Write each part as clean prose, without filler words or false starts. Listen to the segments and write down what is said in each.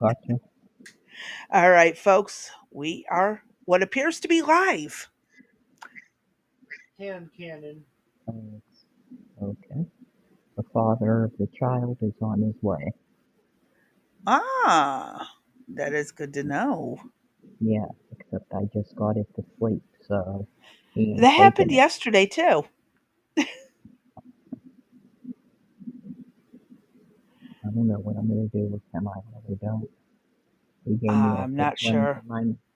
Gotcha. All right, folks, we are what appears to be live. Hand cannon. It's okay. The father of the child is on his way. Ah, that is good to know. Yeah, except I just got it to sleep, so he That ain't happened taking it. yesterday, too. I don't know what I'm gonna do with him. I really don't. He gave me a I'm good not run sure. for my he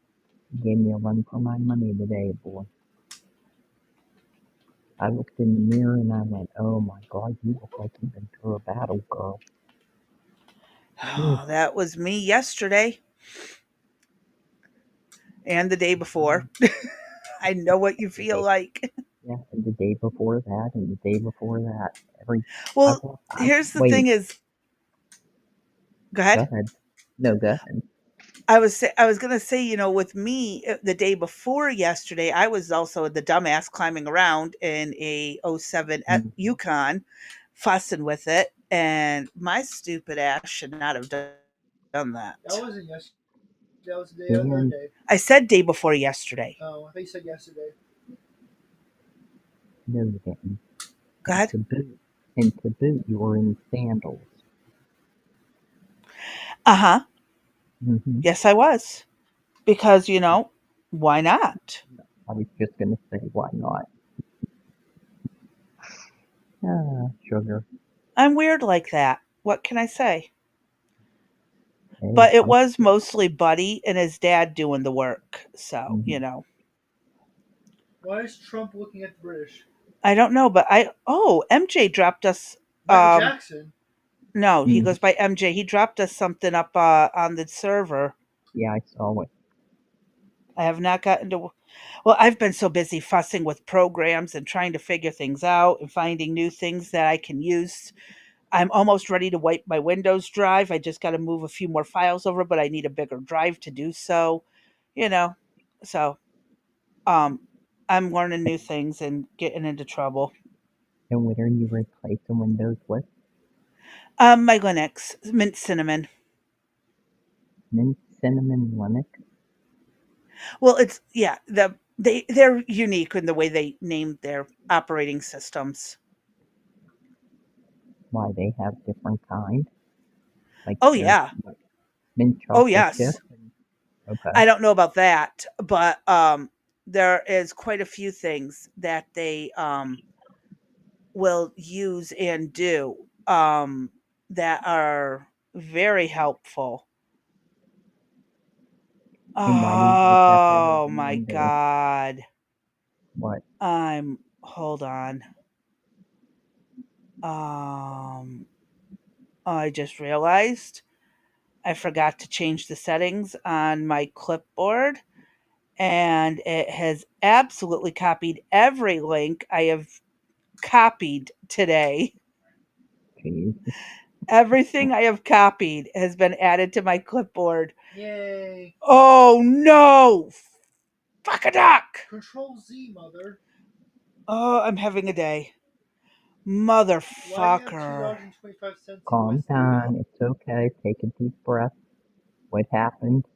gave me a run for my money today, boy. I looked in the mirror and I went, "Oh my God, you look like you've been through a battle, girl." Whew. Oh, that was me yesterday and the day before. I know what you The feel day, like. yeah, and the day before that, and the day before that. Well, I here's the wait. thing is, go Go ahead. ahead. No, go ahead. I was gonna say, with me, the day before yesterday, I was also the dumbass climbing around in a '07 Mhm. Yukon, fussing with it, and my stupid ass should not have done That that. wasn't yesterday. That was the day other And day. I said day before yesterday. Oh, I think you said yesterday. no, you didn't. Go And ahead. to boot, and to boot, you were in sandals. Uh huh. Hmm. Yes, I was because why not? I was just gonna say, why not? Ah, sugar. I'm weird like that. What can I say? Hey, But it some was people. mostly Buddy and his dad doing the work, so Hmm. Why is Trump looking at the British? I don't know, but MJ dropped us. Michael Um, Jackson. no, he Hmm. goes by MJ. He dropped us something up on the server. Yeah, I saw it. I have not gotten to. Well, I've been so busy fussing with programs and trying to figure things out and finding new things that I can use. I'm almost ready to wipe my Windows drive. I just got to move a few more files over, but I need a bigger drive to do so. You know, so um, I'm learning new things and getting into trouble. And what are you replacing Windows with? My Linux, mint cinnamon. Mint Cinnamon Linux? Well, it's yeah, they're unique in the way they named their operating systems. Why they have different kind? Like Oh there's yeah. what, mint Oh chocolate chip? yes. Okay. I don't know about that, but there is quite a few things that they will use and do that are very helpful. And why do you like that better Oh than my Windows? god. What? I'm hold on. Um I just realized I forgot to change the settings on my clipboard, and it has absolutely copied every link I have copied today. Jeez. Everything I have copied has been added to my clipboard. Yay. Oh no! Fuck a duck! Control Z, mother. Oh, I'm having a day. Why do you have Motherfucker. $2.25 in Calm Western down. Union? It's okay. Take a deep breath. What happened?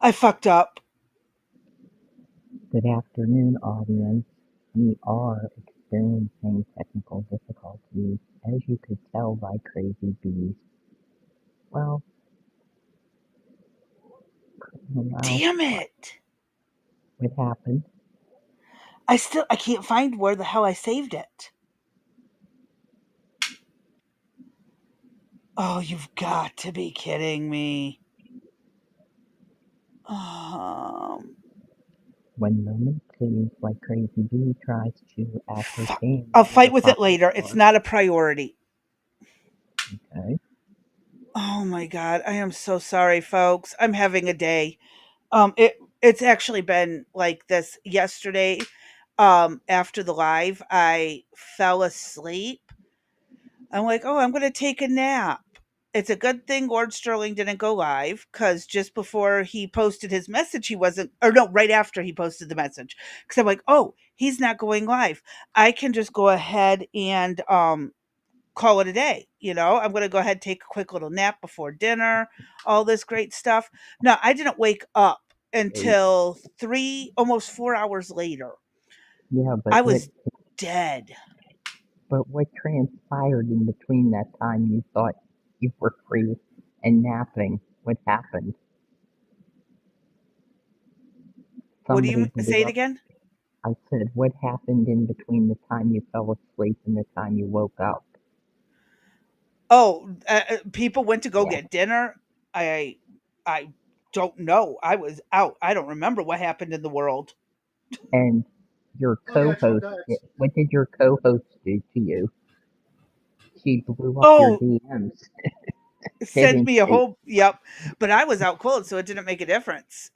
I fucked up. Good afternoon, audience. We are experiencing technical difficulties, as you could tell by Crazy Bees. Well, well, Damn what? it. What happened? I can't find where the hell I saved it. Oh, you've got to be kidding me. Um, When moment please, like Crazy Bee tries to ascertain I'll where the fight with it files later. It's are. not a priority. Okay. Oh my god, I am so sorry, folks. I'm having a day. It's actually been like this yesterday. After the live, I fell asleep. I'm like, "Oh, I'm going to take a nap." It's a good thing Lord Sterling didn't go live cuz just before he posted his message he wasn't, or no, right after he posted the message, cuz I'm like, "Oh, he's not going live. I can just go ahead and call it a day. I'm going to go ahead and take a quick little nap before dinner, all this great stuff. No, I didn't wake up Wait, until 3, almost 4 hours later. yeah, I was dead. but what transpired in between that time you thought you were free and napping? What happened? What do Somebody you blew say it up. again? I said, what happened in between the time you fell asleep and the time you woke up? Oh, people went to go Yeah. get dinner. I I don't know. I was out. I don't remember what happened in the world. And your Oh yeah, Trump co-host, got what did your co-host do to you? She blew up your Oh, DMs, send didn't me a she? whole yep. But I was out cold, so it didn't make a difference.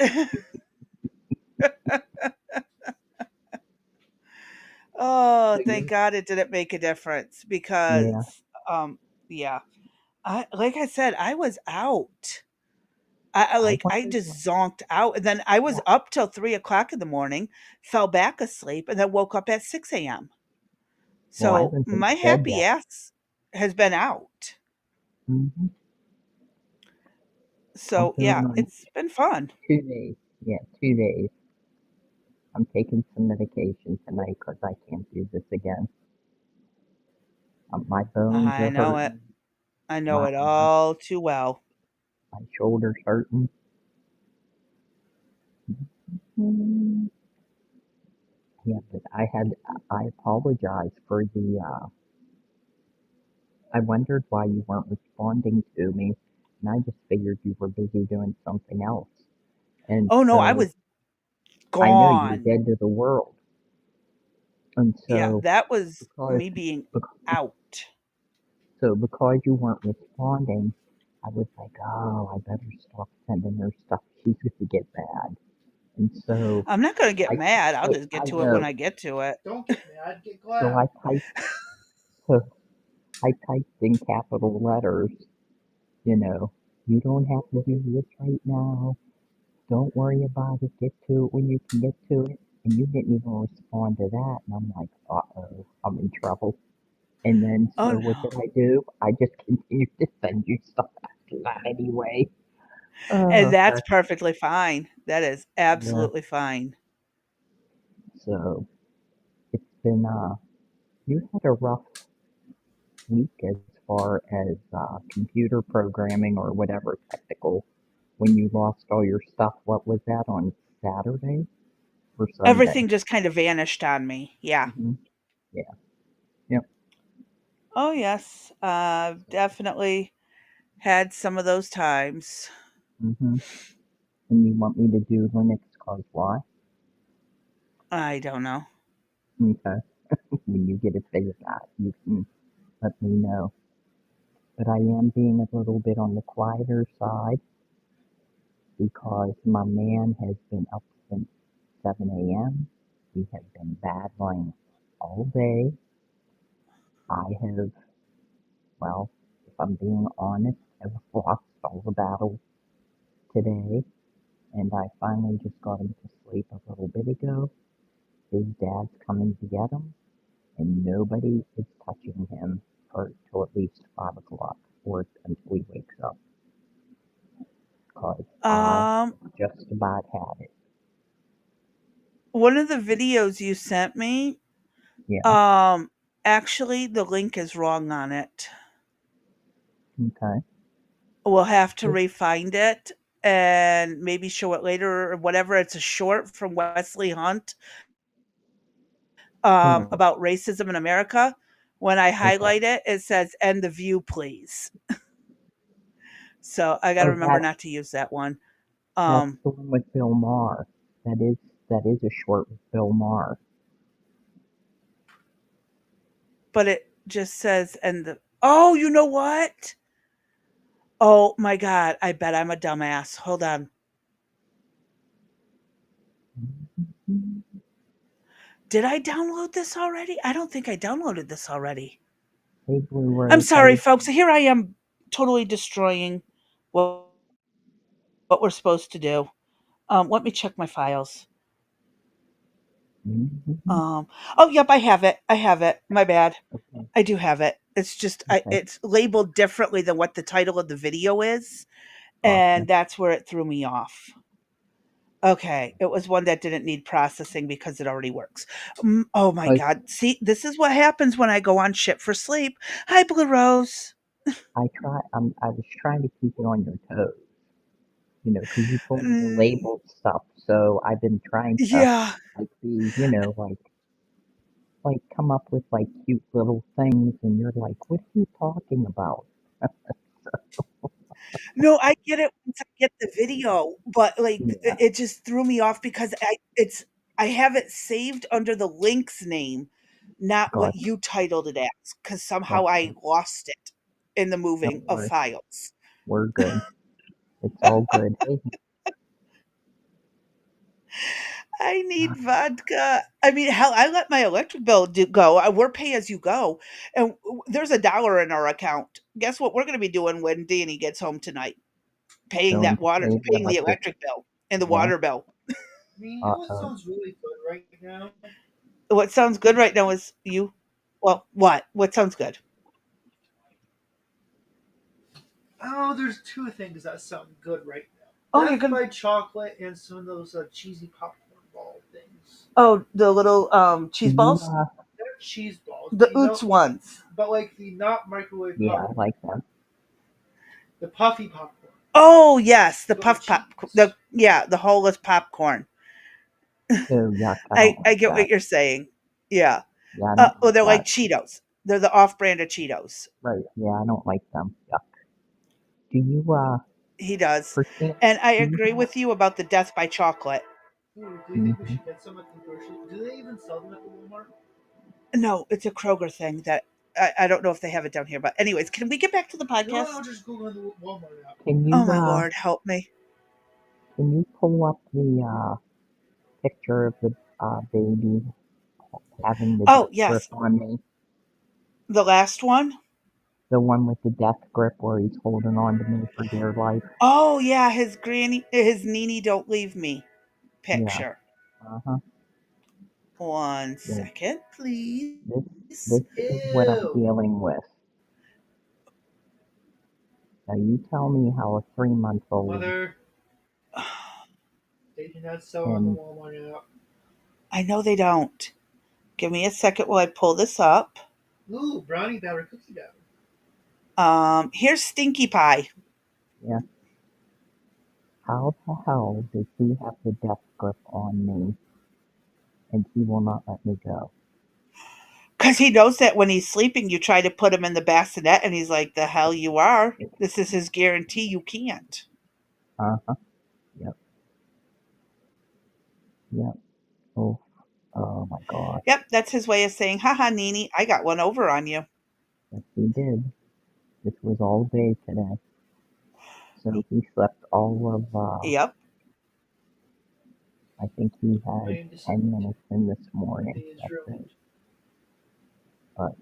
Oh, So thank you, God it didn't make a difference yeah, because yeah. I like I said, I was out. I I wondered why. just zonked out, and then I was Yeah. up till 3 o'clock in the morning, fell back asleep, and then woke up at 6 a.m. Well, I So was in my bed happy that. ass has been out. Hmm. I'm So going yeah, on it's been fun. 2 days. Yeah, 2 days. I'm taking some medication tonight because I can't do this again. My bones I are know it. hurting. I know My it my all too well. my shoulders hurting. Mm. Yeah, but I apologize for the. I wondered why you weren't responding to me, and I just figured you were busy doing something else. And Oh no, I so was I know you were gone. dead to the world. And Yeah, so that was because me being bec- out. because you weren't responding, I was like, oh, I better stop sending her stuff. She's gonna get mad. And so I'm not gonna get I mad. I'll so just I get to it when know. I get to it. don't get mad, get So glad. so I typed in capital letters, you know, you don't have to do this right now. Don't worry about it. Get to it when you can get to it. And you didn't even respond to that. And I'm like, uh-oh, I'm in trouble. And then, Oh so what no. did I do? I just continued to send you stuff after that anyway. And Oh, that's gosh. perfectly fine. That is Yeah. absolutely fine. So it's been, you had a rough week as far as computer programming or whatever technical when you lost all your stuff. What was that on Saturday or Sunday? Everything just kind of vanished on me. Yeah. Hmm. Yeah. Yep. Oh yes. Definitely had some of those times. Hmm. And you want me to do Linux cause why? I don't know. Okay. When you get it figured out, you can let me know. But I am being a little bit on the quieter side because my man has been up since 7 a.m. We have been battling all day. I have, well, if I'm being honest, have lost all the battles today, and I finally just got him to sleep a little bit ago. His dad's coming to get him, and nobody is touching him for till at least 5 o'clock or until he wakes up. Because I Um, just about had it. one of the videos you sent me, Yeah. um, actually the link is wrong on it. Okay. We'll have to Just, refind it and maybe show it later or whatever. It's a short from Wesley Hunt, oh, about racism in America. When I okay. highlight it, it says "End the view, please." So I got to Oh, remember not to use that one. that's Um, the one with Bill Maher. That is a short with Bill Maher. but it just says "End the." Oh, you know what? Oh my god! I bet I'm a dumbass. Hold on. Mhm. Did I download this already? I don't think I downloaded this already. Hey, Blue I'm Rose, how sorry, you folks. doing? Here I am, totally destroying what we're supposed to do. Let me check my files. Mhm. Um, oh, yep, I have it. I have it. My bad. Okay. I do have it. It's just Okay. it's labeled differently than what the title of the video is, Gotcha. and that's where it threw me off. Okay, it was one that didn't need processing because it already works. Oh my I god. See, this is what happens when I go on Ship for Sleep. Hi, Blue Rose. I was trying to keep you on your toes, because you told me the Mm, labeled stuff. So I've been trying to yeah. like be, like come up with like cute little things, and you're like, what are you talking about? No, I get it once I get the video, but, like, Yeah, it just threw me off because I have it saved under the link's name, not what gotcha, you titled it as, because somehow I gotcha. lost it in the Don't moving of worry, files. we're good. It's all good. Hey, I need vodka. I mean, hell, I let my electric bill go. We're pay as you go, and there's $1 in our account. Guess what we're gonna be doing when Danny gets home tonight? going to pay the Paying the electric. electric bill and the Yeah. water bill. I mean, you know what Uh-oh. sounds really good right now? What sounds good right now is you. Well, what? What sounds good? Oh, there's two things that sound good right Oh, now. you're Death gonna. by chocolate and some of those cheesy popcorn ball things. Oh, the little Do cheese you, balls, They're cheese balls, the Oots ones. but like the not microwave yeah, I popcorn, like them. the puffy popcorn, Oh yes, the but with puff pop. cheese. The holeless popcorn. Oh, yuck, I don't I like get that. what you're saying. Yeah. Yeah, I don't Oh, like they're like that. Cheetos. They're the off-brand of Cheetos. Right, yeah, I don't like them. Yuck. Do you, He does, perchance, and I do you agree have, with you about the death by chocolate. Ooh, do you think we mhm, should get some at the grocery? Do they even sell them at the Walmart? No, it's a Kroger thing that I don't know if they have it down here. But anyways, can we get back to the You know what? I'll podcast? just Google the Walmart app. can Oh you, my lord, help me. can you pull up the, picture of the, baby having the Oh death grip yes, on me? the last one. The one with the death grip where he's holding on to me for dear life? Oh yeah, his Nini don't leave me Yeah, picture. uh-huh. One Yeah, second, please. this, this is what I'm Ew. dealing with. Now you tell me how a 3-month old Mother, they do not sell on the and Walmart app. I know they don't. Give me a second while I pull this up. Ooh, brownie batter, cookie batter. Here's Stinky Pie. yeah, how the hell does he have the death grip on me and he will not let me go? Because he knows that when he's sleeping, you try to put him in the bassinet, and he's like, the hell you are. This is his guarantee you can't. Uh-huh. Yep. Yep. Oh, oh my gosh. Yep, that's his way of saying, haha, Nini, I got one over on you. Yes, he did. This was all day today. So he slept all of, Yep. I think he I had am 10 disappointed. minutes in this My morning. day is That's ruined. it. But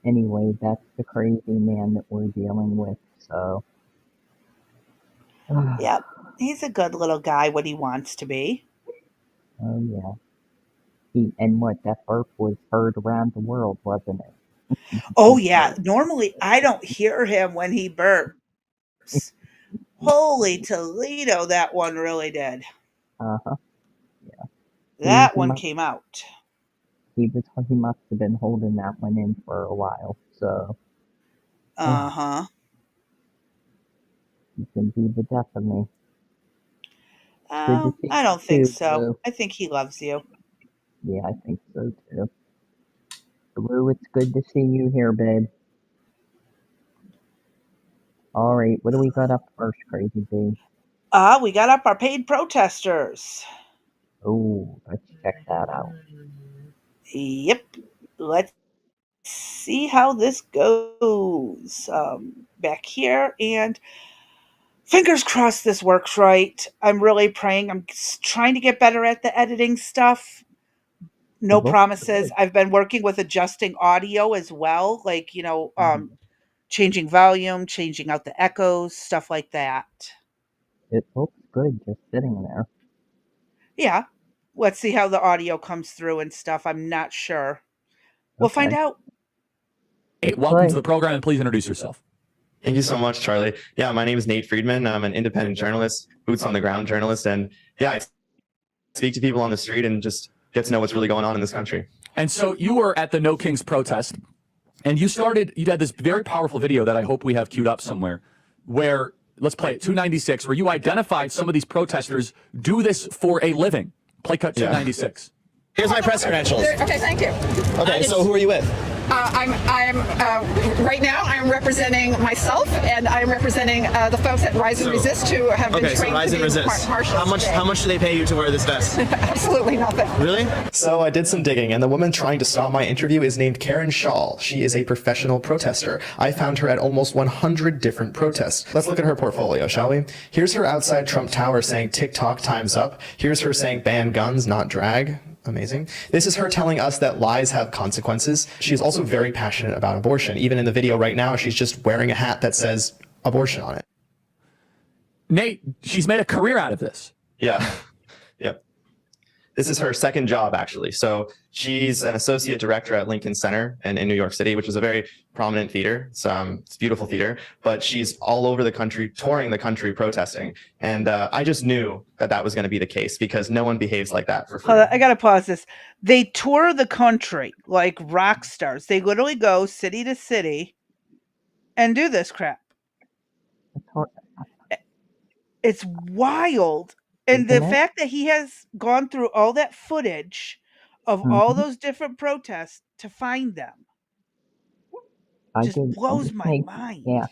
anyway, that's the crazy man that we're dealing with. So, oh Yep. He's a good little guy when he wants to be. yeah. And what, that burp was heard around the world, wasn't it? Oh, He yeah. burped. Normally, I don't hear him when he burps. Holy Toledo, that one really did. Uh-huh. That He one must came out. he must have been holding that one in for a while. So, Uh huh. you can be the death of me. It's good to see I you don't think too, so. Blue. I think he loves you. Yeah, I think so too. Blue, it's good to see you here, babe. All right, what do we got up first, Crazy B? We got up our paid protesters. Oh, let's check that out. Mm. Yep. Let's see how this goes. Back here, and fingers crossed this works right. I'm really praying. I'm trying to get better at the editing stuff. It No looks promises. good. I've been working with adjusting audio as well, like, Mhm. changing volume, changing out the echoes, stuff like that. It looks good just sitting there. Yeah. Let's see how the audio comes through and stuff. I'm not sure. We'll find Okay. out. Hey, welcome to the program, and please introduce yourself. Thank you so much, Charlie. Yeah, my name is Nate Friedman. I'm an independent journalist, boots on the ground journalist, and yeah, I speak to people on the street and just get to know what's really going on in this country. And so you were at the No Kings protest, and you had this very powerful video that I hope we have queued up somewhere, where, let's play it, 296, where you identified some of these protesters do this for a living. Play cut 296. Here's my press credentials. Okay, thank you. Okay, so who are you with? Right now I'm representing myself, and I'm representing the folks at Rise and Resist who have been trained Rise to and be Resist. marshals. How much do they pay you to wear this vest? Absolutely nothing. Really? So I did some digging, and the woman trying to stop my interview is named Karen Shaw. She is a professional protester. I found her at almost 100 different protests. Let's look at her portfolio, shall we? Here's her outside Trump Tower saying TikTok time's up. Here's her saying ban guns, not drag. Amazing. This is her telling us that lies have consequences. She's also very passionate about abortion. Even in the video right now, she's just wearing a hat that says abortion on it. Nate, she's made a career out of this. Yeah. Yep. This is her second job, actually. So she's an associate director at Lincoln Center in New York City, which is a very prominent theater. It's a beautiful theater, but she's all over the country, touring the country, protesting. And I just knew that was going to be the case because no one behaves like that for free. Hold on, I gotta pause this. They tour the country like rock stars. They literally go city to city and do this crap. It's wild. And the fact that he has gone through all that footage of all those different protests to find them just blows my mind. Yeah.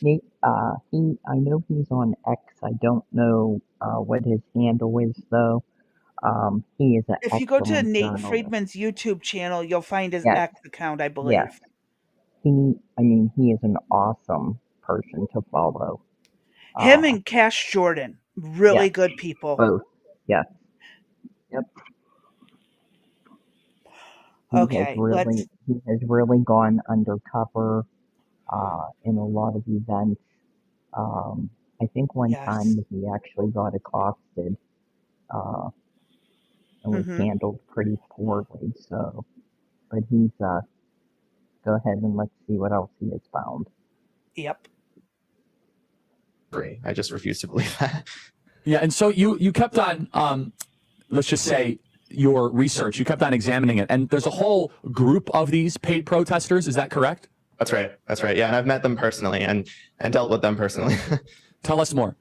Nate, I know he's on X. I don't know what his handle is though. He is If you go to Nate Friedman's YouTube channel, you'll find his X account, I believe. Yes. He is an awesome person to follow. Him and Cash Jordan, really good people. Both. Yes. Yep. He has really gone undercover in a lot of events. I think one time he actually got accosted and was handled pretty poorly. So, but he's go ahead and let's see what else he has found. Yep. I just refuse to believe that. Yeah, and so you kept on, let's just say, your research. You kept on examining it, and there's a whole group of these paid protesters. Is that correct? That's right. That's right. Yeah, and I've met them personally and dealt with them personally. Tell us more.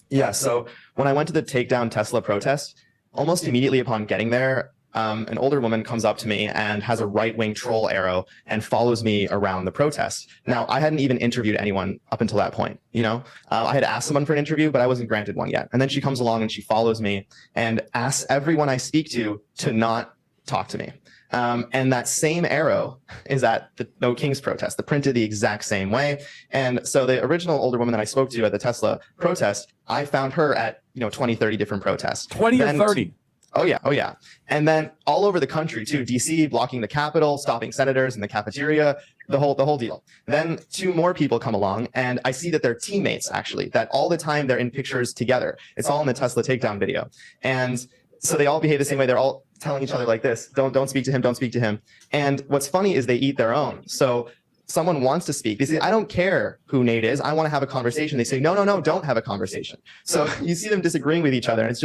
Yeah, so when I went to the Takedown Tesla protest, almost immediately upon getting there, an older woman comes up to me and has a right-wing troll arrow and follows me around the protest. Now, I hadn't even interviewed anyone up until that point, you know? I had asked someone for an interview, but I wasn't granted one yet. And then she comes along and she follows me and asks everyone I speak to not talk to me. And that same arrow is at the No Kings protest, printed the exact same way. And so the original older woman that I spoke to at the Tesla protest, I found her at 20, 30 different protests. 20 or 30? Oh yeah. And then all over the country too, DC blocking the Capitol, stopping senators in the cafeteria, the whole deal. Then two more people come along and I see that they're teammates actually, that all the time they're in pictures together. It's all in the Tesla takedown video. And so they all behave the same way. They're all telling each other like this, don't speak to him, don't speak to him. And what's funny is they eat their own. So someone wants to speak. They say, I don't care who Nate is. I want to have a conversation. They say, no, don't have a conversation. So you see them disagreeing with each other. And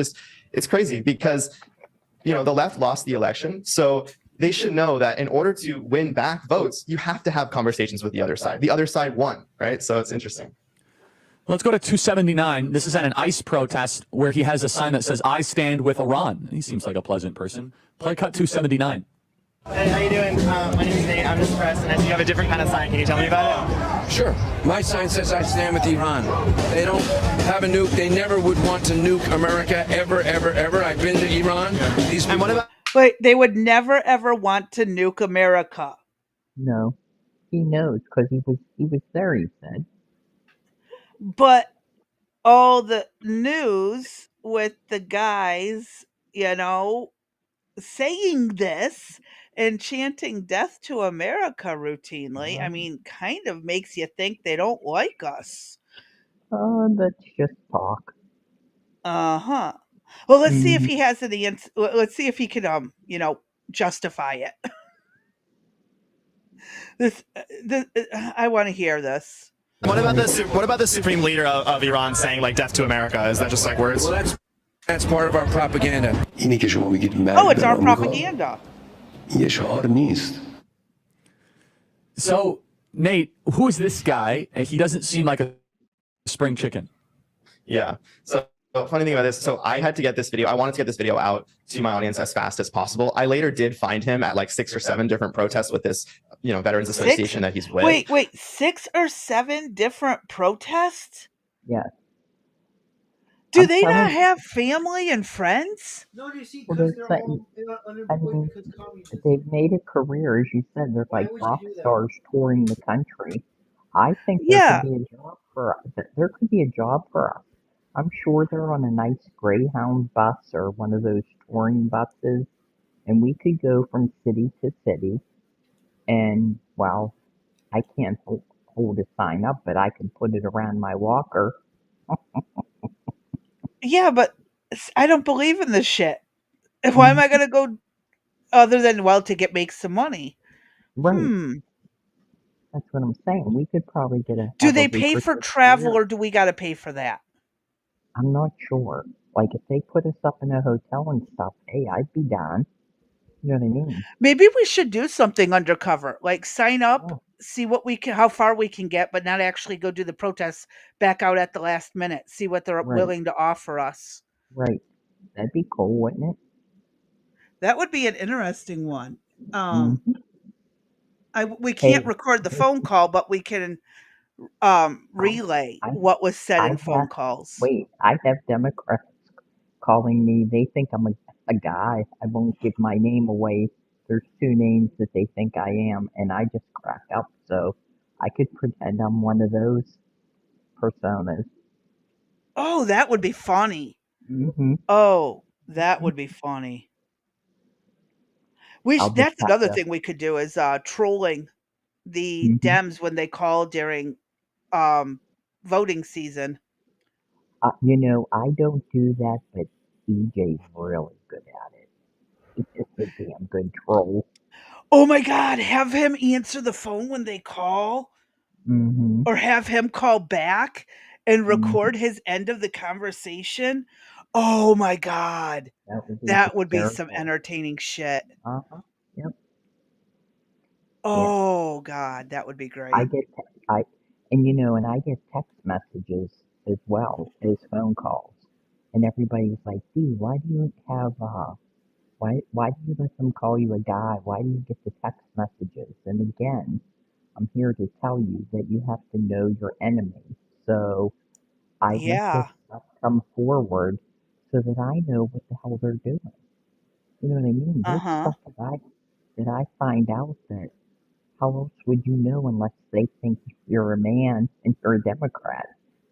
it's crazy because, the left lost the election. So they should know that in order to win back votes, you have to have conversations with the other side. The other side won, right? So it's interesting. Let's go to 279. This is at an ICE protest where he has a sign that says, I stand with Iran. He seems like a pleasant person. Play cut 279. Hey, how you doing? My name is Nate. I'm just press, and I see you have a different kind of sign. Can you tell me about it? Sure. My sign says I stand with Iran. They don't have a nuke. They never would want to nuke America, ever, ever, ever. I've been to Iran. These people... And what about... Wait, they would never, ever want to nuke America. No. He knows, because he was there, he said. But all the news with the guys, saying this and chanting death to America routinely, kind of makes you think they don't like us. That's just talk. Uh-huh. Well, let's see if he has any, let's see if he can, justify it. I want to hear this. What about the supreme leader of Iran saying like "death to America"? Is that just like words? Well, that's part of our propaganda. اینی که شما بگید Oh, مرگ it's بر our آمریکا propaganda. یه شعار نیست. So, Nate, who is this guy? And he doesn't seem like a spring chicken. Yeah. So funny thing about this, so I had to get this video. I wanted to get this video out to my audience as fast as possible. I later did find him at like 6 or 7 different protests with this, Veterans Association that he's with. Wait, 6 or 7 different protests? Yeah. Do I'm they not telling- have family and friends? No, you see, Well, because they're they're all saying- I unemployed mean, because communism. they've made a career, as you said. They're Why like would you rock do that? stars touring the country. I think there Yeah. could be a job for us. There could be a job for us. I'm sure they're on a nice Greyhound bus or one of those touring buses, and we could go from city to city. And well, I can't hold a sign up, but I can put it around my walker. Yeah, but I don't believe in this shit. Why am I going to go other than, well, to make some money? Right. That's what I'm saying. We could probably get a. Do have a they pay for lucrative travel career. or do we got to pay for that? I'm not sure. Like if they put us up in a hotel and stuff, hey, I'd be down. You know what I mean? Maybe we should do something undercover, like sign up, Oh. see what how far we can get, but not actually go do the protests back out at the last minute, see what they're Right. willing to offer us. Right. That'd be cool, wouldn't it? That would be an interesting one. Mhm. We can't Hey. record the phone call, but we can relay what was said in phone calls. Wait, I have Democrats calling me. They think I'm a guy. I won't give my name away. There's 2 names that they think I am, and I just crack up. So I could pretend I'm one of those personas. Oh, that would be funny. Mm-hmm. Oh, that would be funny. That's another thing we could do is trolling the Dems when they call during voting season. I don't do that, but EJ's really good at it. He's just a damn good troll. Oh my God, have him answer the phone when they call, Mm-hmm. or have him call back and record his end of the conversation. Oh my God, that would be some entertaining shit. Uh-huh. Yep. Oh God, that would be great. I get text messages as well as phone calls, and everybody's like, "Dee, why do you have why do you let them call you a guy? Why do you get the text messages?" And again, I'm here to tell you that you have to know your enemy. So I let this stuff come forward so that I know what the hell they're doing. You know what I mean? There's stuff that I find out that how else would you know unless they think you're a man and you're a Democrat,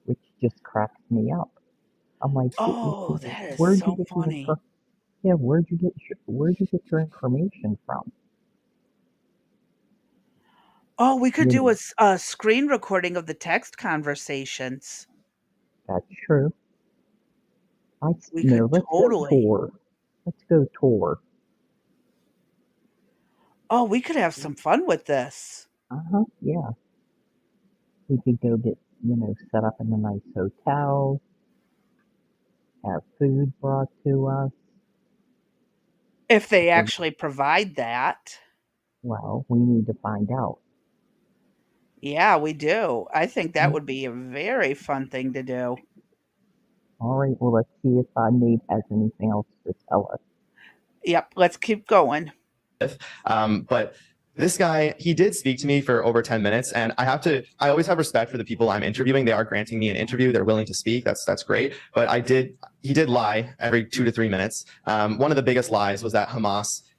which just cracks me up. I'm like, oh, that is where'd so you get funny. where'd you get your information from? Oh, we could do a screen recording of the text conversations. That's true. Let's totally. go tour. Let's go tour. Oh, we could have some fun with this. Uh-huh, yeah. We could go get, set up in a nice hotel, have food brought to us. If they actually provide that. Well, we need to find out. Yeah, we do. I think that would be a very fun thing to do. All right, well, let's see if Nate has anything else to tell us. Yep, let's keep going. But this guy, he did speak to me for over 10 minutes, and I always have respect for the people I'm interviewing. They are granting me an interview. They're willing to speak. That's great. But he did lie every 2 to 3 minutes. One of the biggest lies was that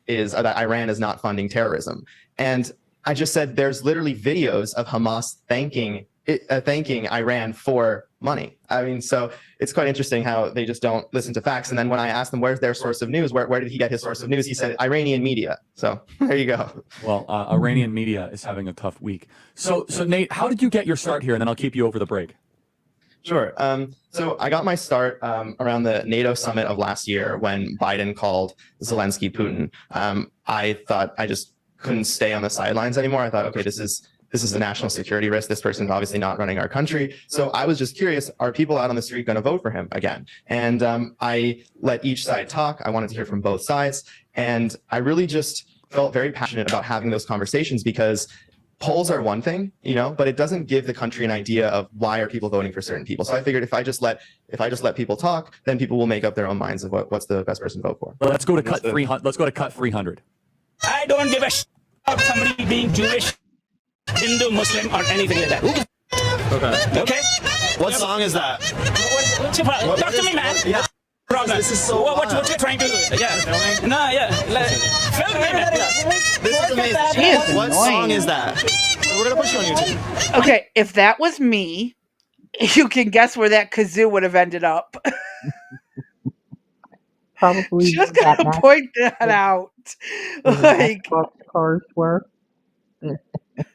that Iran is not funding terrorism. And I just said there's literally videos of Hamas thanking Iran for money. I mean, so it's quite interesting how they just don't listen to facts. And then when I asked them where's their source of news, where did he get his source of news, he said Iranian media. So there you go. Well, Iranian media is having a tough week. So Nate, how did you get your start here? And then I'll keep you over the break. Sure. So I got my start around the NATO summit of last year when Biden called Zelensky Putin. I thought I just couldn't stay on the sidelines anymore. I thought, okay, this is a national security risk. This person's obviously not running our country. So I was just curious, are people out on the street going to vote for him again? And I let each side talk. I wanted to hear from both sides. And I really just felt very passionate about having those conversations, because polls are one thing, but it doesn't give the country an idea of why are people voting for certain people. So I figured if I just let people talk, then people will make up their own minds of what's the best person to vote for. Let's go to cut 300. Let's go to cut 300. I don't give a shit about somebody being Jewish, Hindu, Muslim, or anything like that. Okay. What song is that? What's your problem? Talk to me, man. Yeah. Problem. This is so what you're trying to do? Yeah. No, yeah. Film me, man. This is amazing. She is What annoying. song is that? We're gonna put you on YouTube. Okay, if that was me, you can guess where that kazoo would have ended up. Probably Just that gotta point that out. Like, Matchbox cars were,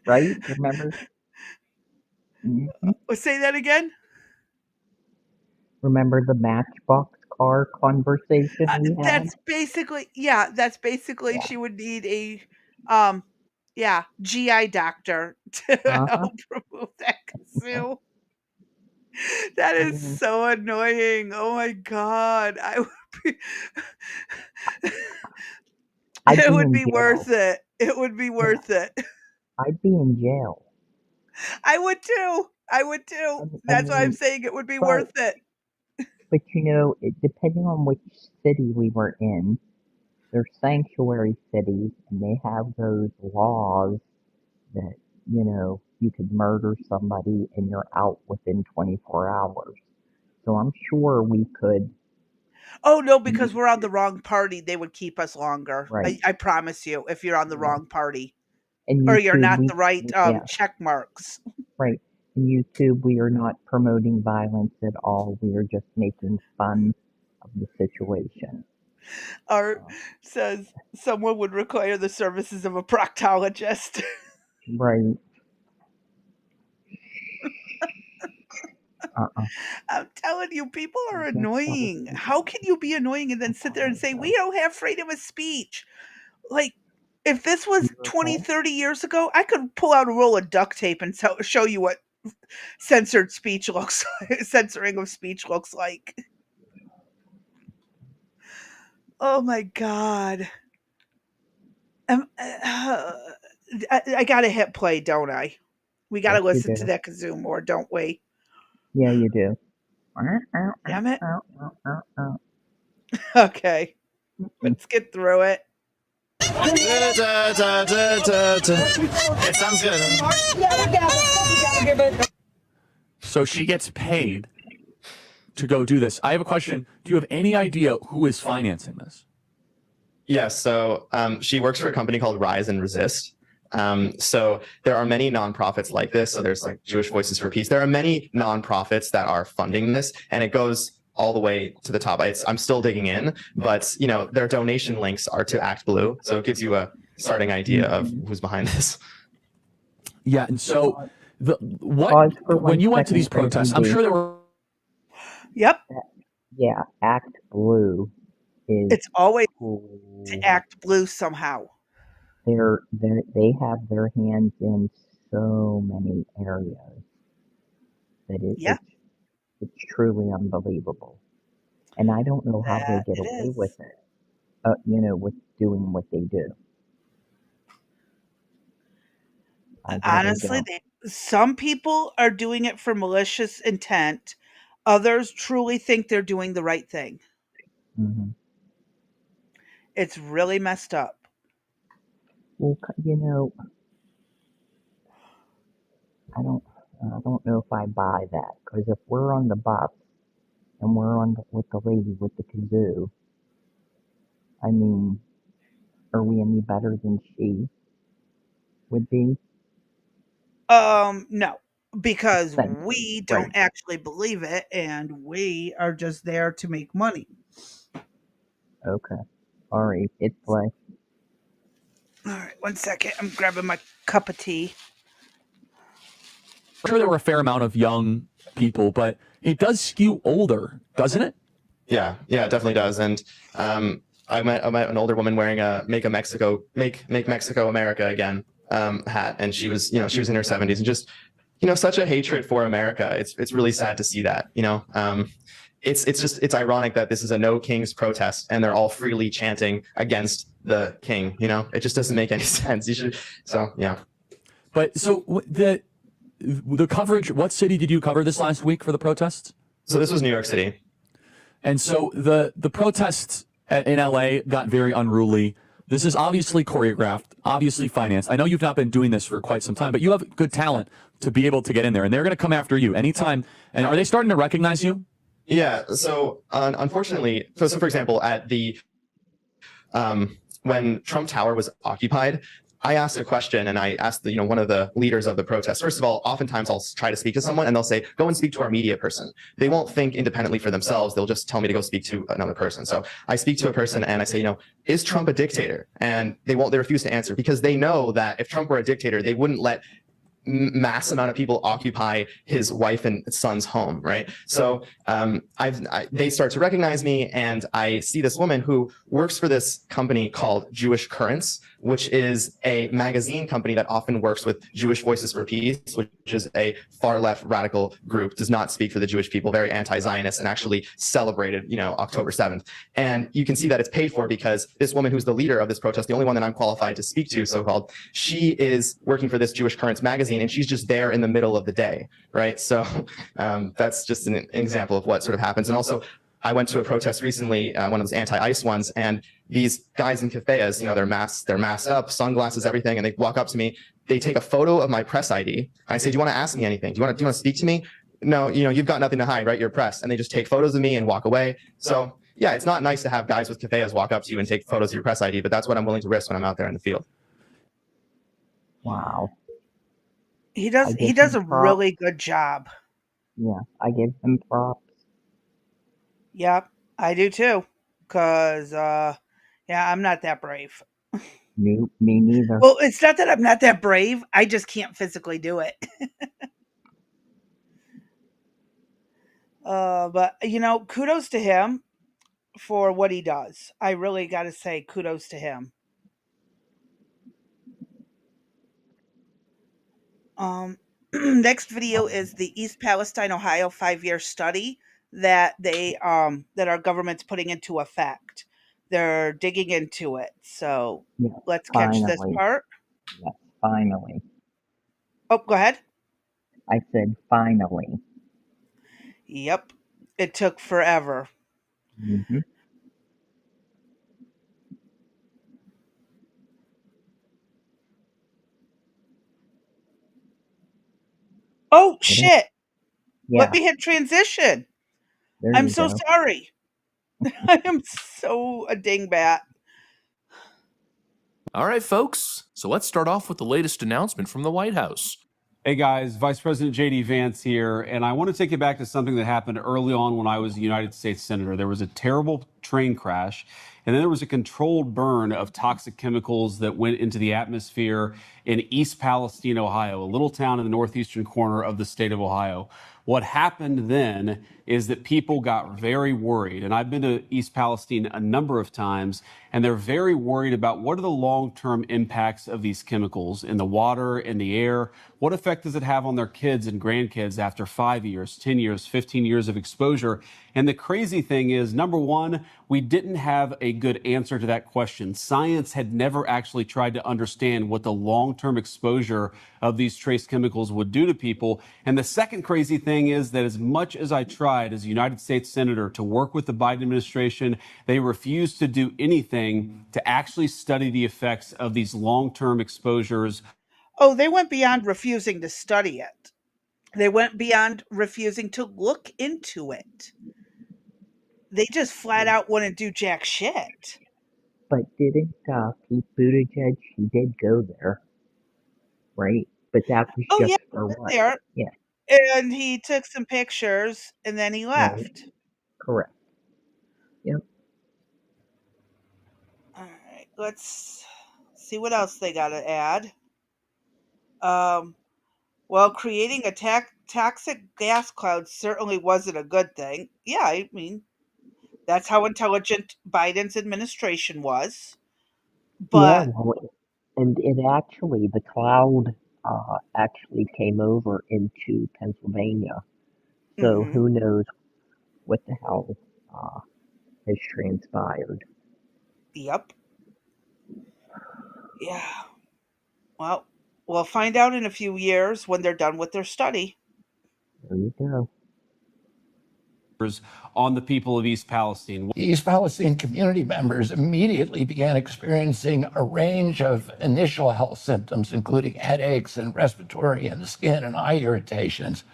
right? Remember? say that again. Remember the Matchbox car conversation we had? That's basically, she would need a GI doctor to help remove that kazoo. That is so annoying. Oh my god. It would be worth it. It would be worth it. I'd be in jail. I would too. That's why I'm saying it would be worth it. But depending on which city we were in, they're sanctuary cities, and they have those laws that, you could murder somebody and you're out within 24 hours. So I'm sure we could. Oh, no, because we're on the wrong party, they would keep us longer. Right. I promise you, if you're on the wrong party. And Or you're YouTube, not the right check marks. Right. In YouTube, we are not promoting violence at all. We are just making fun of the situation. Art says someone would require the services of a proctologist. Right. I'm telling you, people are annoying. How can you be annoying and then sit there and say, we don't have freedom of speech? Like, if this was 20, 30 years ago, I could pull out a roll of duct tape and show you what censored speech looks like, censoring of speech looks like. Oh my God. I gotta hit play, don't I? We gotta listen to that kazoo more, don't we? Yeah, you do. Damn it. Okay. Let's get through it. It sounds good. So she gets paid to go do this. I have a question. Do you have any idea who is financing this? Yes. So she works for a company called Rise and Resist. So there are many nonprofits like this. So there's like Jewish Voices for Peace. There are many nonprofits that are funding this, and it goes all the way to the top. I'm still digging in, but their donation links are to Act Blue. So it gives you a starting idea of who's behind this. Yeah. And so when you went to these protests, I'm sure there were. Yep. Yeah. Act Blue is. It's always cool. to Act Blue somehow. They have their hands in so many areas that it's truly unbelievable. And I don't know how they get away with it, with doing what they do. Honestly, some people are doing it for malicious intent. Others truly think they're doing the right thing. Mm-hmm. It's really messed up. Well, I don't know if I buy that, because if we're on the bus and we're with the lady with the kazoo, I mean, are we any better than she would be? No, because we don't actually believe it, and we are just there to make money. Okay. All right. Hit play. All right, 1 second. I'm grabbing my cup of tea. I'm sure there were a fair amount of young people, but it does skew older, doesn't it? Yeah, it definitely does. And I met an older woman wearing a "Make Mexico America Again" hat, and she was in her 70s, and just such a hatred for America. It's really sad to see that. It's ironic that this is a No Kings protest, and they're all freely chanting against the king. It just doesn't make any sense. Yeah. But so the coverage. What city did you cover this last week for the protests? So this was New York City. And so the protests in LA got very unruly. This is obviously choreographed, obviously financed. I know you've not been doing this for quite some time, but you have good talent to be able to get in there, and they're going to come after you anytime. And are they starting to recognize you? Yeah. So unfortunately, so for example, at the when Trump Tower was occupied, I asked a question, and I asked one of the leaders of the protest. First of all, oftentimes I'll try to speak to someone, and they'll say, "Go and speak to our media person." They won't think independently for themselves. They'll just tell me to go speak to another person. So I speak to a person, and I say, "Is Trump a dictator?" And they refuse to answer, because they know that if Trump were a dictator, they wouldn't let mass amount of people occupy his wife and son's home, right? So they start to recognize me, and I see this woman who works for this company called Jewish Currents, which is a magazine company that often works with Jewish Voices for Peace, which is a far left radical group, does not speak for the Jewish people, very anti-Zionist, and actually celebrated, October 7th. And you can see that it's paid for because this woman who's the leader of this protest, the only one that I'm qualified to speak to, so-called, she is working for this Jewish Currents magazine, and she's just there in the middle of the day, right? So that's just an example of what sort of happens. And also, I went to a protest recently, one of those anti-ICE ones, and these guys in keffiyehs, they're masked up, sunglasses, everything, and they walk up to me. They take a photo of my press ID. I say, "Do you want to ask me anything? Do you want to speak to me?" "No, you've got nothing to hide, right? You're press." And they just take photos of me and walk away. So yeah, it's not nice to have guys with keffiyehs walk up to you and take photos of your press ID, but that's what I'm willing to risk when I'm out there in the field. Wow. He does a really good job. Yeah, I give him props. Yep, I do too. Cause I'm not that brave. Nope, me neither. Well, it's not that I'm not that brave. I just can't physically do it. But kudos to him for what he does. I really got to say kudos to him. Next video is the East Palestine, Ohio 5-year study that that our government's putting into effect. They're digging into it. So Yes, let's catch this finally. part. Yes, finally. Oh, go ahead. I said finally. Yep. It took forever. Mm-hmm. Oh, shit. Yeah, Let me hit transition. there I'm you so go. sorry. I am so a dingbat. All right, folks. So let's start off with the latest announcement from the White House. Hey guys, Vice President J.D. Vance here, and I want to take you back to something that happened early on when I was a United States Senator. There was a terrible train crash, and then there was a controlled burn of toxic chemicals that went into the atmosphere in East Palestine, Ohio, a little town in the northeastern corner of the state of Ohio. What happened then is that people got very worried, and I've been to East Palestine a number of times, and they're very worried about what are the long-term impacts of these chemicals in the water, in the air. What effect does it have on their kids and grandkids after 5 years, 10 years, 15 years of exposure? And the crazy thing is, number one, we didn't have a good answer to that question. Science had never actually tried to understand what the long-term exposure of these trace chemicals would do to people. And the second crazy thing is that as much as I tried as a United States Senator to work with the Biden administration, they refused to do anything to actually study the effects of these long-term exposures. Oh, they went beyond refusing to study it. They went beyond refusing to look into it. They just flat out wouldn't do jack shit. But didn't Pete Buttigieg, he did go there, right? But that was Oh, just yeah, for he went what? there, Yeah, and he took some pictures, and then he right. left. Correct. Yep. All right, let's see what else they got to add. Well, creating a toxic gas cloud certainly wasn't a good thing. Yeah, I mean, That's how intelligent Biden's administration was. Yeah, But well, and it actually, the cloud actually came over into Pennsylvania. So mhm, who knows what the hell uh, has transpired. yep. Yeah. Well, we'll find out in a few years when they're done with their study. There you go. On the people of East Palestine. East Palestine community members immediately began experiencing a range of initial health symptoms, including headaches and respiratory and skin and eye irritations,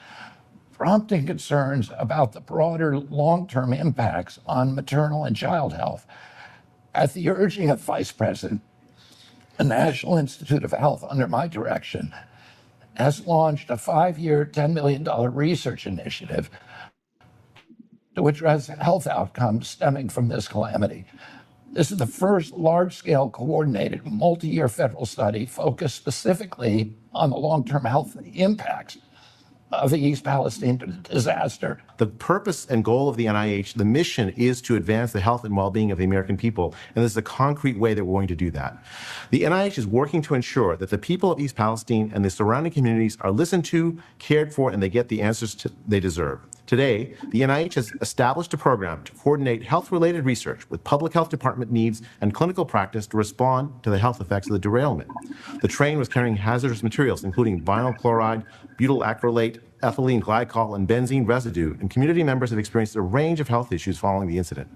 prompting concerns about the broader long-term impacts on maternal and child health. At the urging of Vice President, the National Institute of Health, under my direction, has launched a 5-year, $10 million research initiative to address health outcomes stemming from this calamity. This is the first large-scale coordinated multi-year federal study focused specifically on the long-term health impacts of the East Palestine disaster. The purpose and goal of the NIH, the mission, is to advance the health and well-being of the American people, and this is a concrete way that we're going to do that. The NIH is working to ensure that the people of East Palestine and the surrounding communities are listened to, cared for, and they get the answers they deserve. Today, the NIH has established a program to coordinate health-related research with public health department needs and clinical practice to respond to the health effects of the derailment. The train was carrying hazardous materials, including vinyl chloride, butyl acrylate, ethylene glycol, and benzene residue, and community members have experienced a range of health issues following the incident.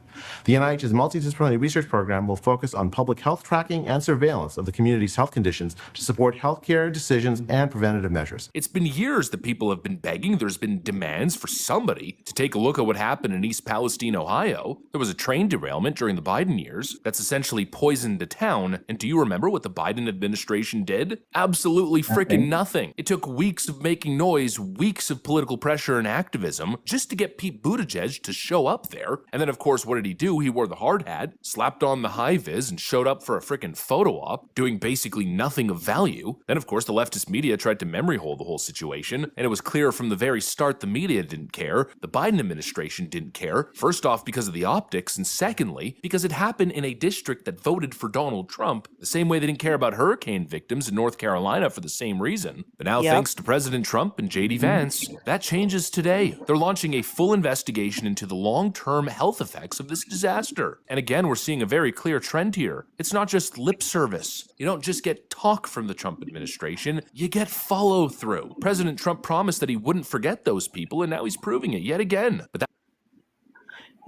The NIH's multidisciplinary research program will focus on public health tracking and surveillance of the community's health conditions to support healthcare decisions and preventative measures. It's been years that people have been begging. There's been demands for somebody to take a look at what happened in East Palestine, Ohio. There was a train derailment during the Biden years that's essentially poisoned the town. And do you remember what the Biden administration did? Absolutely freaking nothing. It took weeks of making noise, weeks of political pressure and activism just to get Pete Buttigieg to show up there. And then, of course, what did he do? He wore the hard hat, slapped on the high vis, and showed up for a freaking photo op, doing basically nothing of value. Then, of course, the leftist media tried to memory hole the whole situation, and it was clear from the very start the media didn't care, the Biden administration didn't care, first off because of the optics, and secondly, because it happened in a district that voted for Donald Trump, the same way they didn't care about hurricane victims in North Carolina for the same reason. But now, thanks to President Trump and JD Vance, that changes today. They're launching a full investigation into the long-term health effects of this disaster. And again, we're seeing a very clear trend here. It's not just lip service. You don't just get talk from the Trump administration, you get follow through. President Trump promised that he wouldn't forget those people, and now he's proving it yet again. But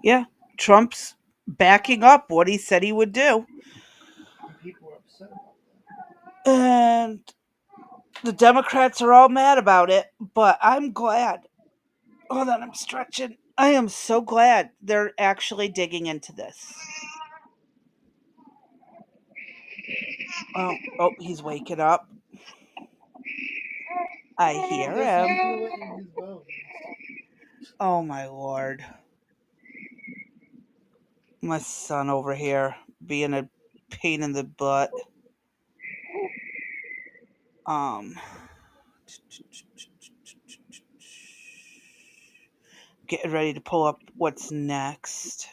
Yeah, Trump's backing up what he said he would do. People are upset about And the Democrats are all mad about it, but I'm glad. Hold on, I'm stretching. I am so glad they're actually digging into this. Oh, he's waking up. I hear him. Oh my lord. My son over here being a pain in the butt. Getting ready to pull up what's next.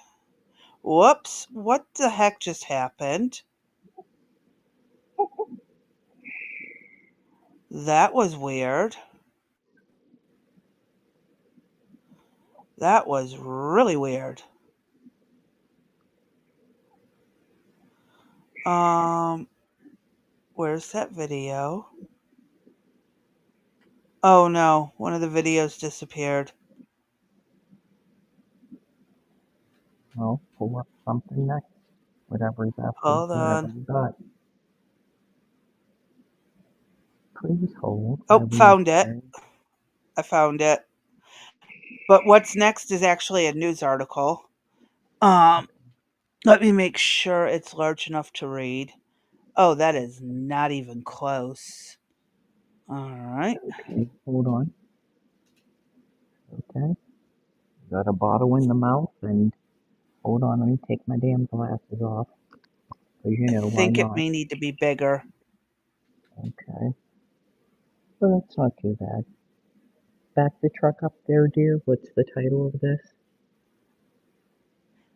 Whoops, what the heck just happened? That was weird. That was really weird. Where's that video? Oh no, one of the videos disappeared. Well, pull up something next. Whatever's after Hold whatever on. you got. Please hold. Oh, found it. I found it. But what's next is actually a news article. Let me make sure it's large enough to read. Oh, that is not even close. All right. Okay, hold on. Okay. Got a bottle in the mouth, and hold on, let me take my damn glasses off. Because you know, I think why it not? may need to be bigger. Okay. Well, that's not too bad. Back the truck up there, dear. What's the title of this?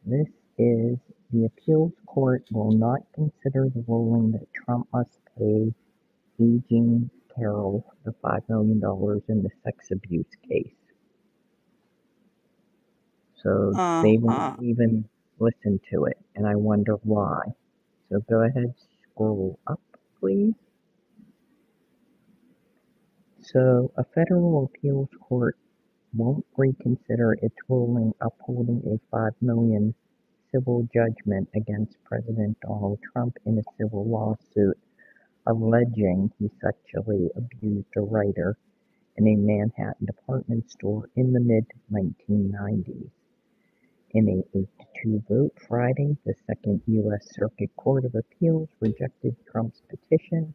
This is the appeals court will not consider the ruling that Trump must pay aging Carroll the $5 million in the sex abuse case. So they won't even listen to it, and I wonder why. So go ahead, scroll up, please. So a federal appeals court won't reconsider its ruling upholding a $5 million civil judgment against President Donald Trump in a civil lawsuit alleging he sexually abused a writer in a Manhattan department store in the mid-1990s. In a 8-2 vote Friday, the Second U.S. Circuit Court of Appeals rejected Trump's petition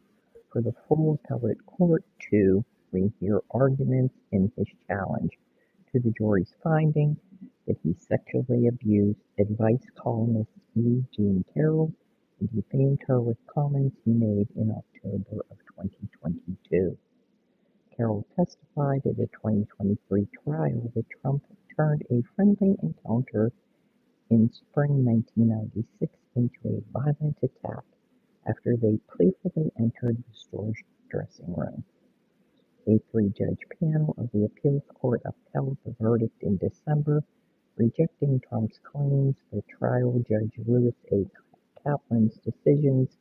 for the full appellate court to rehear arguments in his challenge to the jury's finding that he sexually abused advice columnist E. Jean Carroll and defamed her with comments he made in October of 2022. Carroll testified at a 2023 trial that Trump turned a friendly encounter in spring 1996 into a violent attack after they playfully entered the store's dressing room. A three-judge panel of the appeals court upheld the verdict in December, rejecting Trump's claims that trial judge Louis A. Kaplan's decisions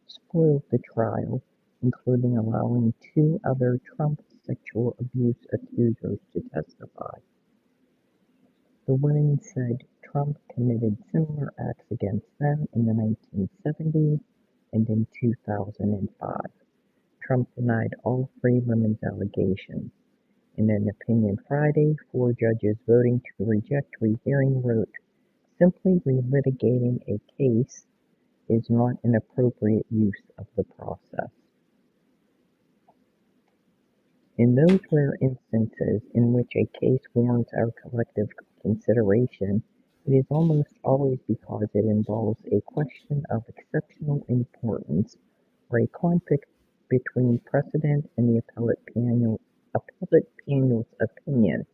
spoiled the trial, including allowing two other Trump sexual abuse accusers to testify. The women said Trump committed similar acts against them in the 1970s and in 2005. Trump denied all three women's allegations. In an opinion Friday, 4 judges voting to reject rehearing wrote, "Simply relitigating a case is not an appropriate use of the process." In those rare instances in which a case warrants our collective consideration, it is almost always because it involves a question of exceptional importance or a conflict between precedent and the appellate panel's opinion.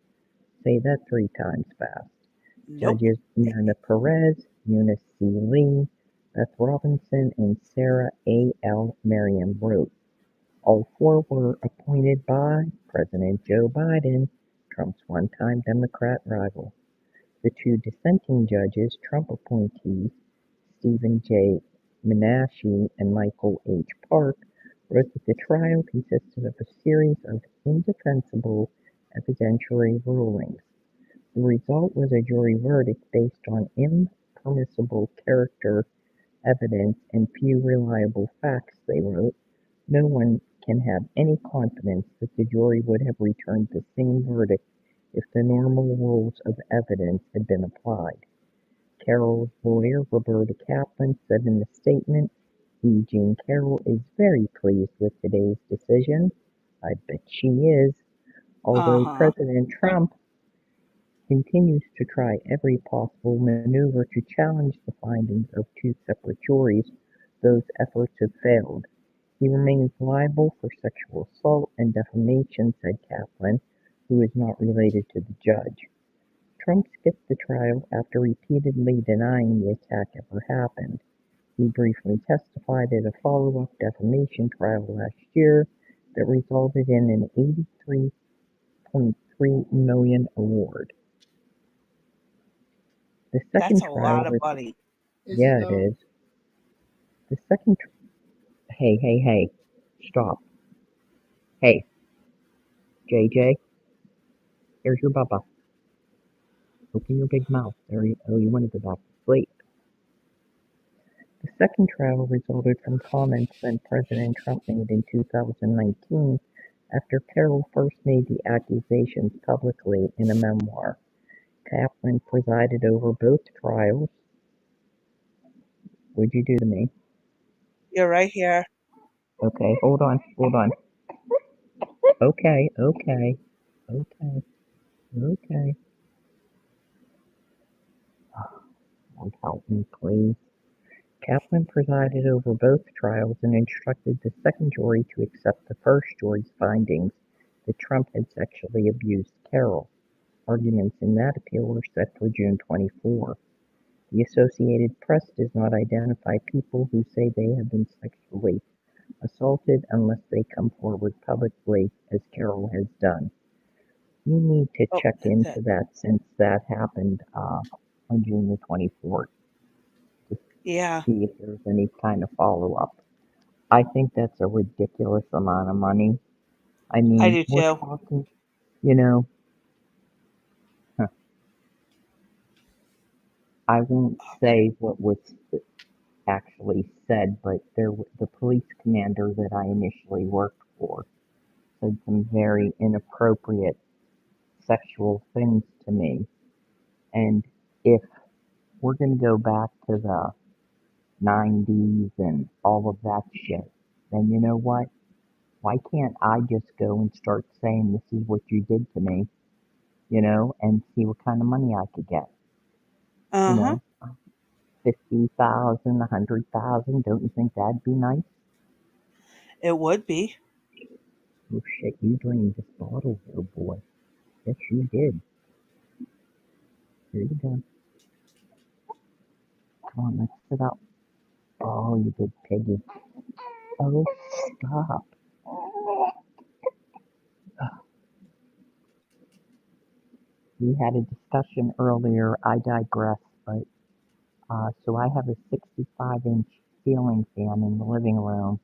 Say that 3 times fast. Nope. Judges Myrna Perez, Eunice C. Lee, Beth Robinson, and Sarah A. L. Merriam wrote. All 4 were appointed by President Joe Biden, Trump's one-time Democrat rival. The 2 dissenting judges, Trump appointees, Stephen J. Menashe and Michael H. Park, wrote that the trial consisted of a series of indefensible evidentiary rulings. The result was a jury verdict based on impermissible character evidence and few reliable facts, they wrote. No one can have any confidence that the jury would have returned the same verdict if the normal rules of evidence had been applied. Carroll's lawyer, Roberta Kaplan, said in a statement, E. Jean Carroll is very pleased with today's decision. I bet she is. Although President Trump continues to try every possible maneuver to challenge the findings of 2 separate juries, those efforts have failed. He remains liable for sexual assault and defamation, said Kaplan, who is not related to the judge. Trump skipped the trial after repeatedly denying the attack ever happened. He briefly testified at a follow-up defamation trial last year that resulted in an $83.3 million award. The second That's a trial lot of money. Yeah, it is. The second Hey, stop. Hey, JJ, here's your bubba. Open your big mouth. You want to go back to sleep. The second trial resulted from comments that President Trump made in 2019 after Carroll first made the accusations publicly in a memoir. Kaplan presided over both trials. What'd you do to me? You're right here. Okay, hold on. Okay. Lord help me, please. Kaplan presided over both trials and instructed the second jury to accept the first jury's findings that Trump had sexually abused Carroll. Arguments in that appeal were set for June 24. The Associated Press does not identify people who say they have been sexually assaulted unless they come forward publicly, as Carroll has done. You need to Oh, check that's into it. that since that happened on June the 24th to Yeah, see if there's any kind of follow-up. I think that's a ridiculous amount of money. I I mean, do we're too. talking, you know, I won't say what was actually said, but the police commander that I initially worked for said some very inappropriate sexual things to me. And if we're going to go back to the 90s and all of that shit, then you know what? Why can't I just go and start saying this is what you did to me, and see what kind of money I could get? You Uh-huh. know, 50,000, 100,000. Don't you think that'd be nice? It would be. Oh shit, you drained this bottle, oh boy. Yes, you did. Here you go. Come on, let's sit up. Oh, you big piggy. Oh, stop. We had a discussion earlier. I digress, but so I have a 65-inch ceiling fan in the living room,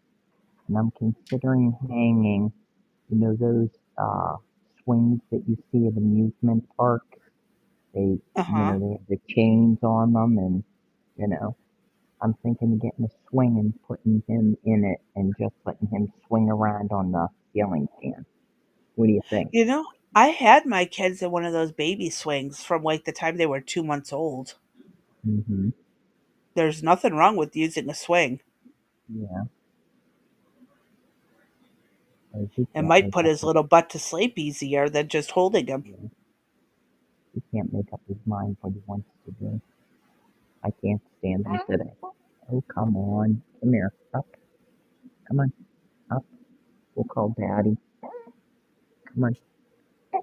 and I'm considering hanging, those swings that you see at amusement parks. They, Uh-huh. they have the chains on them, and you know, I'm thinking of getting a swing and putting him in it, and just letting him swing around on the ceiling fan. What do you think? You know, I had my kids in one of those baby swings from like the time they were 2 months old. Mm-hmm. There's nothing wrong with using a swing. Yeah, he It can't might make put up his his little butt to sleep easier than just holding him. yeah, he can't make up his mind what he wants to do. I can't stand him today. Oh, come on. Come here. Up. Come on. Up. We'll call Daddy. Come on.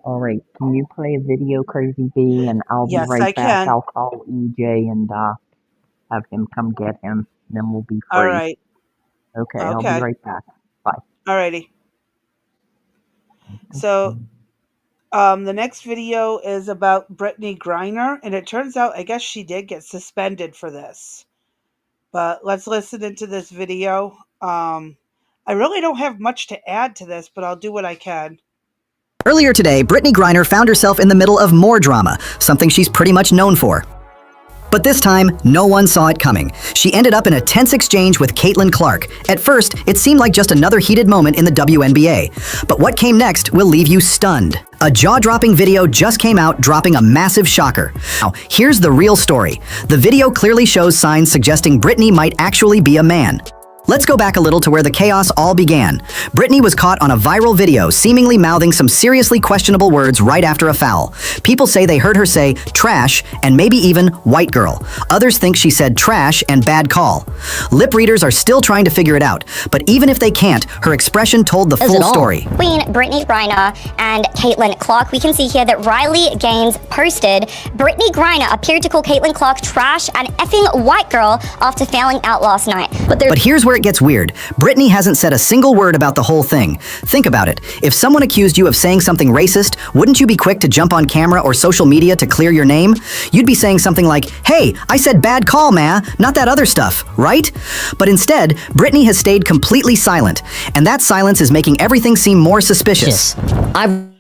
All right. Can you play a video, Crazy B? And I'll be Yes, right I back. can. I'll call EJ and have him come get him. Then we'll be All free. right. Okay. I'll be Okay. right back. Bye. Alrighty. So, the next video is about Brittney Griner, and it turns out I guess she did get suspended for this. But let's listen into this video. I really don't have much to add to this, but I'll do what I can. Earlier today, Brittney Griner found herself in the middle of more drama, something she's pretty much known for. But this time, no one saw it coming. She ended up in a tense exchange with Caitlin Clark. At first, it seemed like just another heated moment in the WNBA. But what came next will leave you stunned. A jaw-dropping video just came out, dropping a massive shocker. Now, here's the real story. The video clearly shows signs suggesting Brittney might actually be a man. Let's go back a little to where the chaos all began. Brittney was caught on a viral video seemingly mouthing some seriously questionable words right after a foul. People say they heard her say trash and maybe even white girl. Others think she said trash and bad call. Lip readers are still trying to figure it out, but even if they can't, her expression told the full story. Between Brittney Griner and Caitlin Clark, we can see here that Riley Gaines posted, Brittney Griner appeared to call Caitlin Clark trash and effing white girl after fouling out last night. But here's where it gets weird. Brittney hasn't said a single word about the whole thing. Think about it. If someone accused you of saying something racist, wouldn't you be quick to jump on camera or social media to clear your name? You'd be saying something like, hey, I said bad call, ma, not that other stuff, right? But instead, Brittney has stayed completely silent, and that silence is making everything seem more suspicious. Well,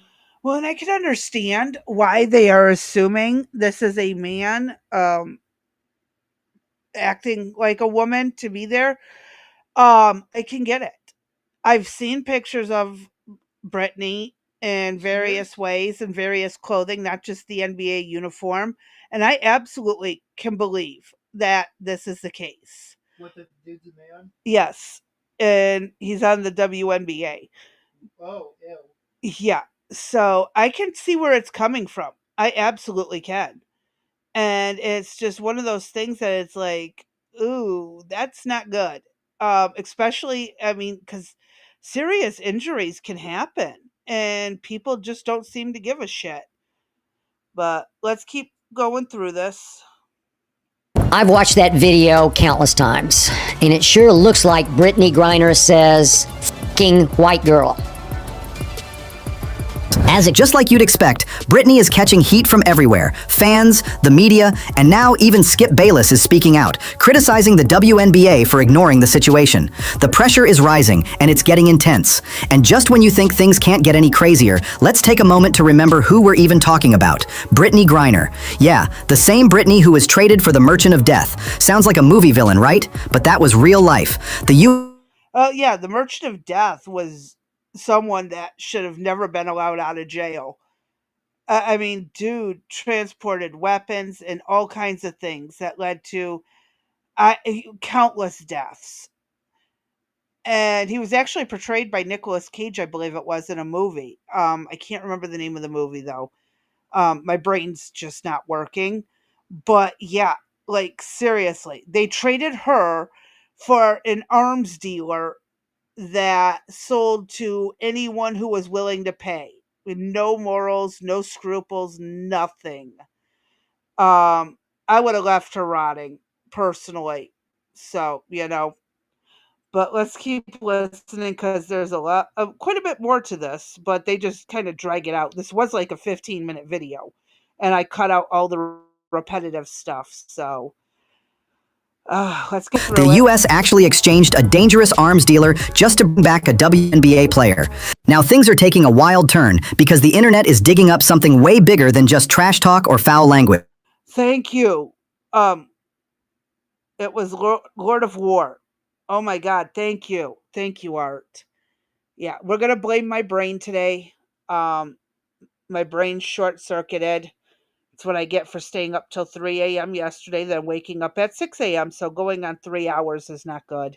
and I can understand why they are assuming this is a man acting like a woman to be there. I can get it. I've seen pictures of Brittney in various ways and various clothing, not just the NBA uniform, and I absolutely can believe that this is the case. What the dude's a man? Yes, and he's on the WNBA. Oh, ew. Yeah, so I can see where it's coming from. I absolutely can. And it's just one of those things that it's like, ooh, that's not good. Especially, I mean, because serious injuries can happen and people just don't seem to give a shit. But let's keep going through this. I've watched that video countless times, and it sure looks like Brittney Griner says, "F***ing white girl." Just like you'd expect, Brittney is catching heat from everywhere. Fans, the media, and now even Skip Bayless is speaking out, criticizing the WNBA for ignoring the situation. The pressure is rising, and it's getting intense. And just when you think things can't get any crazier, let's take a moment to remember who we're even talking about. Brittney Griner. Yeah, the same Brittney who was traded for the Merchant of Death. Sounds like a movie villain, right? But that was real life. Oh, yeah, the Merchant of Death was someone that should have never been allowed out of jail. I mean, dude transported weapons and all kinds of things that led to countless deaths. And he was actually portrayed by Nicolas Cage, I believe it was, in a movie. I can't remember the name of the movie, though. My brain's just not working. But yeah, like, seriously, they traded her for an arms dealer that sold to anyone who was willing to pay, with no morals, no scruples, nothing. I would have left her rotting, personally. So, but let's keep listening, because there's quite a bit more to this, but they just kind of drag it out. This was like a 15-minute video, and I cut out all the repetitive stuff. So let's get through The U.S. actually exchanged a dangerous arms dealer just to bring back a WNBA player. Now things are taking a wild turn because the internet is digging up something way bigger than just trash talk or foul language. Thank you. It was Lord of War. Oh my God, thank you. Thank you, Art. Yeah, we're going to blame my brain today. My brain short-circuited. It's what I get for staying up till 3 a.m. yesterday, then waking up at 6 a.m., so going on 3 hours is not good.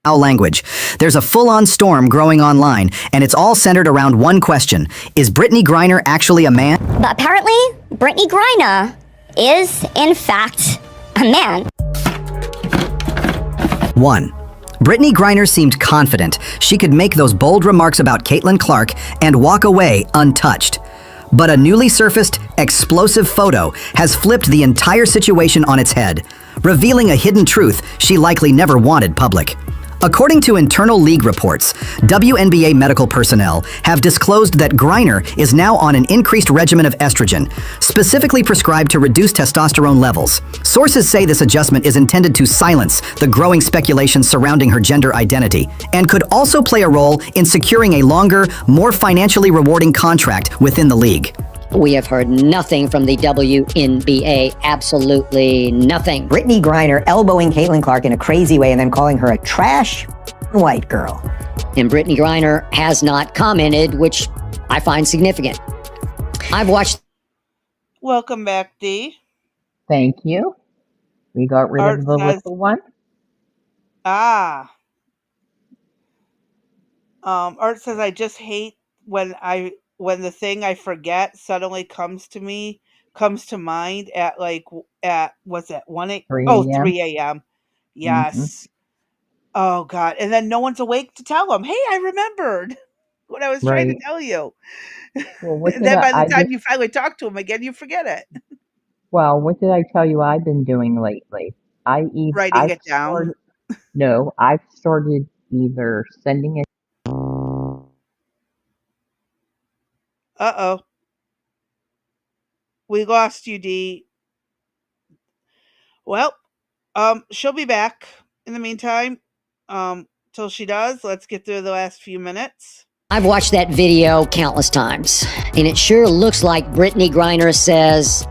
Foul language. There's a full-on storm growing online, and it's all centered around one question. Is Brittney Griner actually a man? But apparently, Brittney Griner is, in fact, a man. 1. Brittney Griner seemed confident she could make those bold remarks about Caitlin Clark and walk away untouched. But a newly surfaced, explosive photo has flipped the entire situation on its head, revealing a hidden truth she likely never wanted public. According to internal league reports, WNBA medical personnel have disclosed that Griner is now on an increased regimen of estrogen, specifically prescribed to reduce testosterone levels. Sources say this adjustment is intended to silence the growing speculation surrounding her gender identity, and could also play a role in securing a longer, more financially rewarding contract within the league. We have heard nothing from the WNBA, absolutely nothing. Brittney Griner elbowing Caitlin Clark in a crazy way and then calling her a trash white girl. And Brittney Griner has not commented, which I find significant. I've watched... Welcome back, Dee. Thank you. We got rid of the little one. Art says, I just hate when the thing I forget suddenly comes to mind at what's that, 1 a.m.? 3 a.m. Yes. Mm-hmm. Oh God. And then no one's awake to tell them, hey, I remembered what I was trying to tell you. Well, and then by the time you finally talk to them again, you forget it. Well, what did I tell you I've been doing lately? Writing it down. No, I've started either sending it. Uh-oh. We lost you, Dee. Well, she'll be back in the meantime. Till she does, let's get through the last few minutes. I've watched that video countless times, and it sure looks like Brittney Griner says,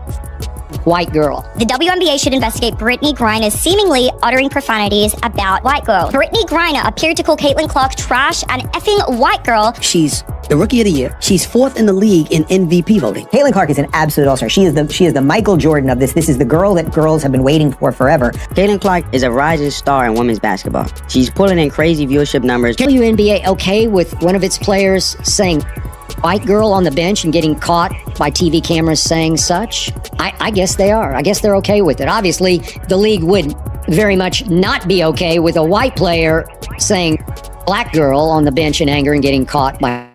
white girl. The WNBA should investigate Brittney Griner seemingly uttering profanities about white girl. Brittney Griner appeared to call Caitlin Clark trash and effing white girl. She's the Rookie of the Year. She's 4th in the league in MVP voting. Caitlin Clark is an absolute all-star. She is the Michael Jordan of this. This is the girl that girls have been waiting for forever. Caitlin Clark is a rising star in women's basketball. She's pulling in crazy viewership numbers. WNBA okay with one of its players saying white girl on the bench and getting caught by TV cameras saying such? I guess they are. I guess they're okay with it. Obviously, the league would very much not be okay with a white player saying black girl on the bench in anger and getting caught by...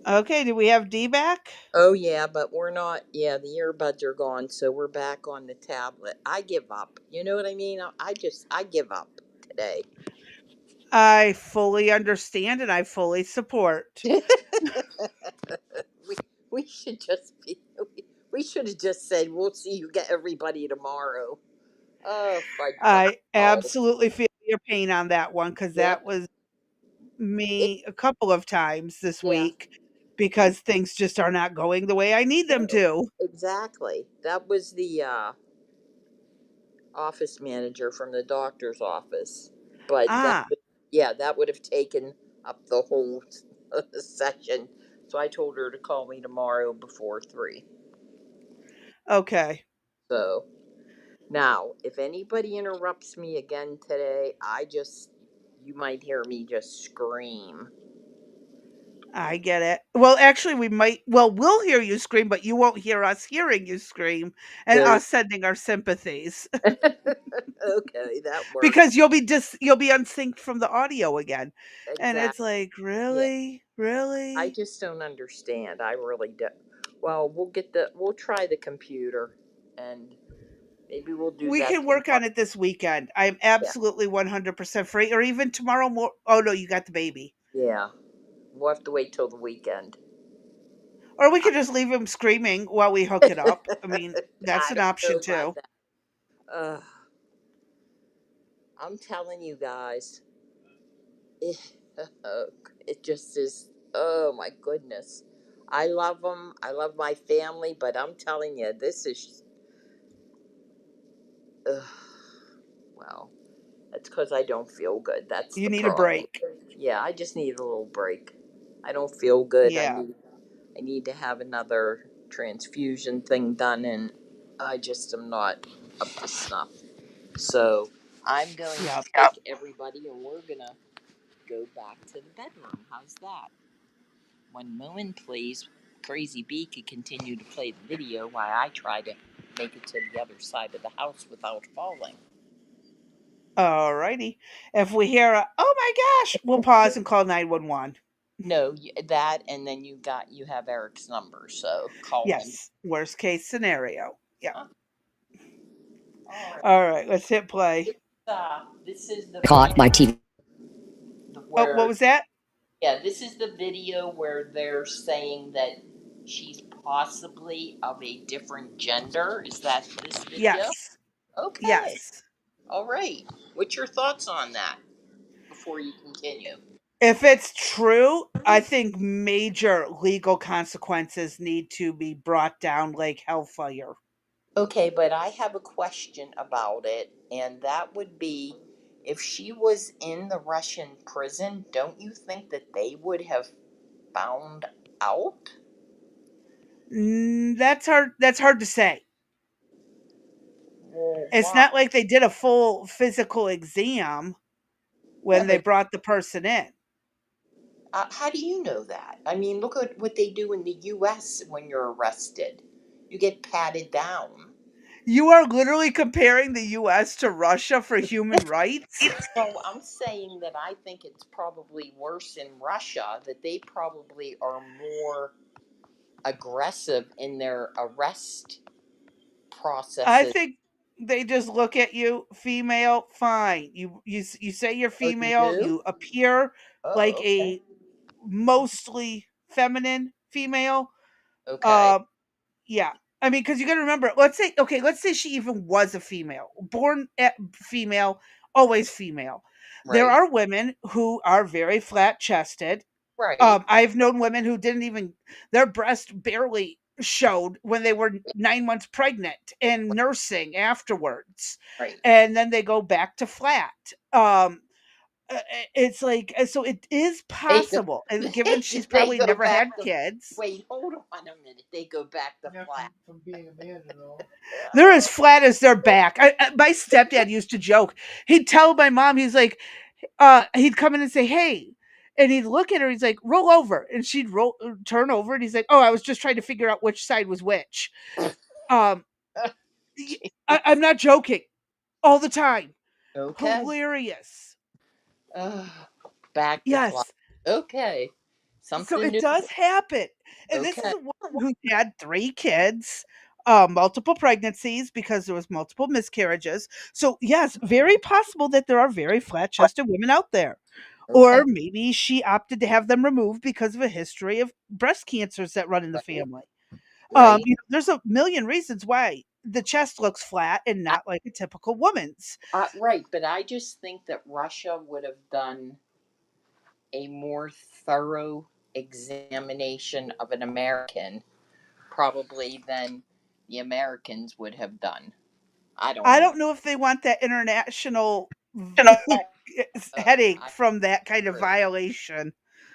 Okay, do we have D back? Oh yeah, but we're not. Yeah, the earbuds are gone, so we're back on the tablet. I give up. You know what I mean? I give up today. I fully understand and I fully support. we should just be. We should have just said we'll see you get everybody tomorrow. Oh, fudge I balls. absolutely feel your pain on that one because Yep. that was me a couple of times this Yeah. week because things just are not going the way I need them to. Exactly. That was the office manager from the doctor's office. But Ah, that would have taken up the whole session. So I told her to call me tomorrow before 3. okay. So now, if anybody interrupts me again today, you might hear me just scream. I get it. Well, actually, we'll hear you scream, but you won't hear us hearing you scream and No. us sending our sympathies Okay, that works. because you'll be unsynced from the audio again. And it's Exactly. like, Yeah. really? I Really? just don't understand. I really don't. Well, we'll try the computer and maybe we'll do We that can work tomorrow. on it this weekend. I'm Yeah. absolutely 100% free, or even tomorrow Oh, no, you got the baby. Yeah. We'll have to wait till the weekend. Or we could just leave him screaming while we hook it up. I mean, that's I an don't know option about too. that. I'm telling you guys, it just is. Oh my goodness. I love them. I love my family, but I'm telling you, this is. Well, that's because I don't feel good. That's You the need a problem. break. Yeah, I just need a little break. I don't feel good. Yeah. I need to have another transfusion thing done, and I just am not up to snuff. So I'm going to take everybody, and we're gonna go back to the bedroom. How's that? One moment, please. Crazy Bee could continue to play the video while I try to make it to the other side of the house without falling. Alrighty. If we hear a, oh my gosh, we'll pause and call 911. No, that, and then you have Eric's number, so call him. Yes. Worst case scenario. Yeah. All All right. Let's hit play. This is the Caught by TV. Oh, what was that? Yeah, this is the video where they're saying that she's possibly of a different gender. Is that this video? Yes. Okay. Yes. All right. What's your thoughts on that before you continue? If it's true, I think major legal consequences need to be brought down like hellfire. Okay, but I have a question about it, and that would be if she was in the Russian prison, don't you think that they would have found out? That's hard. That's hard to say. Well, It's why? not like they did a full physical exam when Yeah, they but brought the person in. how do you know that? I mean, look at what they do in the U.S. when you're arrested. You get patted down. You are literally comparing the US to Russia for human rights? So I'm saying that I think it's probably worse in Russia, that they probably are more aggressive in their arrest I processes. think they just look at you, female, fine. You say you're Oh, you female, do? you appear like Oh, okay. a mostly feminine female. Okay. Yeah. I mean, because you got to remember, let's say she even was a female, born female, always female. There Right. are women who are very flat chested. Right. I've known women who didn't even, their breast barely showed when they were 9 months pregnant and nursing afterwards. Right. And then they go back to flat. It's like, so it is They go, possible. And given she's they probably go never had back to. kids, Wait, hold on a minute. They go back to flat. From being a man and all. they're as flat as their back. My stepdad used to joke. He'd tell my mom, he's like, he'd come in and say, "Hey," and he'd look at her. He's like, "Roll over," and she'd turn over, and he's like, "Oh, I was just trying to figure out which side was which." Um, I'm not joking. All the time. Okay. Hilarious. Back to flat. Yes. Okay. So Something it new. does happen. And this is Okay. a woman who's had 3 kids, multiple pregnancies because there was multiple miscarriages. So yes, very possible that there are very flat-chested women out there. Okay. Or maybe she opted to have them removed because of a history of breast cancers that run in the Right. family. Right. There's a million reasons why the chest looks flat and not like a typical woman's. Right, but I just think that Russia would have done a more thorough examination of an American probably than the Americans would have done. I don't I know. don't know if they want that international Oh, headache from that kind of true. violation.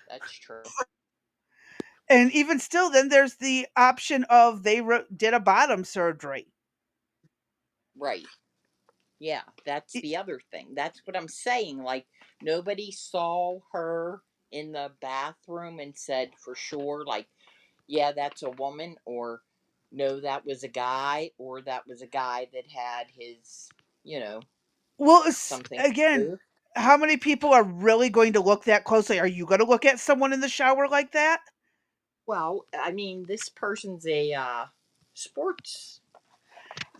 That's true. And even still, then there's the option of they did a bottom surgery. Right. Yeah, that's the other thing. That's what I'm saying. Like, nobody saw her in the bathroom and said for sure, like, yeah, that's a woman, or no, that was a guy, or that was a guy that had his, you know, Well, something. again, how many people are really going to look that closely? Are you going to look at someone in the shower like that? Well, I mean, this person's a sports,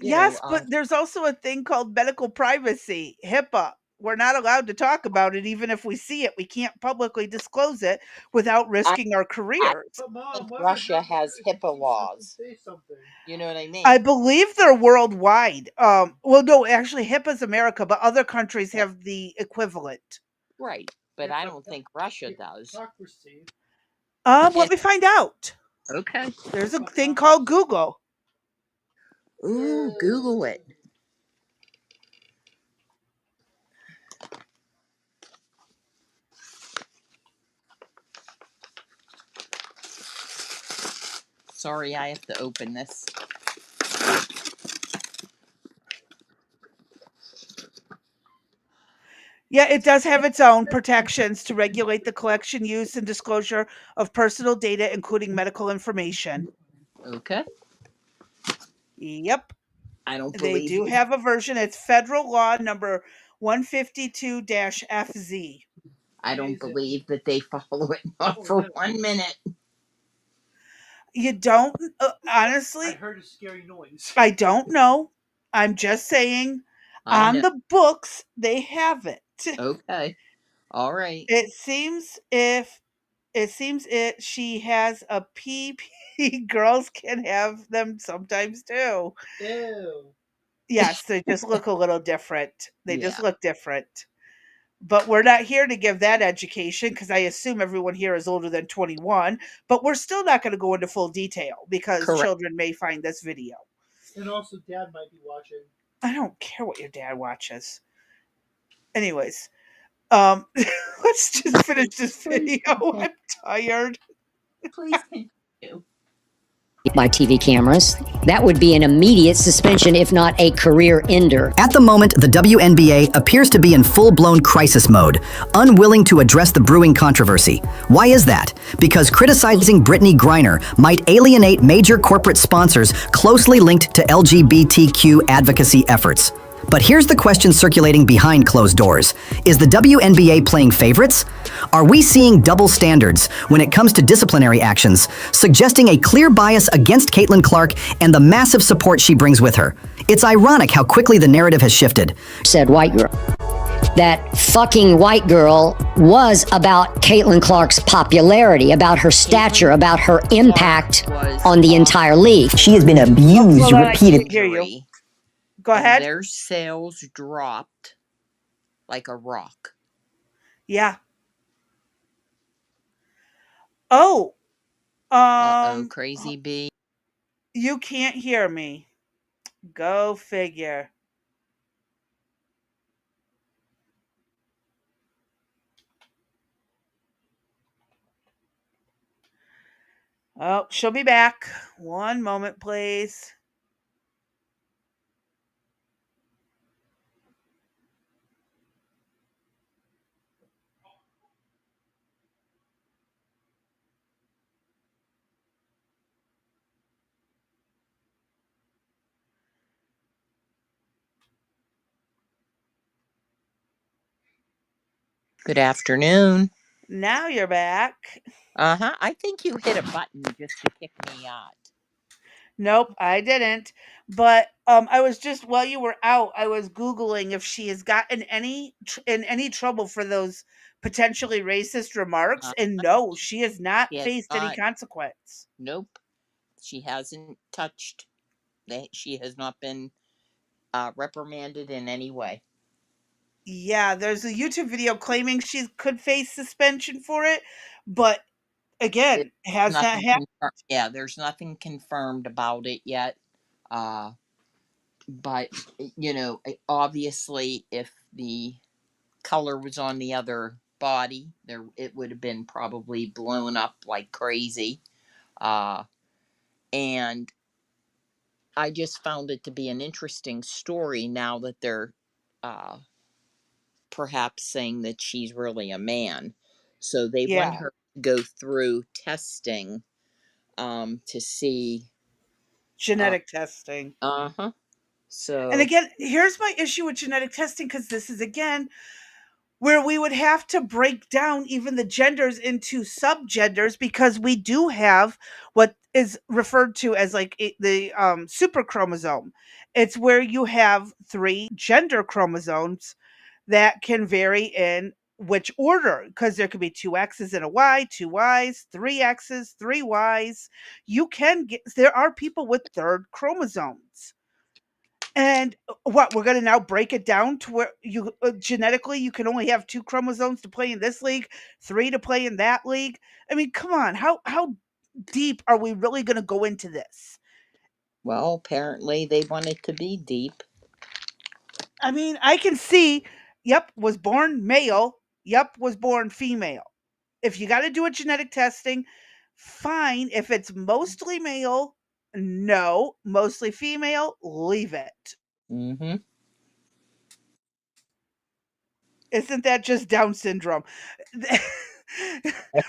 Yes, but there's also a thing called medical privacy, HIPAA. We're not allowed to talk about it even if we see it. We can't publicly disclose it without risking our I careers. think Russia has HIPAA laws. You know what I mean? I believe they're worldwide. Well, no, actually, HIPAA's America, but other countries have the equivalent. Right, but I don't think Russia does. Let me find out. Okay. There's a thing called Google. Ooh, Google it. Sorry, I have to open this. Yeah, it does have its own protections to regulate the collection, use, and disclosure of personal data, including medical information. Okay. Yep. I don't They believe do you. have a version. It's federal law number 152-FZ. I don't believe that they follow it not for 1 minute. You don't, honestly, I heard a scary noise. I don't know. I'm just saying, I on know. the books, they have it. Okay. All right. It seems she has a PP. Girls can have them sometimes too. Ew. Yes, they just look a little different. They just Yeah. look different. But we're not here to give that education because I assume everyone here is older than 21. But we're still not going to go into full detail because Correct. children may find this video. And also, Dad might be watching. I don't care what your dad watches. Anyways, let's just finish this video. I'm tired. Please continue. By TV cameras. That would be an immediate suspension, if not a career ender. At the moment, the WNBA appears to be in full-blown crisis mode, unwilling to address the brewing controversy. Why is that? Because criticizing Brittney Griner might alienate major corporate sponsors closely linked to LGBTQ advocacy efforts. But here's the question circulating behind closed doors. Is the WNBA playing favorites? Are we seeing double standards when it comes to disciplinary actions, suggesting a clear bias against Caitlin Clark and the massive support she brings with her? It's ironic how quickly the narrative has shifted. Said white girl. That fucking white girl was about Caitlin Clark's popularity, about her stature, about her impact on the entire league. She has been abused repeatedly. Hear you. Go ahead. Their sales dropped like a rock. Yeah. Oh. Crazy bee. You can't hear me. Go figure. Oh, she'll be back. One moment, please. Good afternoon. Now you're back. Uh-huh. I think you hit a button just to kick me out. Nope, I didn't. But I was just while you were out, I was googling if she has gotten in any trouble for those potentially racist remarks, and no, she has not She has faced any not. consequence. Nope. She hasn't touched. She has not been reprimanded in any way. Yeah, there's a YouTube video claiming she could face suspension for it, but again, has not Nothing happened. Yeah, there's nothing confirmed about it yet. But obviously, if the color was on the other body, it would have been probably blown up like crazy. And I just found it to be an interesting story now that they're perhaps saying that she's really a man. So they want Yeah. her to go through testing to see. Genetic testing. Uh-huh. And So again, here's my issue with genetic testing because this is again where we would have to break down even the genders into subgenders because we do have what is referred to as like the super chromosome. It's where you have 3 gender chromosomes that can vary in which order because there could be 2 X's and a Y, 2 Y's, 3 X's, 3 Y's. There are people with third chromosomes. And what we're going to now break it down to where you genetically you can only have 2 chromosomes to play in this league, 3 to play in that league. I mean, come on, how deep are we really going to go into this? well, apparently they want it to be deep. I mean, I can see, yep, was born male, yep, was born female. If you got to do a genetic testing, fine. If it's mostly male, no, mostly female, leave it. Mm-hmm. Isn't that just Down syndrome?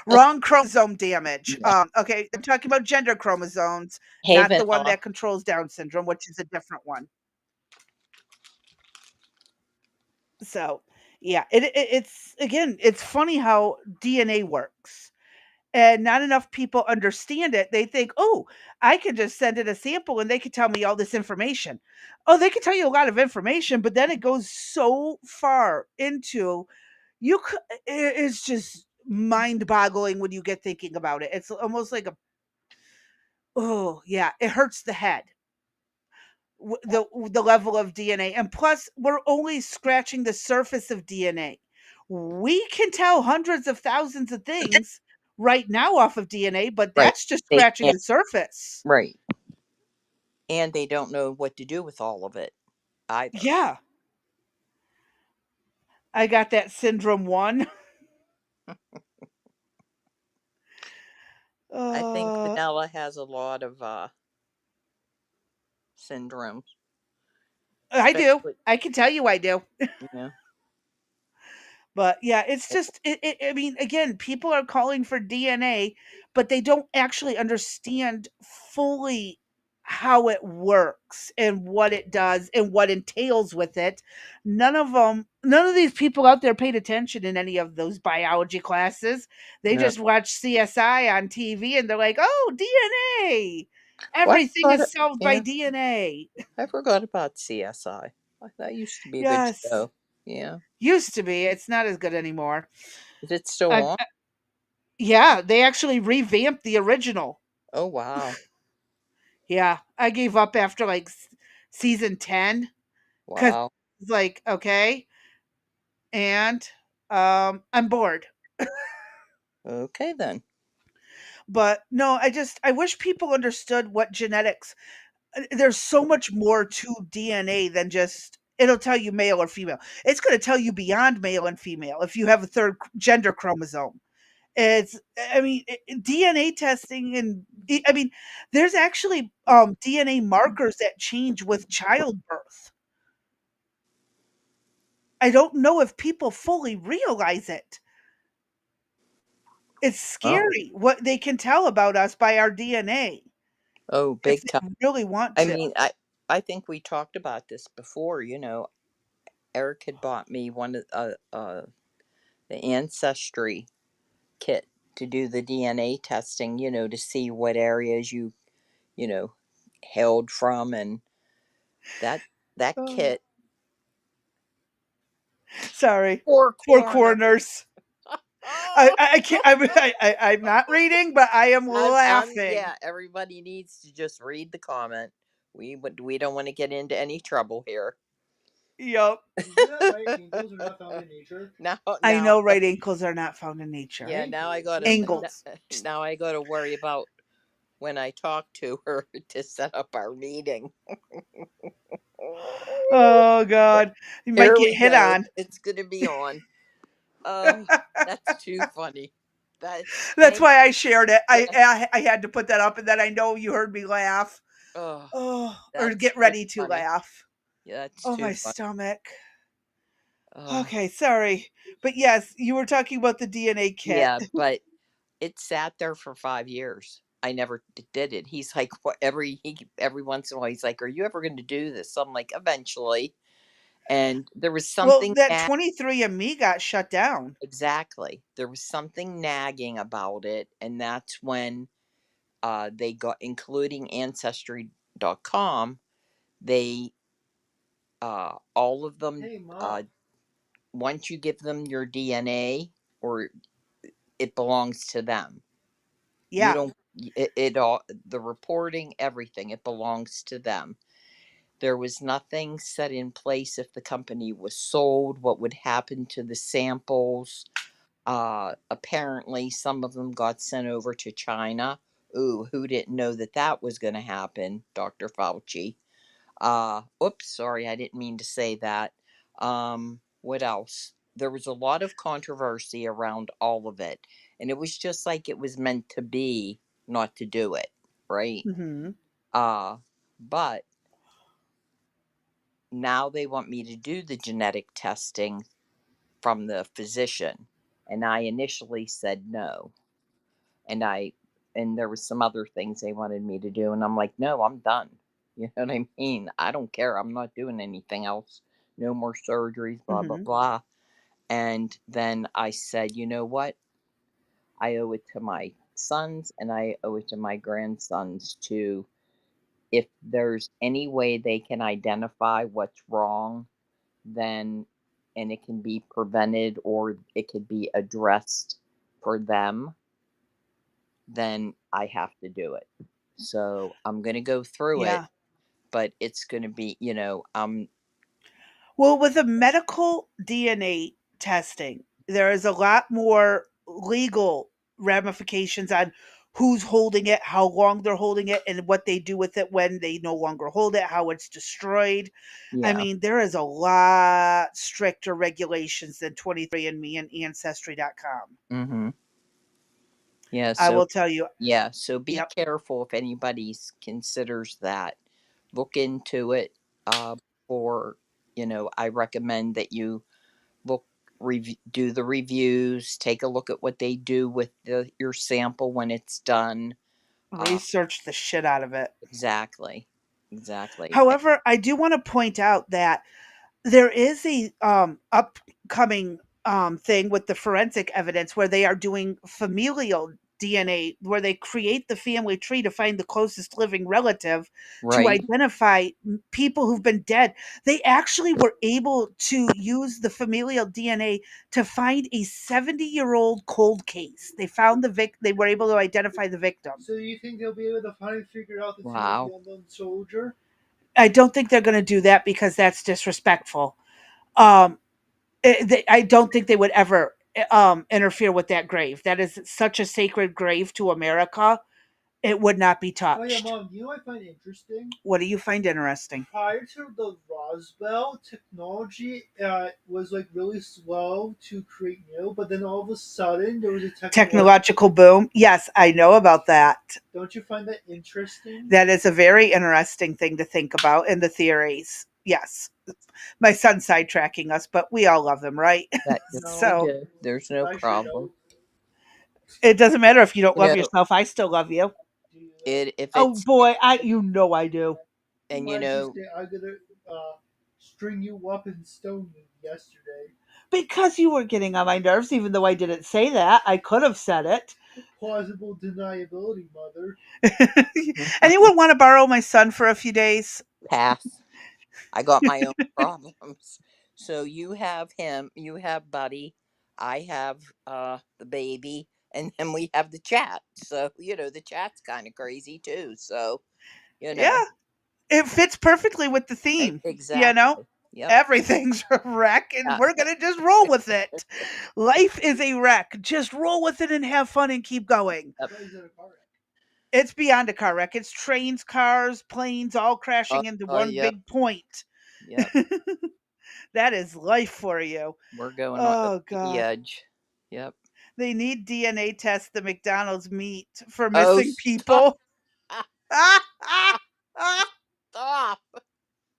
Wrong chromosome damage. Okay, I'm talking about gender chromosomes, Hey, not the one Vanilla. that controls Down syndrome, which is a different one. So, yeah, it's funny how DNA works. And not enough people understand it. They think, "Oh, I can just send in a sample and they can tell me all this information." Oh, they can tell you a lot of information, but then it goes so far into it's just mind-boggling when you get thinking about it. It's almost like oh, yeah, it hurts the head. The level of DNA, and plus we're only scratching the surface of DNA. We can tell hundreds of thousands of things right now off of DNA, but Right. that's just They scratching can't. the surface. Right. And they don't know what to do with all of it either. Yeah. I got that syndrome 1. I think Vanilla has a lot of syndromes. I do. Especially- I can tell you I do. Yeah. But yeah, it's just I mean, again, people are calling for DNA, but they don't actually understand fully how it works and what it does and what entails with it. None of these people out there paid attention in any of those biology classes. They No. just watch CSI on TV and they're like, "Oh, DNA. Well, Everything is solved by yeah. DNA." I forgot about CSI. That used to be a good Yes. show. Yeah. Used to be. It's not as good anymore. Is it still on? Yeah, they actually revamped the original. Oh, wow. Yeah, I gave up after like season 10 because Wow. it's like, okay, and I'm bored. Okay, then. But no, I wish people understood what genetics. There's so much more to DNA than just it'll tell you male or female. It's going to tell you beyond male and female if you have a third gender chromosome. It's I mean, DNA testing and I mean, there's actually DNA markers that change with childbirth. I don't know if people fully realize it. It's scary what they can tell about us by our DNA Oh, if big they time. really want I to. mean, I think we talked about this before. Eric had bought me one of the Ancestry kit to do the DNA testing, to see what areas you hailed from, and that kit. Sorry. Four Four corners. corners. I can't. I'm not reading, but I am laughing. Yeah, everybody needs to just read the comment. We don't want to get into any trouble here. Yup. Isn't that right? Angels are not found in nature. Now, I know right ankles are not found in nature. Yeah, now I got angles. Now I got to worry about when I talk to her to set up our meeting. Oh God, you might get hit on. It's gonna be on. That's too funny. That's why I shared it. I had to put that up, and then I know you heard me laugh. Or get ready to laugh. Yeah, that's oh, too my funny. stomach. Okay, sorry, but yes, you were talking about the DNA kit. Yeah, but it sat there for 5 years. I never did it. He's like, what? Every once in a while, he's like, "Are you ever going to do this?" I'm like, "Eventually." And there was something. Well, that 23andMe got shut down. Exactly. There was something nagging about it, and that's when they got, including Ancestry.com, they all of them. Hey, Mom. Once you give them your DNA, or it belongs to them. Yeah. You don't. It all, the reporting, everything, it belongs to them. There was nothing set in place if the company was sold, what would happen to the samples. Apparently, some of them got sent over to China. Ooh, who didn't know that was going to happen? Dr. Fauci. Oops, sorry, I didn't mean to say that. What else? There was a lot of controversy around all of it, and it was just like it was meant to be, not to do it, right? Mm-hmm. But now they want me to do the genetic testing from the physician, and I initially said no. And there was some other things they wanted me to do, and I'm like, no, I'm done. You know what I mean? I don't care. I'm not doing anything else. No more surgeries, blah, blah, blah. And then I said, you know what? I owe it to my sons, and I owe it to my grandsons to, if there's any way they can identify what's wrong, then, and it can be prevented or it could be addressed for them, then I have to do it. So I'm going to go through it, but it's going to be, Well, with the medical DNA testing, there is a lot more legal ramifications on who's holding it, how long they're holding it, and what they do with it when they no longer hold it, how it's destroyed. I mean, there is a lot stricter regulations than 23andMe and Ancestry.com. Mm-hmm. Yeah, I will tell you. Yeah, so be careful if anybody considers that. Look into it. For, I recommend that you do the reviews, take a look at what they do with your sample when it's done. Research the shit out of it. Exactly. However, I do want to point out that there is a upcoming thing with the forensic evidence where they are doing familial DNA, where they create the family tree to find the closest living relative to identify people who've been dead. They actually were able to use the familial DNA to find a 70-year-old cold case. They found they were able to identify the victim. So you think they'll be able to finally figure out the unknown soldier? I don't think they're going to do that because that's disrespectful. I don't think they would ever interfere with that grave. That is such a sacred grave to America. It would not be touched. Oh yeah, Mom. You know what I find interesting? What do you find interesting? Prior to the Roswell, technology was like really slow to create new, but then all of a sudden there was a technological boom. Yes, I know about that. Don't you find that interesting? That is a very interesting thing to think about in the theories. Yes. My son's sidetracking us, but we all love him, right? So there's no problem. It doesn't matter if you don't love yourself. I still love you. Oh boy, I do. And I'm gonna string you up and stone you yesterday. Because you were getting on my nerves, even though I didn't say that. I could have said it. Plausible deniability, mother. Anyone want to borrow my son for a few days? Pass. I got my own problems. So you have him, you have Buddy, I have the baby, and then we have the chat. So, the chat's kind of crazy too. So, you know. Yeah. It fits perfectly with the theme. Exactly. Yep. Everything's a wreck, and we're going to just roll with it. Life is a wreck. Just roll with it and have fun and keep going. It's beyond a car wreck. It's trains, cars, planes all crashing into one yep. big point. Yep. That is life for you. We're going Oh, on the God. edge. Yep. They need DNA tests the McDonald's meat for missing people. Stop.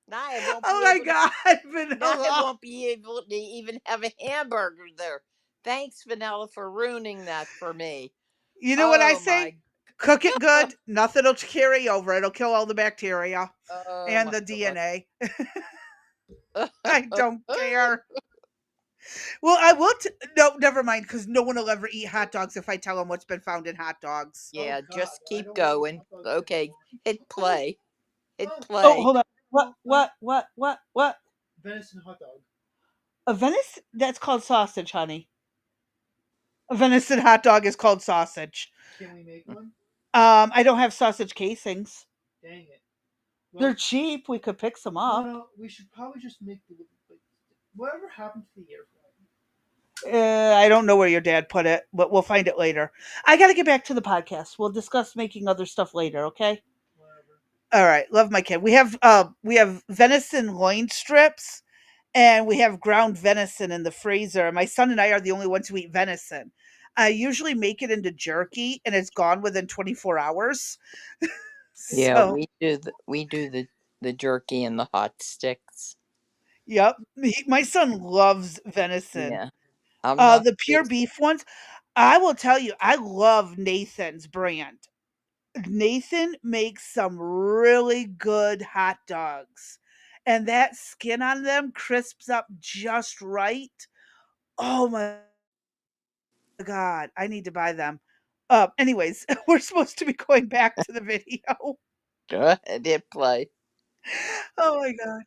Now I won't Oh be my able God, to, now I Vanilla. won't be able to even have a hamburger there. Thanks, Vanilla, for ruining that for me. You know what I Oh, say? Cook it good. Nothing will carry over. It'll kill all the bacteria and the DNA. I don't care. Well, I will. No, never mind, because no one will ever eat hot dogs if I tell them what's been found in hot dogs. Yeah, just keep going. Okay, hit play. Hit play. Oh, hold on. What? Venison hot dog. A venison? That's called sausage, honey. A venison hot dog is called sausage. Can we make one? I don't have sausage casings. Dang it. They're cheap. We could pick some up. Well, we should probably just make whatever happened to the air fryer. I don't know where your dad put it, but we'll find it later. I got to get back to the podcast. We'll discuss making other stuff later, okay? Whatever. All right, love my kid. We have venison loin strips, and we have ground venison in the freezer. My son and I are the only ones who eat venison. I usually make it into jerky, and it's gone within 24 hours. Yeah, we do the jerky and the hot sticks. Yep, my son loves venison. Yeah, the pure beef ones. I will tell you, I love Nathan's brand. Nathan makes some really good hot dogs, and that skin on them crisps up just right. Oh my God, I need to buy them. Anyways, we're supposed to be going back to the video. Go ahead, hit play. Oh my God.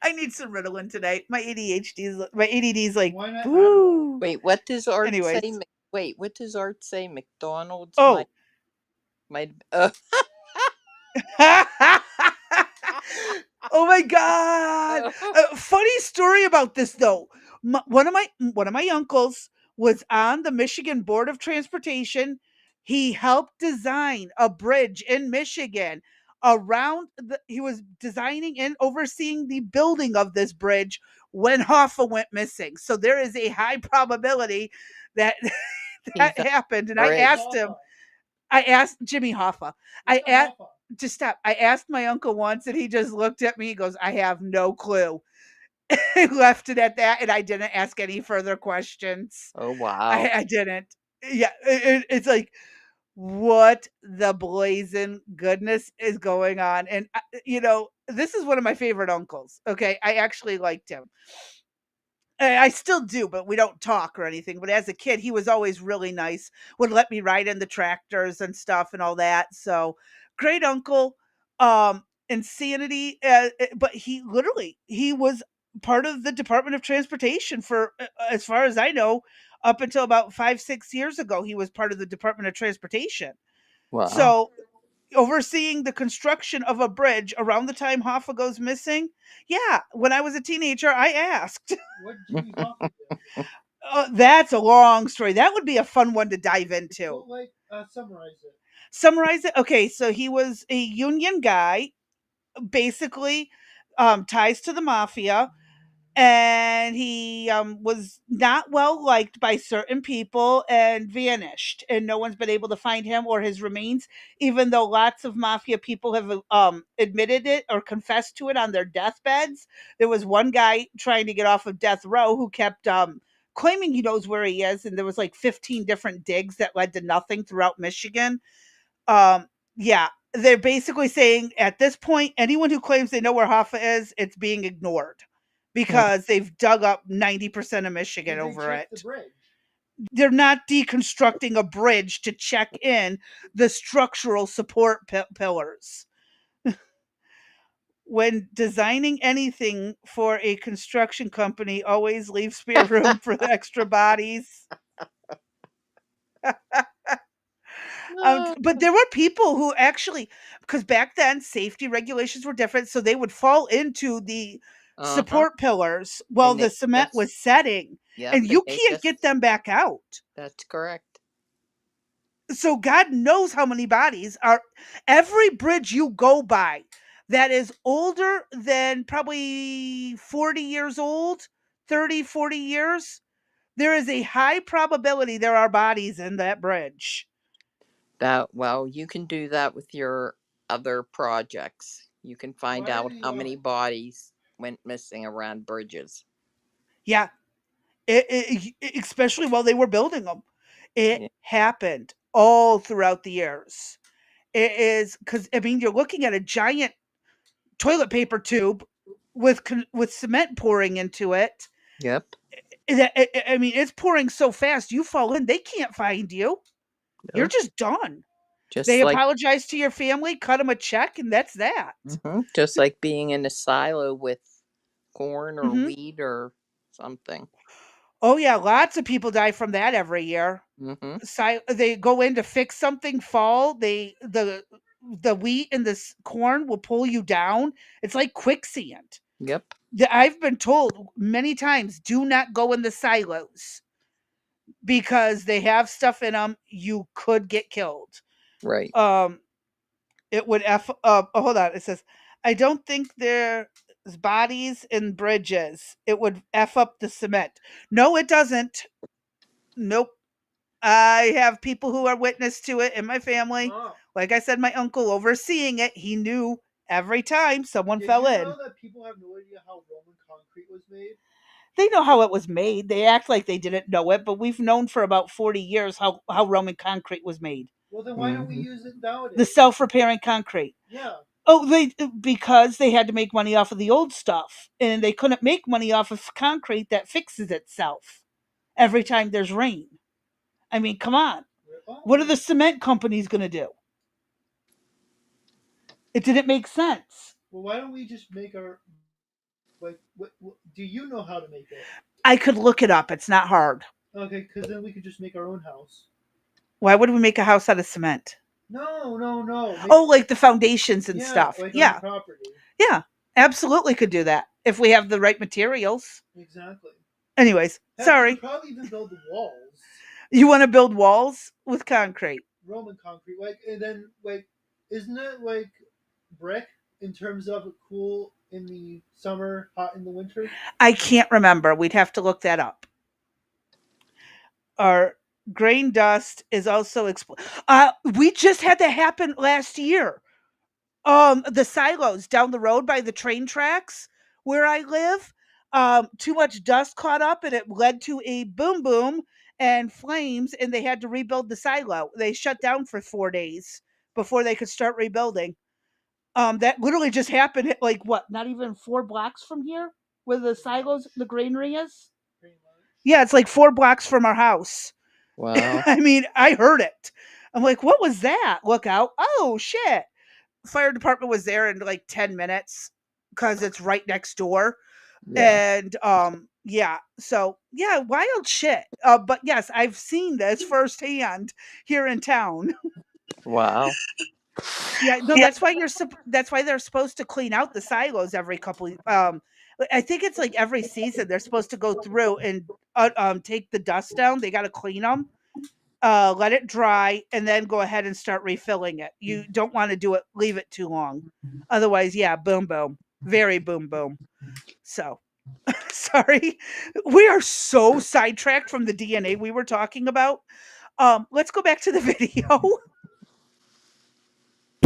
I need some Ritalin today. My ADD's like, woo. Wait, what does Art Anyways. say? Wait, what does Art say? McDonald's? Oh. Oh my God! Funny story about this though. One of my uncles was on the Michigan Board of Transportation. He helped design a bridge in Michigan he was designing and overseeing the building of this bridge when Hoffa went missing. So there is a high probability that that happened. And I asked Jimmy Hoffa. Just stop. I asked my uncle once and he just looked at me. He goes, I have no clue. I left it at that and I didn't ask any further questions. Oh, wow. I didn't. Yeah. It's like, what the blazing goodness is going on? And, this is one of my favorite uncles. Okay. I actually liked him. I still do, but we don't talk or anything. But as a kid, he was always really nice, would let me ride in the tractors and stuff and all that. So great uncle, insanity. But he was part of the Department of Transportation for, as far as I know, up until about 5-6 years ago, he was part of the Department of Transportation. Wow. So overseeing the construction of a bridge around the time Hoffa goes missing. Yeah, when I was a teenager, I asked. What did Jimmy Hoffa do? That's a long story. That would be a fun one to dive into. Well, summarize it. Summarize it? Okay, so he was a union guy, basically ties to the mafia. And he was not well liked by certain people and vanished. And no one's been able to find him or his remains, even though lots of mafia people have admitted it or confessed to it on their deathbeds. There was one guy trying to get off of death row who kept claiming he knows where he is. And there was like 15 different digs that led to nothing throughout Michigan. Yeah, they're basically saying at this point, anyone who claims they know where Hoffa is, it's being ignored. because they've dug up 90% of Michigan over it. They're not deconstructing a bridge to check in the structural support pillars. When designing anything for a construction company, always leave spare room for the extra bodies. But there were people who actually, because back then safety regulations were different, so they would fall into the support pillars while And the they cement was setting, Yep, and you they can't just get them back out. That's correct. So God knows how many bodies are every bridge you go by that is older than probably 40 years old, 30, 40 years, there is a high probability there are bodies in that bridge. Well, you can do that with your other projects. You can find out how many bodies went missing around bridges. Yeah. Especially while they were building them. It happened all throughout the years. It is because, I mean, you're looking at a giant toilet paper tube with cement pouring into it. Yep. I mean, it's pouring so fast, you fall in, they can't find you. You're Nope. just done. Just They like apologize to your family, cut them a check, and that's that. just like being in a silo with corn or Mhm. wheat or something. Oh yeah, lots of people die from that every year. They go in to fix something, fall. The wheat and the corn will pull you down. It's like quicksand. Yep. I've been told many times, do not go in the silos because they have stuff in them. You could get killed. Right. It would f up. Oh, hold on. It says, I don't think there's bodies in bridges. It would f up the cement. No, it doesn't. Nope. I have people who are witness to it in my family. Like I said, my uncle overseeing it, he knew every time someone fell Did you in. know that people have no idea how Roman concrete was made? They know how it was made. They act like they didn't know it, but we've known for about 40 years how Roman concrete was made. Well, then why don't we use it nowadays? The self-repairing concrete. Yeah. Oh, because they had to make money off of the old stuff, and they couldn't make money off of concrete that fixes itself every time there's rain. I mean, come on. What are the cement companies going to do? It didn't make sense. Well, why don't we just make our do you know how to make it? I could look it up. It's not hard. Okay, because then we could just make our own house. Why would we make a house out of cement? No. Oh, like the foundations and stuff. Like yeah. on the property. Yeah, absolutely could do that if we have the right materials. Exactly. Anyways, sorry. We could probably even build the walls. You want to build walls with concrete? Roman concrete, and then isn't it like brick in terms of cool in the summer, hot in the winter? I can't remember. We'd have to look that up. Our grain dust is also we just had that happen last year. The silos down the road by the train tracks where I live, too much dust caught up and it led to a boom and flames, and they had to rebuild the silo. They shut down for 4 days before they could start rebuilding. That literally just happened at not even 4 blocks from here where the silos, the granary is? Yeah, it's like 4 blocks from our house. Wow. I mean, I heard it. I'm like, what was that? Look out. Oh, shit. Fire department was there in 10 minutes because it's right next door. Yeah. And so wild shit. But yes, I've seen this firsthand here in town. Wow. Yeah, no, that's why they're supposed to clean out the silos every couple I think it's like every season they're supposed to go through and take the dust down. They got to clean them. Let it dry, and then go ahead and start refilling it. You don't want to leave it too long. Otherwise, boom. Very boom. So, sorry. We are so sidetracked from the DNA we were talking about. Let's go back to the video.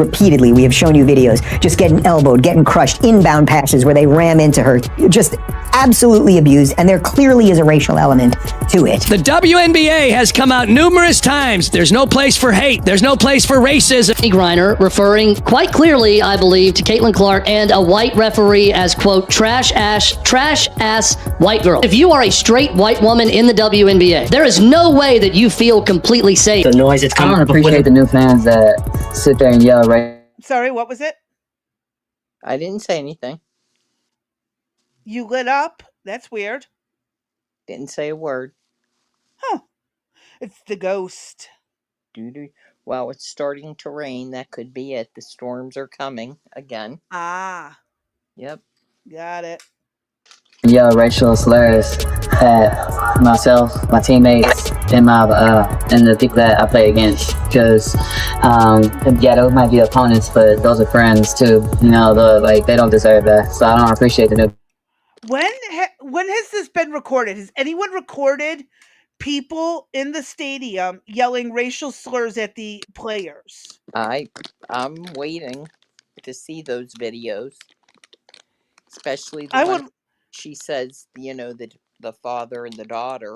repeatedly. We have shown you videos just getting elbowed, getting crushed, inbound passes where they ram into her, just absolutely abused, and there clearly is a racial element to it. The WNBA has come out numerous times. There's no place for hate. There's no place for racism. Brittney Griner referring quite clearly, I believe, to Caitlin Clark and a white referee as, quote, trash ass white girl. If you are a straight white woman in the WNBA, there is no way that you feel completely safe. The noise is coming. I don't appreciate the new fans that sit there and yell, right? Sorry, what was it? I didn't say anything. You lit up? That's weird. Didn't say a word. Huh. It's the ghost. Well, it's starting to rain. That could be it. The storms are coming again. Ah. Yep. Got it. Yell racial slurs at myself, my teammates, and the people that I play against. Because yeah, those might be opponents, but those are friends too. You know, they don't deserve that. So I don't appreciate the new. When has this been recorded? Has anyone recorded people in the stadium yelling racial slurs at the players? I'm waiting to see those videos, especially the one she says, you know, that the father and the daughter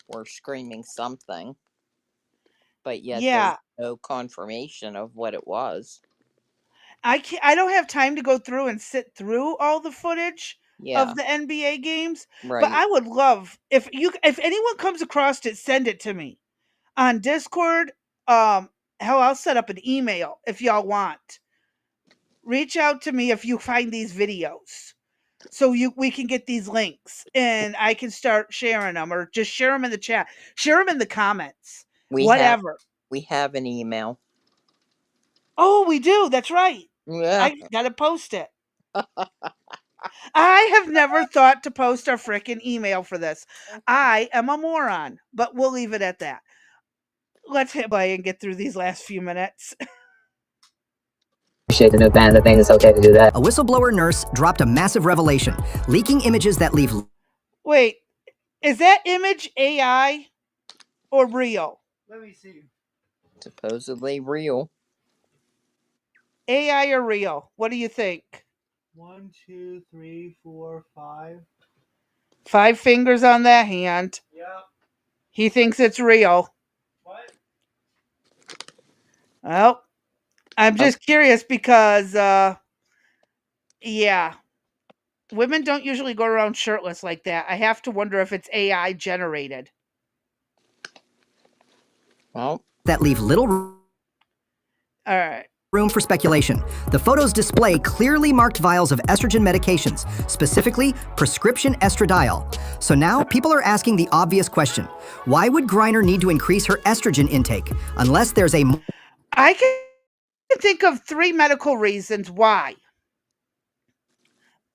were screaming something, but yet there's no confirmation of what it was. I don't have time to go through and sit through all the footage of the NBA games, but I would love if anyone comes across it, send it to me on Discord. Hell, I'll set up an email if y'all want. Reach out to me if you find these videos, so we can get these links and I can start sharing them, or just share them in the chat, share them in the comments, whatever. We have an email. Oh, we do. That's right. Yeah. I gotta post it. I have never thought to post our frickin' email for this. I am a moron, but we'll leave it at that. Let's hit play and get through these last few minutes. Appreciate the new fans. I think it's okay to do that. A whistleblower nurse dropped a massive revelation, leaking images that leave... Wait, is that image AI or real? Let me see. Supposedly real. AI or real? What do you think? 1, 2, 3, 4, 5. 5 fingers on that hand. Yep. He thinks it's real. What? Well, I'm just curious because, yeah, women don't usually go around shirtless like that. I have to wonder if it's AI generated. Well, that leave little all right. Room for speculation. The photos display clearly marked vials of estrogen medications, specifically prescription estradiol. So now people are asking the obvious question: why would Griner need to increase her estrogen intake unless there's a... I can think of 3 medical reasons why.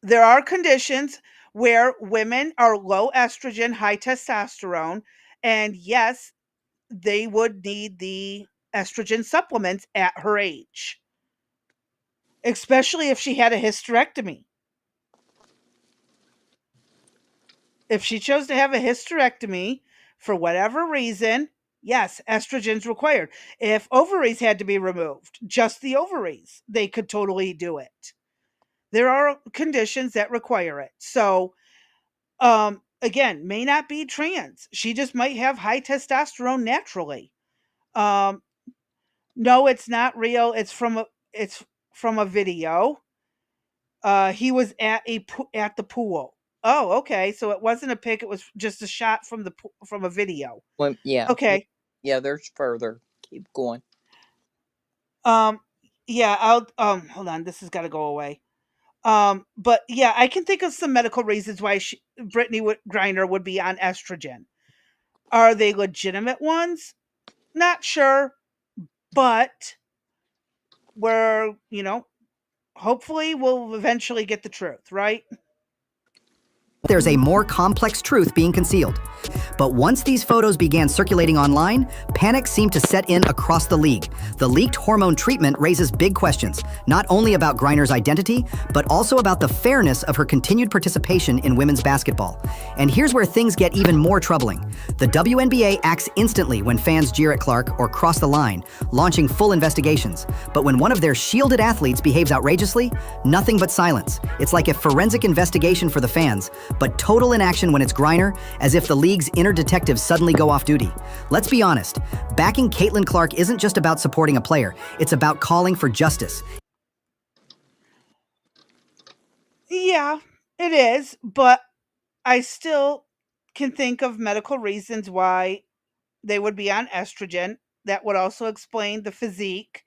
There are conditions where women are low estrogen, high testosterone, and yes, they would need the estrogen supplements at her age, especially if she had a hysterectomy. If she chose to have a hysterectomy for whatever reason, yes, estrogen's required. If ovaries had to be removed, just the ovaries, they could totally do it. There are conditions that require it. So, again, may not be trans. She just might have high testosterone naturally. No, it's not real. It's from a video. He was at the pool. Oh, okay. So it wasn't a pic. It was just a shot from a video. Well, yeah. Okay. Yeah, there's further. Keep going. Yeah, I'll hold on. This has got to go away. But yeah, I can think of some medical reasons why Brittney Griner would be on estrogen. Are they legitimate ones? Not sure, but we're, hopefully we'll eventually get the truth, right? There's a more complex truth being concealed. But once these photos began circulating online, panic seemed to set in across the league. The leaked hormone treatment raises big questions, not only about Griner's identity, but also about the fairness of her continued participation in women's basketball. And here's where things get even more troubling. The WNBA acts instantly when fans jeer at Clark or cross the line, launching full investigations. But when one of their shielded athletes behaves outrageously, nothing but silence. It's like a forensic investigation for the fans, but total inaction when it's Griner, as if the league's inner detectives suddenly go off duty. Let's be honest, backing Caitlin Clark isn't just about supporting a player, it's about calling for justice. Yeah, it is, but I still can think of medical reasons why they would be on estrogen. That would also explain the physique,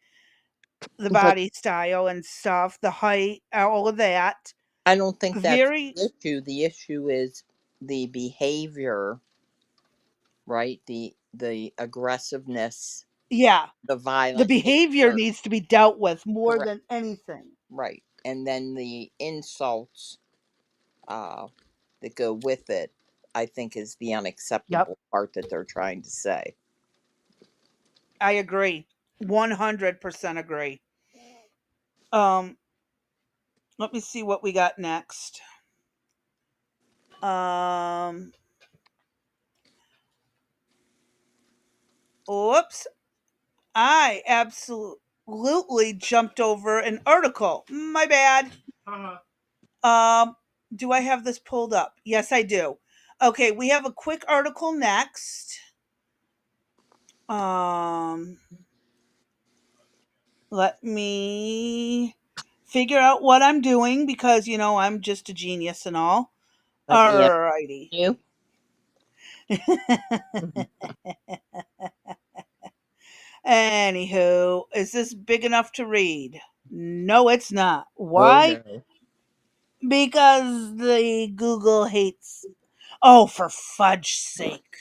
the But body style and stuff, the height, all of that. I don't think that's Very, the issue. The issue is the behavior, right? The aggressiveness, yeah, the the violent behavior nature. needs to be dealt with more Correct. than anything. Right. And then the insults that go with it, I think, is the Yep, unacceptable part that they're trying to say. I agree. 100% agree. Um, let me see what we got next. Um, Oops. I absolutely jumped over an article. My bad. Um, do I have this pulled up? Yes, I do. Okay, we have a quick article next. Um, Let me figure out what I'm doing because I'm just a genius and all. Let me ask Alrighty. you. Anywho, is this big enough to read? No, it's not. Oh Why? no. Because the Google hates. Oh, for fudge sake.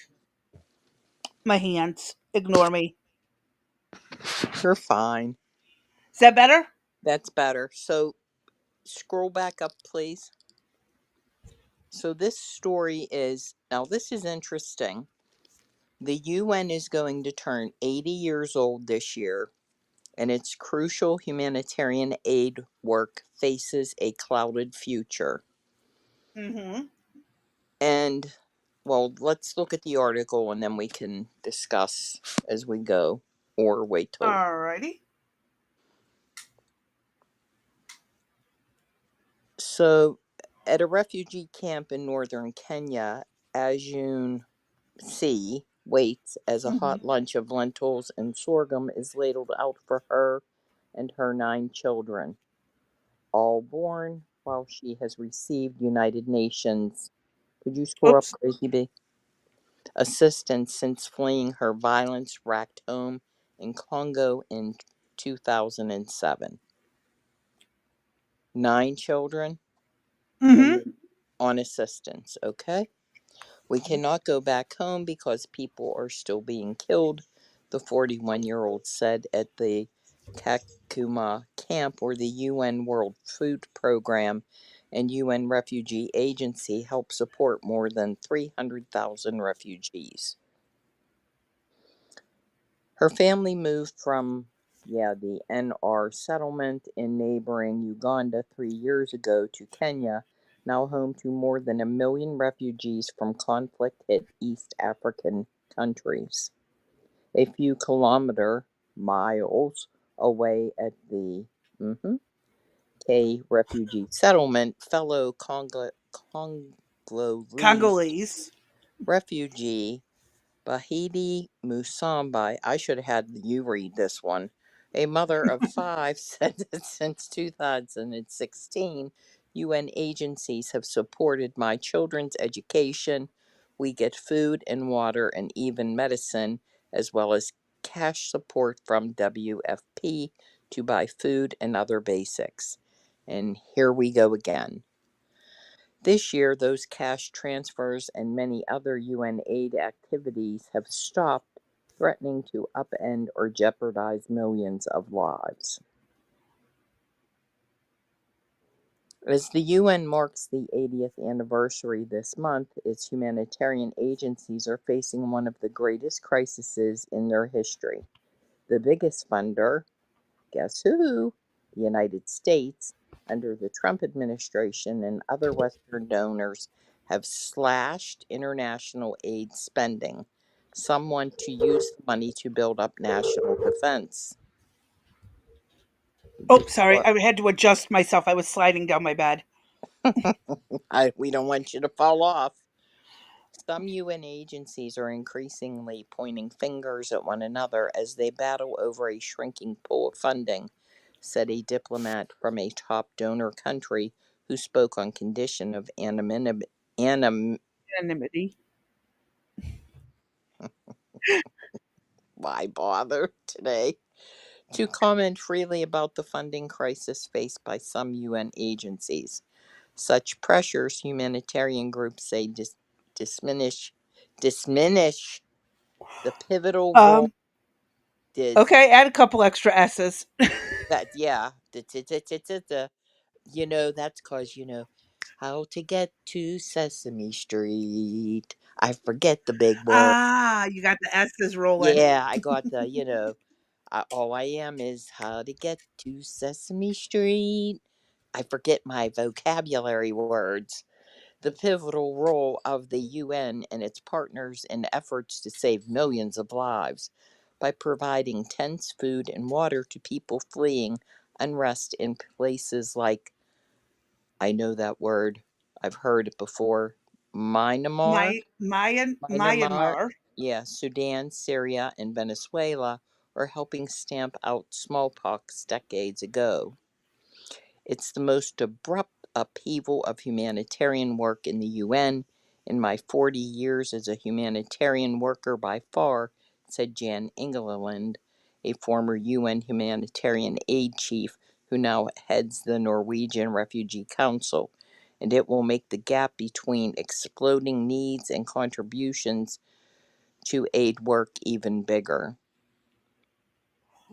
My hands. Ignore me. You're fine. Is that better? That's better. So scroll back up, please. So this story is, now this is interesting. The UN is going to turn 80 years old this year, and its crucial humanitarian aid work faces a clouded future. Mm-hmm. And, well, let's look at the article and then we can discuss as we go, or wait till. Alrighty. So, at a refugee camp in northern Kenya, Ajun C waits as a hot lunch of lentils and sorghum is ladled out for her and her 9 children, all born while she has received United Nations. Could you scroll up, Oops. Crazy B? Assistance since fleeing her violence racked home in Congo in 2007. 9 children Mm-hmm. and on assistance, okay? We cannot go back home because people are still being killed, the 41-year-old said at the Kakuma camp where the UN World Food Program and UN Refugee Agency help support more than 300,000 refugees. Her family moved from, the NR settlement in neighboring Uganda 3 years ago to Kenya, now home to more than 1 million refugees from conflict-hit East African countries. A few miles away at the K refugee settlement, fellow Congolese. refugee Bahidi Musambai, I should have had you read this one. A mother of 5 said that since 2016, UN agencies have supported my children's education. We get food and water and even medicine, as well as cash support from WFP to buy food and other basics. And here we go again. This year, those cash transfers and many other UN aid activities have stopped, threatening to upend or jeopardize millions of lives. As the UN marks the 80th anniversary this month, its humanitarian agencies are facing one of the greatest crises in their history. The biggest funder, guess who? The United States, under the Trump administration and other Western donors, have slashed international aid spending. Some want to use the money to build up national defense. Oh, sorry. I had to adjust myself. I was sliding down my bed. We don't want you to fall off. Some UN agencies are increasingly pointing fingers at one another as they battle over a shrinking pool of funding, said a diplomat from a top donor country who spoke on condition of anonymity. Why bother today? To comment freely about the funding crisis faced by some UN agencies. Such pressures, humanitarian groups say, diminish the pivotal role. Okay, add a couple extra S's. That yeah, you know, that's cause how to get to Sesame Street. I forget the big word. Ah, you got the S's rolling. Yeah, I got the all I am is how to get to Sesame Street. I forget my vocabulary words. The pivotal role of the UN and its partners in efforts to save millions of lives by providing tents, food, and water to people fleeing unrest in places like, I know that word, I've heard it before, Myanmar, Myanmar. yeah, Sudan, Syria, and Venezuela are helping stamp out smallpox decades ago. It's the most abrupt upheaval of humanitarian work in the UN in my 40 years as a humanitarian worker by far, said Jan Egeland, a former UN humanitarian aid chief who now heads the Norwegian Refugee Council, and it will make the gap between exploding needs and contributions to aid work even bigger.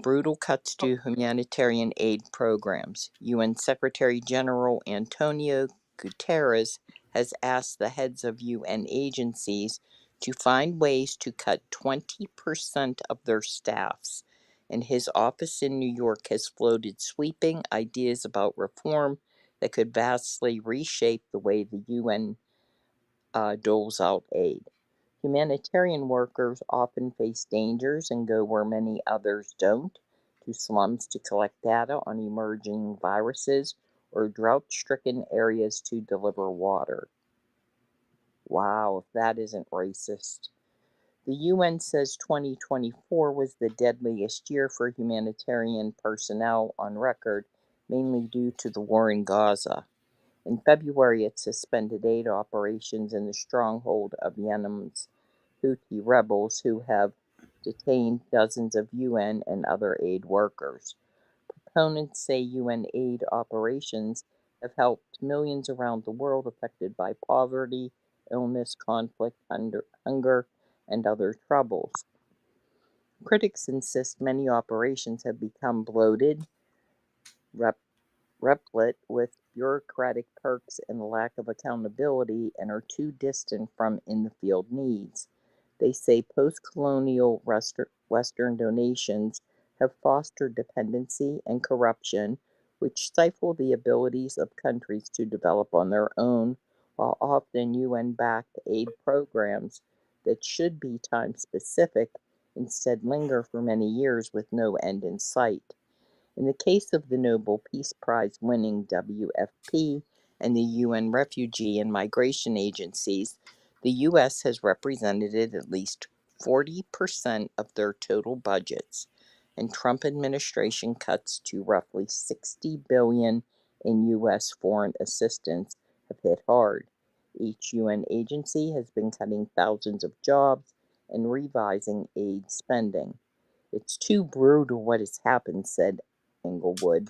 Brutal cuts to humanitarian aid programs. UN Secretary General Antonio Guterres has asked the heads of UN agencies to find ways to cut 20% of their staffs, and his office in New York has floated sweeping ideas about reform that could vastly reshape the way the UN doles out aid. Humanitarian workers often face dangers and go where many others don't, to slums to collect data on emerging viruses or drought-stricken areas to deliver water. Wow, if that isn't racist. The UN says 2024 was the deadliest year for humanitarian personnel on record, mainly due to the war in Gaza. In February, it suspended aid operations in the stronghold of Yemen's Houthi rebels, who have detained dozens of UN and other aid workers. Proponents say UN aid operations have helped millions around the world affected by poverty, illness, conflict, hunger, and other troubles. Critics insist many operations have become bloated, replete with bureaucratic perks and lack of accountability, and are too distant from in-the-field needs. They say post-colonial Western donations have fostered dependency and corruption, which stifle the abilities of countries to develop on their own, while often UN-backed aid programs that should be time-specific instead linger for many years with no end in sight. In the case of the Nobel Peace Prize winning WFP and the UN Refugee and Migration Agencies, the U.S. has represented at least 40% of their total budgets, and Trump administration cuts to roughly $60 billion in U.S. foreign assistance have hit hard. Each UN agency has been cutting thousands of jobs and revising aid spending. It's too brutal what has happened, said Engeland,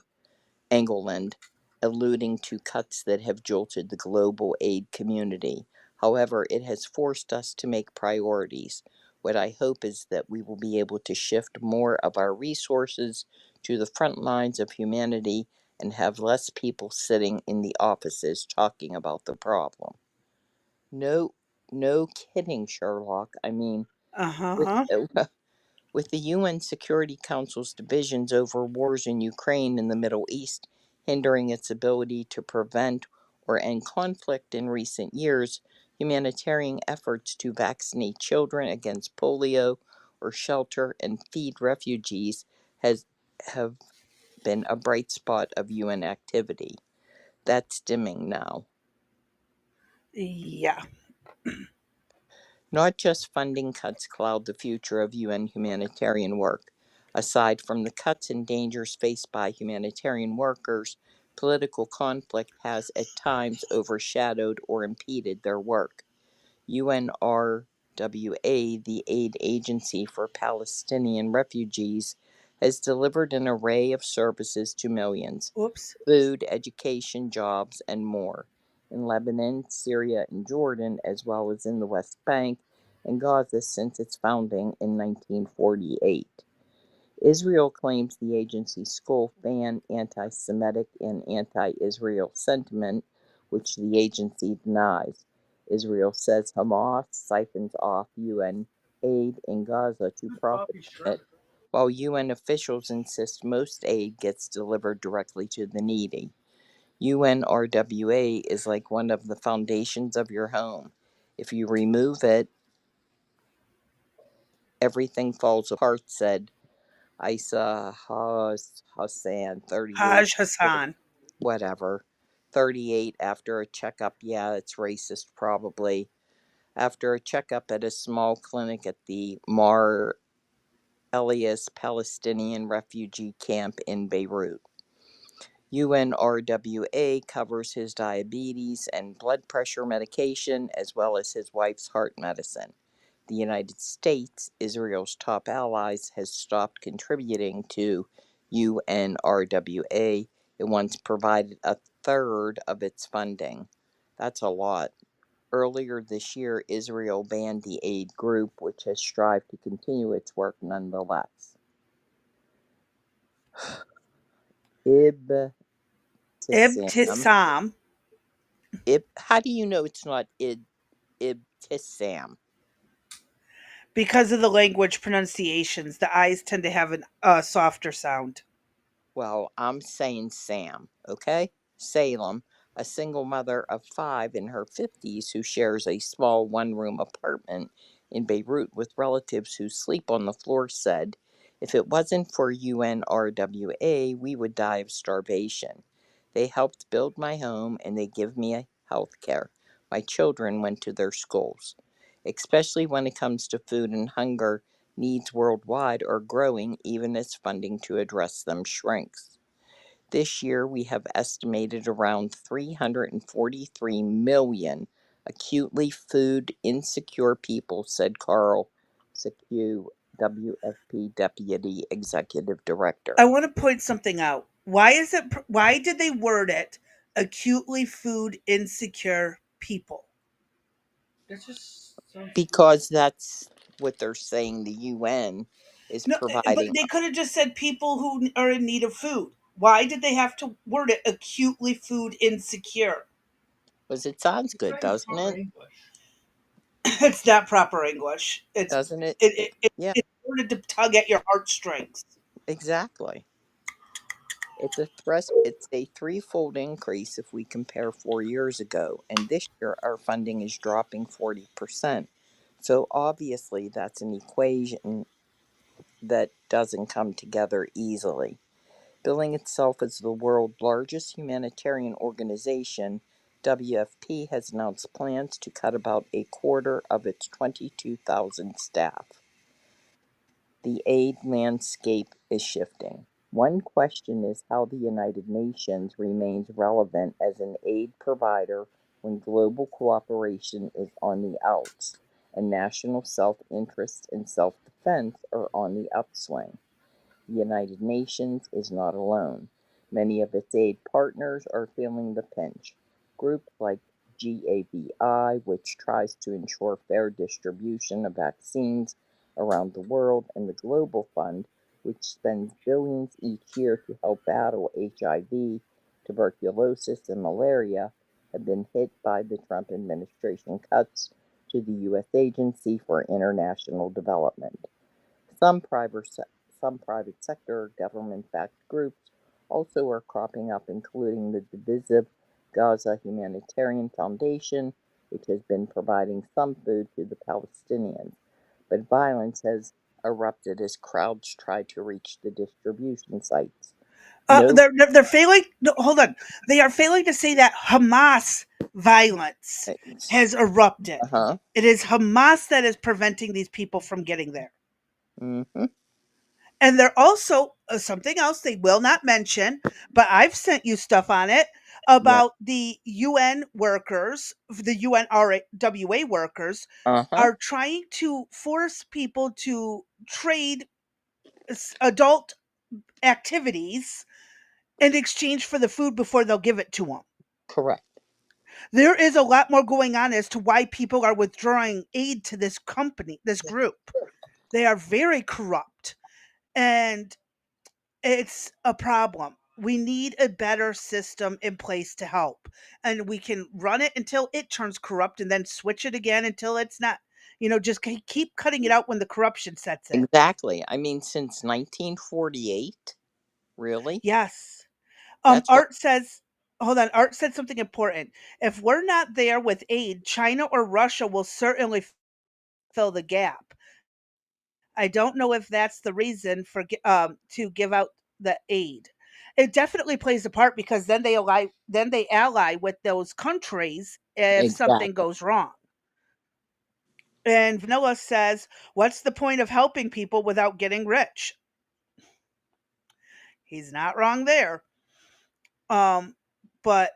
alluding to cuts that have jolted the global aid community. However, it has forced us to make priorities. What I hope is that we will be able to shift more of our resources to the front lines of humanity and have less people sitting in the offices talking about the problem. No, no kidding, Sherlock. I mean, with with the UN Security Council's divisions over wars in Ukraine and the Middle East hindering its ability to prevent or end conflict in recent years, humanitarian efforts to vaccinate children against polio or shelter and feed refugees have been a bright spot of UN activity. That's dimming now. Yeah. Not just funding cuts cloud the future of UN humanitarian work. Aside from the cuts and dangers faced by humanitarian workers, political conflict has at times overshadowed or impeded their work. UNRWA, the aid agency for Palestinian refugees, has delivered an array of services to millions: food, education, jobs, and more. In Lebanon, Syria, and Jordan, as well as in the West Bank and Gaza since its founding in 1948. Israel claims the agency's school fan anti-Semitic and anti-Israel sentiment, which the agency denies. Israel says Hamas siphons off UN aid in Gaza to profit from it, while UN officials insist most aid gets delivered directly to the needy. UNRWA is like one of the foundations of your home. If you remove it, everything falls apart, said Isa Hassan, 38. Haj Hassan. Whatever. 38 after a checkup. Yeah, it's racist, probably. After a checkup at a small clinic at the Mar Elias Palestinian refugee camp in Beirut. UNRWA covers his diabetes and blood pressure medication as well as his wife's heart medicine. The United States, Israel's top allies, has stopped contributing to UNRWA. It once provided a third of its funding. That's a lot. Earlier this year, Israel banned the aid group, which has strived to continue its work nonetheless. Ibtisam. How do you know it's not Ibtisam? Because of the language pronunciations, the I's tend to have a softer sound. Well, I'm saying Sam, okay? Salem, a single mother of 5 in her 50s who shares a small one-room apartment in Beirut with relatives who sleep on the floor, said, "If it wasn't for UNRWA, we would die of starvation. They helped build my home and they give me health care. My children went to their schools. Especially when it comes to food and hunger, needs worldwide are growing even as funding to address them shrinks. This year, we have estimated around 343 million acutely food insecure people," said Carroll, SECU WFP Deputy Executive Director. I want to point something out. Why did they word it acutely food insecure people? That just sounds because that's what they're saying the UN is No, but providing. they could have just said people who are in need of food. Why did they have to word it acutely food insecure? Because it sounds good, doesn't it? It's not proper English. Doesn't it? Yeah, It's worded to tug at your heartstrings. exactly. It's a threefold increase if we compare 4 years ago, and this year our funding is dropping 40%. So obviously that's an equation that doesn't come together easily. Billing itself as the world's largest humanitarian organization, WFP has announced plans to cut about a quarter of its 22,000 staff. The aid landscape is shifting. One question is how the United Nations remains relevant as an aid provider when global cooperation is on the outs and national self-interest and self-defense are on the upswing. The United Nations is not alone. Many of its aid partners are feeling the pinch. Groups like GAVI, which tries to ensure fair distribution of vaccines around the world, and the Global Fund, which spends billions each year to help battle HIV, tuberculosis, and malaria have been hit by the Trump administration cuts to the U.S. Agency for International Development. Some private sector government-backed groups also are cropping up, including the divisive Gaza Humanitarian Foundation, which has been providing some food to the Palestinians. But violence has erupted as crowds try to reach the distribution sites. They're failing. No, hold on. They are failing to say that Hamas violence has erupted. It is Hamas that is preventing these people from getting there. Mm-hmm. And they're also something else they will not mention, but I've sent you stuff on it about the UN workers, the UNRWA workers are trying to force people to trade adult activities in exchange for the food before they'll give it to them. Correct. There is a lot more going on as to why people are withdrawing aid to this company, this group. They are very corrupt, and it's a problem. We need a better system in place to help, and we can run it until it turns corrupt and then switch it again until it's not, just keep cutting it out when the corruption sets in. Exactly. I mean, since 1948, really? Yes. That's Art says, hold on, Art said something important. If we're not there with aid, China or Russia will certainly fill the gap. I don't know if that's the reason for to give out the aid. It definitely plays a part because then they ally with those countries if something goes wrong. And Vanilla says, "What's the point of helping people without getting rich?" He's not wrong there. But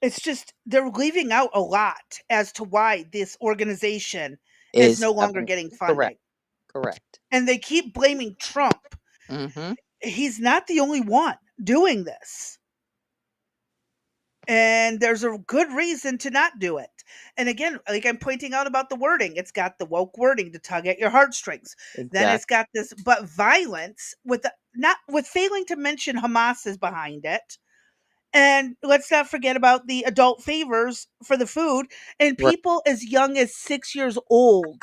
it's just they're leaving out a lot as to why this organization is no longer getting funding. Correct. And they keep blaming Trump. Mm-hmm. He's not the only one doing this. And there's a good reason to not do it. And again, like I'm pointing out about the wording, it's got the woke wording to tug at your heartstrings. Then it's got this, but violence not with failing to mention Hamas is behind it. And let's not forget about the adult favors for the food and people as young as 6 years old.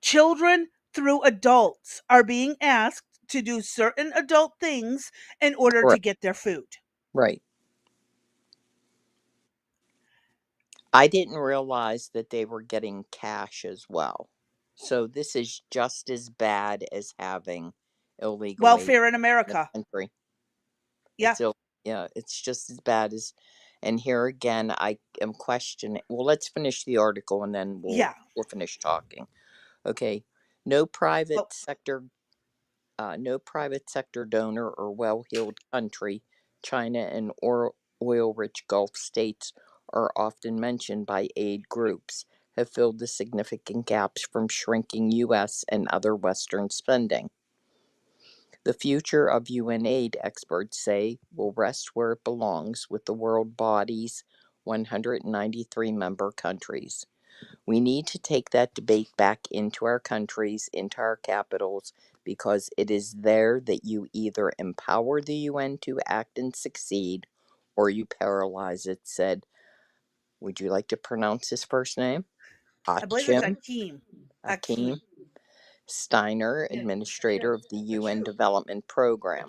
Children through adults are being asked to do certain adult things in order to get their food. Right. I didn't realize that they were getting cash as well. So this is just as bad as having illegal welfare in America. Country. Yeah. It's just as bad as, and here again, I am questioning. Well, let's finish the article and then we'll finish talking. Okay. No private sector donor or well-heeled country, China and oil-rich Gulf states are often mentioned by aid groups, have filled the significant gaps from shrinking U.S. and other Western spending. The future of UN aid, experts say, will rest where it belongs with the world body's 193 member countries. We need to take that debate back into our countries, into our capitals, because it is there that you either empower the UN to act and succeed, or you paralyze it, said, would you like to pronounce his first name? I believe it's Akeem. Akeem Steiner, administrator of the UN Development Program.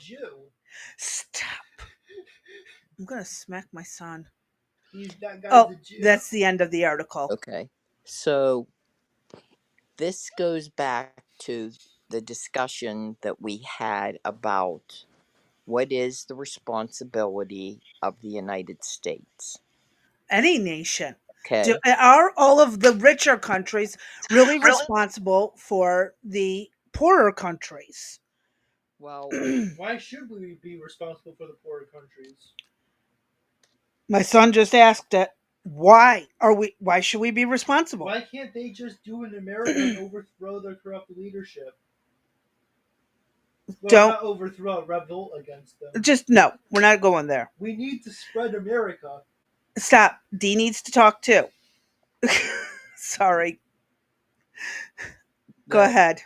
Stop. I'm going to smack my son. That guy's a Jew. That's the end of the article. Okay. So this goes back to the discussion that we had about what is the responsibility of the United States? Any nation. Okay. Are all of the richer countries really responsible for the poorer countries? Well, why should we be responsible for the poorer countries? My son just asked it. Why should we be responsible? Why can't they just do in America and overthrow their corrupt leadership? Well, not overthrow, revolt against them. No, we're not going there. We need to spread America. Stop. D needs to talk too. Sorry. Go ahead.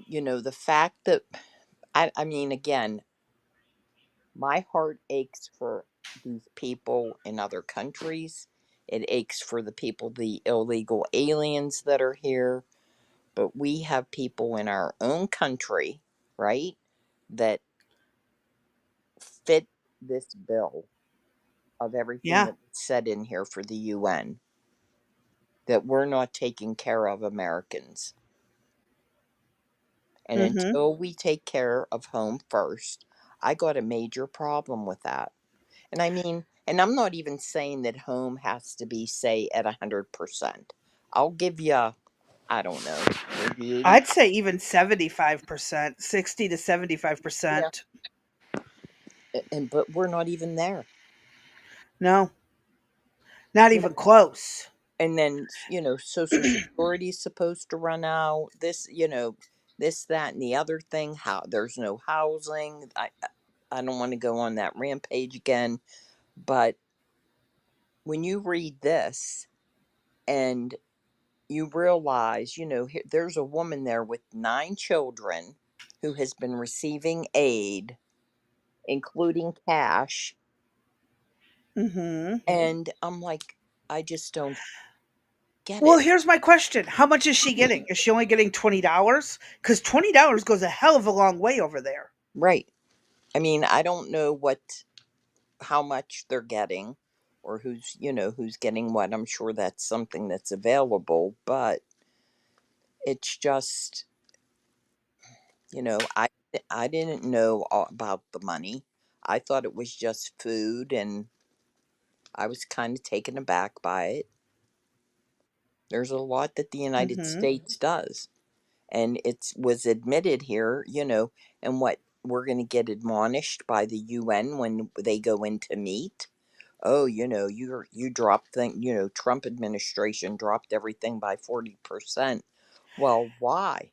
you know, the fact that, I mean, again, my heart aches for these people in other countries. It aches for the people, the illegal aliens that are here. But we have people in our own country, right, that fit this bill of everything Yeah. that's said in here for the UN, that we're not taking care of Americans. And Mm-hmm. until we take care of home first, I got a major problem with that. And I mean, and I'm not even saying that home has to be, say, at 100%. I'll give you, I don't know, maybe 80. I'd say even 75%, 60 to Yeah. 75%. But we're not even there. No, not You know, even close. and then, you know, Social Security is supposed to run out. This, you know, this, that, and the other thing. How there's no housing. I don't want to go on that rampage again, but when you read this and you realize, you know, there's a woman there with 9 children who has been receiving aid, including cash. Mm-hmm. And I'm like, I just don't get Well, it. here's my question. How much is she getting? Is she only getting $20? Because $20 goes a hell of a long way over there. Right. I mean, I don't know how much they're getting or who's, you know, who's getting what. I'm sure that's something that's available, but it's just, you know, I didn't know all about the money. I thought it was just food, and I was kind of taken aback by it. There's a lot that the United Mm-hmm. States does, and it was admitted here, you know, and what we're going to get admonished by the UN when they go in to meet. Oh, you know, you dropped thing, you know, Trump administration dropped everything by 40%. Well, why?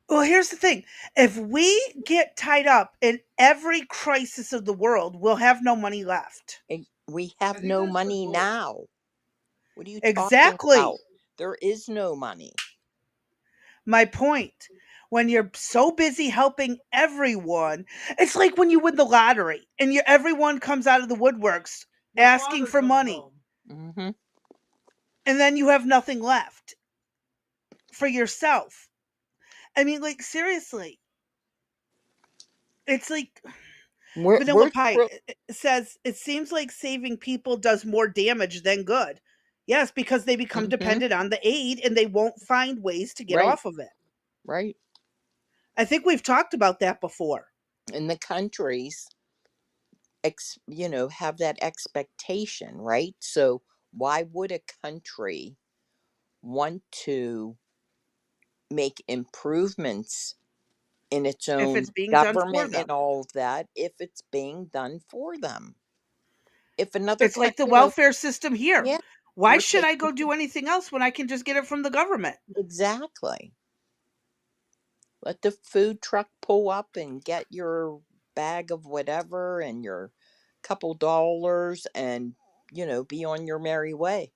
Well, here's the thing. If we get tied up in every crisis of the world, we'll have no money left. We have no money now. What are you talking Exactly. about? There is no money. My point. When you're so busy helping everyone, it's like when you win the lottery and everyone comes out of the woodworks asking for money, Mm-hmm. and then you have nothing left for yourself. I mean, like, seriously. It's like Vanilla We're Pie says, it seems like saving people does more damage than good. Yes, because they become Mm-hmm. dependent on the aid and they won't find ways to get Right. off of it. Right. I think we've talked about that before. And the countries, you know, have that expectation, right? So why would a country want to make improvements in its If own it's being done for government them. and all of that if it's being done for them? If another It's like country, the you know, welfare system here. yeah, Why we're should I taking go do anything else when I can just get it from the government? exactly. Let the food truck pull up and get your bag of whatever and your couple dollars and, you know, be on your merry way.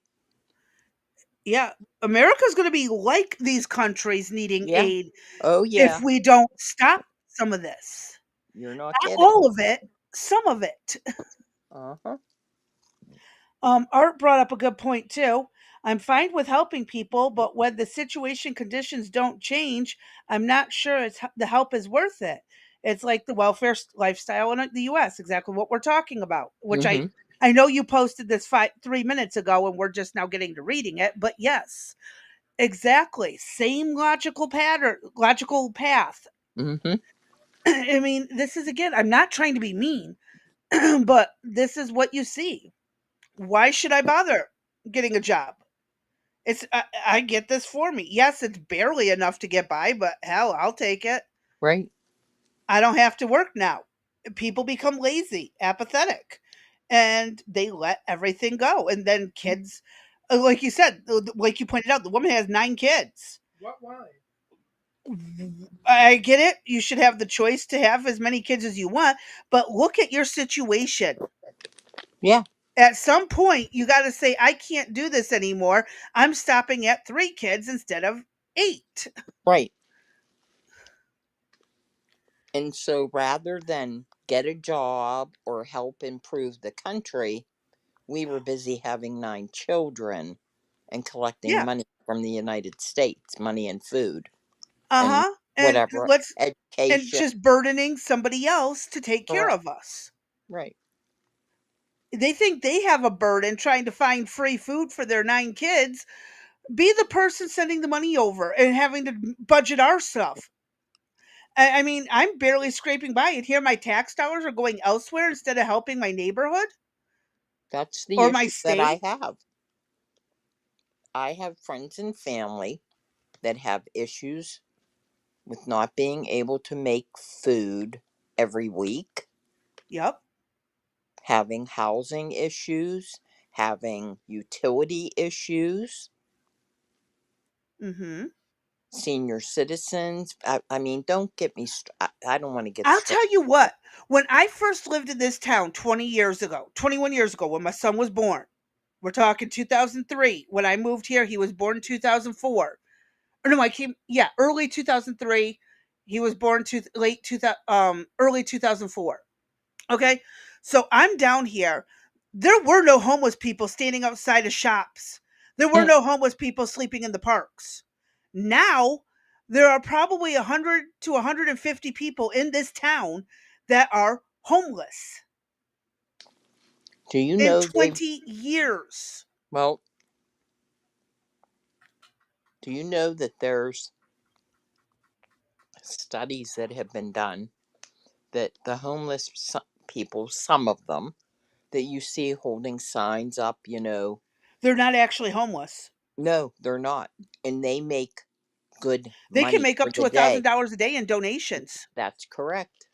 Yeah, America's going to be like these countries needing Yeah. aid Oh, if yeah. we don't stop some of this. You're not Not kidding. all of it, some of it. Uh-huh. Art brought up a good point too. I'm fine with helping people, but when the situation conditions don't change, I'm not sure the help is worth it. It's like the welfare lifestyle in the U.S. Exactly what we're talking about. Which Mm-hmm. I know you posted this 3 minutes ago, and we're just now getting to reading it. But yes, exactly, same logical path. Mm-hmm. I mean, this is again. I'm not trying to be mean, but this is what you see. Why should I bother getting a job? I get this for me. Yes, it's barely enough to get by, but hell, I'll take it. Right. I don't have to work now. People become lazy, apathetic, and they let everything go. And then kids, like you said, like you pointed out, the woman has 9 kids. Why? I get it. You should have the choice to have as many kids as you want, but look at your situation. Yeah. At some point, you got to say, I can't do this anymore. I'm stopping at 3 kids instead of 8. Right. And so rather than get a job or help improve the country, we were busy having 9 children and collecting Yeah. money from the United States, money and food and Uh-huh. And whatever, and education. just burdening somebody else to take care Correct. of us. Right. They think they have a burden trying to find free food for their 9 kids. Be the person sending the money over and having to budget our stuff. I mean, I'm barely scraping by, and here my tax dollars are going elsewhere instead of helping my neighborhood That's the or my issue that I state. have. I have friends and family that have issues with not being able to make food every week, Yep. having housing issues, having utility issues, Mhm. senior citizens. I mean, don't get me. I don't want to get I'll started. tell you what, when I first lived in this town 20 years ago, 21 years ago, when my son was born, we're talking 2003. When I moved here, he was born in 2004. Or no, I came, yeah, early 2003. He was born to late 2000, early 2004. Okay. So I'm down here. There were no homeless people standing outside of shops. There were no homeless people sleeping in the parks. Now, there are probably 100 to 150 people in this town that are homeless Do you in know they've 20 years. well? Do you know that there's studies that have been done that the homeless people, some of them that you see holding signs up, They're not actually homeless. no, they're not, and they make good They can money make for up to the day. $1,000 a day in donations. That's correct.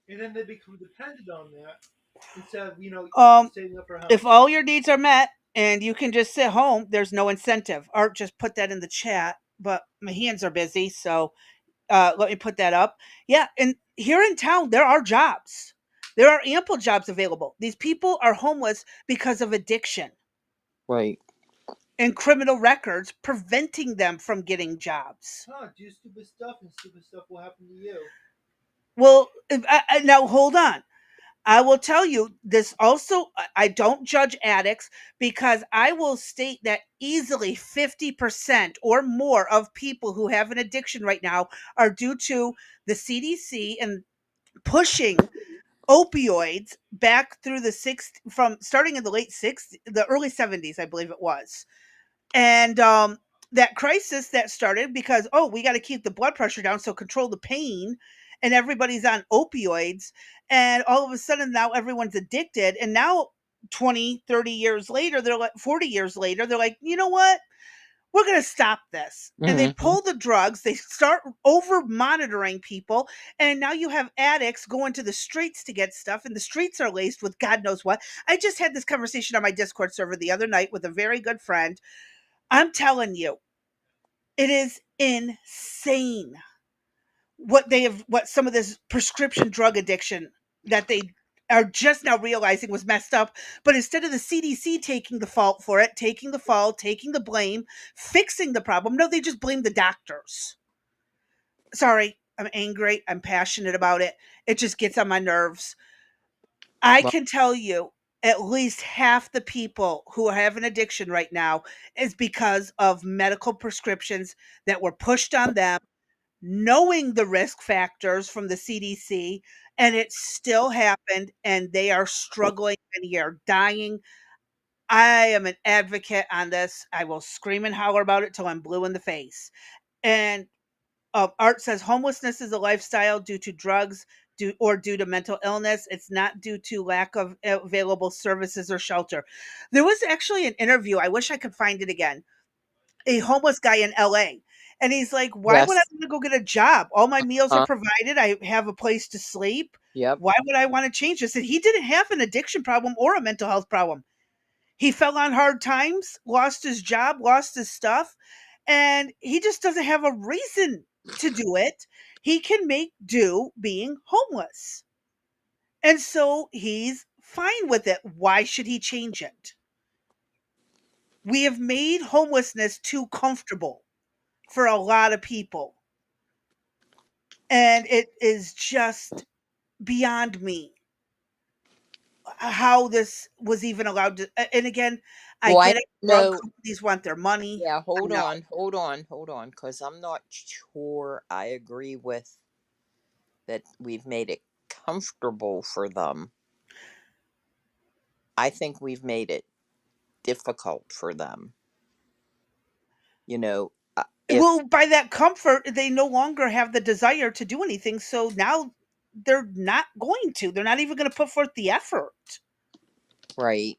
And then they become dependent on that instead of saving up for a house. If all your needs are met and you can just sit home, there's no incentive. Art just put that in the chat, but my hands are busy, so let me put that up. Yeah, and here in town, there are jobs. There are ample jobs available. These people are homeless because of addiction Right. and criminal records preventing them from getting jobs. Do stupid stuff, and stupid stuff will happen to you. Well, now hold on. I will tell you this also. I don't judge addicts because I will state that easily 50% or more of people who have an addiction right now are due to the CDC and pushing opioids back through the from starting in the late 60s, the early 70s, I believe it was. And that crisis that started because, oh, we got to keep the blood pressure down, so control the pain, and everybody's on opioids, and all of a sudden now everyone's addicted, and now 20, 30 years later, they're like 40 years later, they're like, you know what, we're going to stop this. And they Mm-hmm. pull the drugs, they start over monitoring people, and now you have addicts going to the streets to get stuff, and the streets are laced with God knows what. I just had this conversation on my Discord server the other night with a very good friend. I'm telling you, it is insane what some of this prescription drug addiction that they are just now realizing was messed up. But instead of the CDC taking the fault for it, taking the fall, taking the blame, fixing the problem, no, they just blame the doctors. Sorry, I'm angry. I'm passionate about it. It just gets on my nerves. I Well, can tell you at least half the people who have an addiction right now is because of medical prescriptions that were pushed on them, knowing the risk factors from the CDC, and it still happened, and they are struggling and they are dying. I am an advocate on this. I will scream and holler about it till I'm blue in the face. And Art says homelessness is a lifestyle due to drugs due to mental illness. It's not due to lack of available services or shelter. There was actually an interview. I wish I could find it again. A homeless guy in LA. And he's like, why would I yes. want to go get a job? All my meals are Uh, provided. I have a place to sleep. yep. Why would I want to change this? And he didn't have an addiction problem or a mental health problem. He fell on hard times, lost his job, lost his stuff, and he just doesn't have a reason to do it. He can make do being homeless. And so he's fine with it. Why should he change it? We have made homelessness too comfortable for a lot of people. And it is just beyond me how this was even allowed to. And again, I Well, I get don't it. Drug know. companies want their money. Yeah, I know. hold on, because I'm not sure I agree with that we've made it comfortable for them. I think we've made it difficult for them. You know, if Well, by that comfort, they no longer have the desire to do anything. So now they're not going to. They're not even going to put forth the effort. right.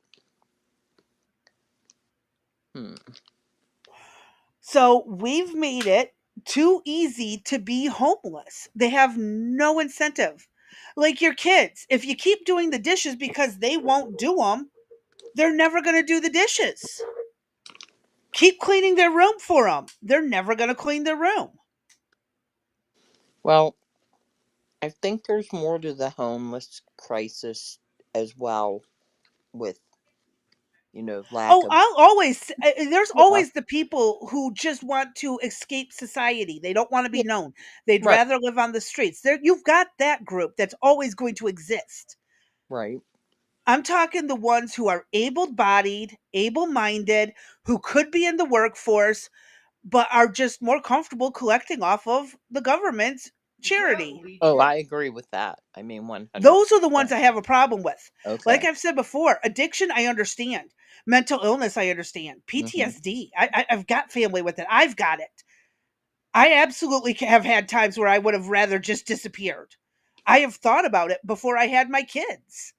So we've made it too easy to be homeless. They have no incentive. Like your kids, if you keep doing the dishes because they won't do them, they're never going to do the dishes. Keep cleaning their room for them. They're never going to clean their room. Well, I think there's more to the homeless crisis as well, with lack Oh, of. I'll always there's Yeah. always the people who just want to escape society. They don't want to be Yeah. known. They'd Right. rather live on the streets. There you've got that group that's always going to exist. Right. I'm talking the ones who are able-bodied, able-minded, who could be in the workforce, but are just more comfortable collecting off of the government's charity. Oh, I agree with that. I mean, 100%. Those are the ones I have a problem with. Like Okay. I've said before, addiction, I understand. Mental illness, I understand. Mhm. PTSD, I've got family with it. I've got it. I absolutely have had times where I would have rather just disappeared. I have thought about it before I had my kids,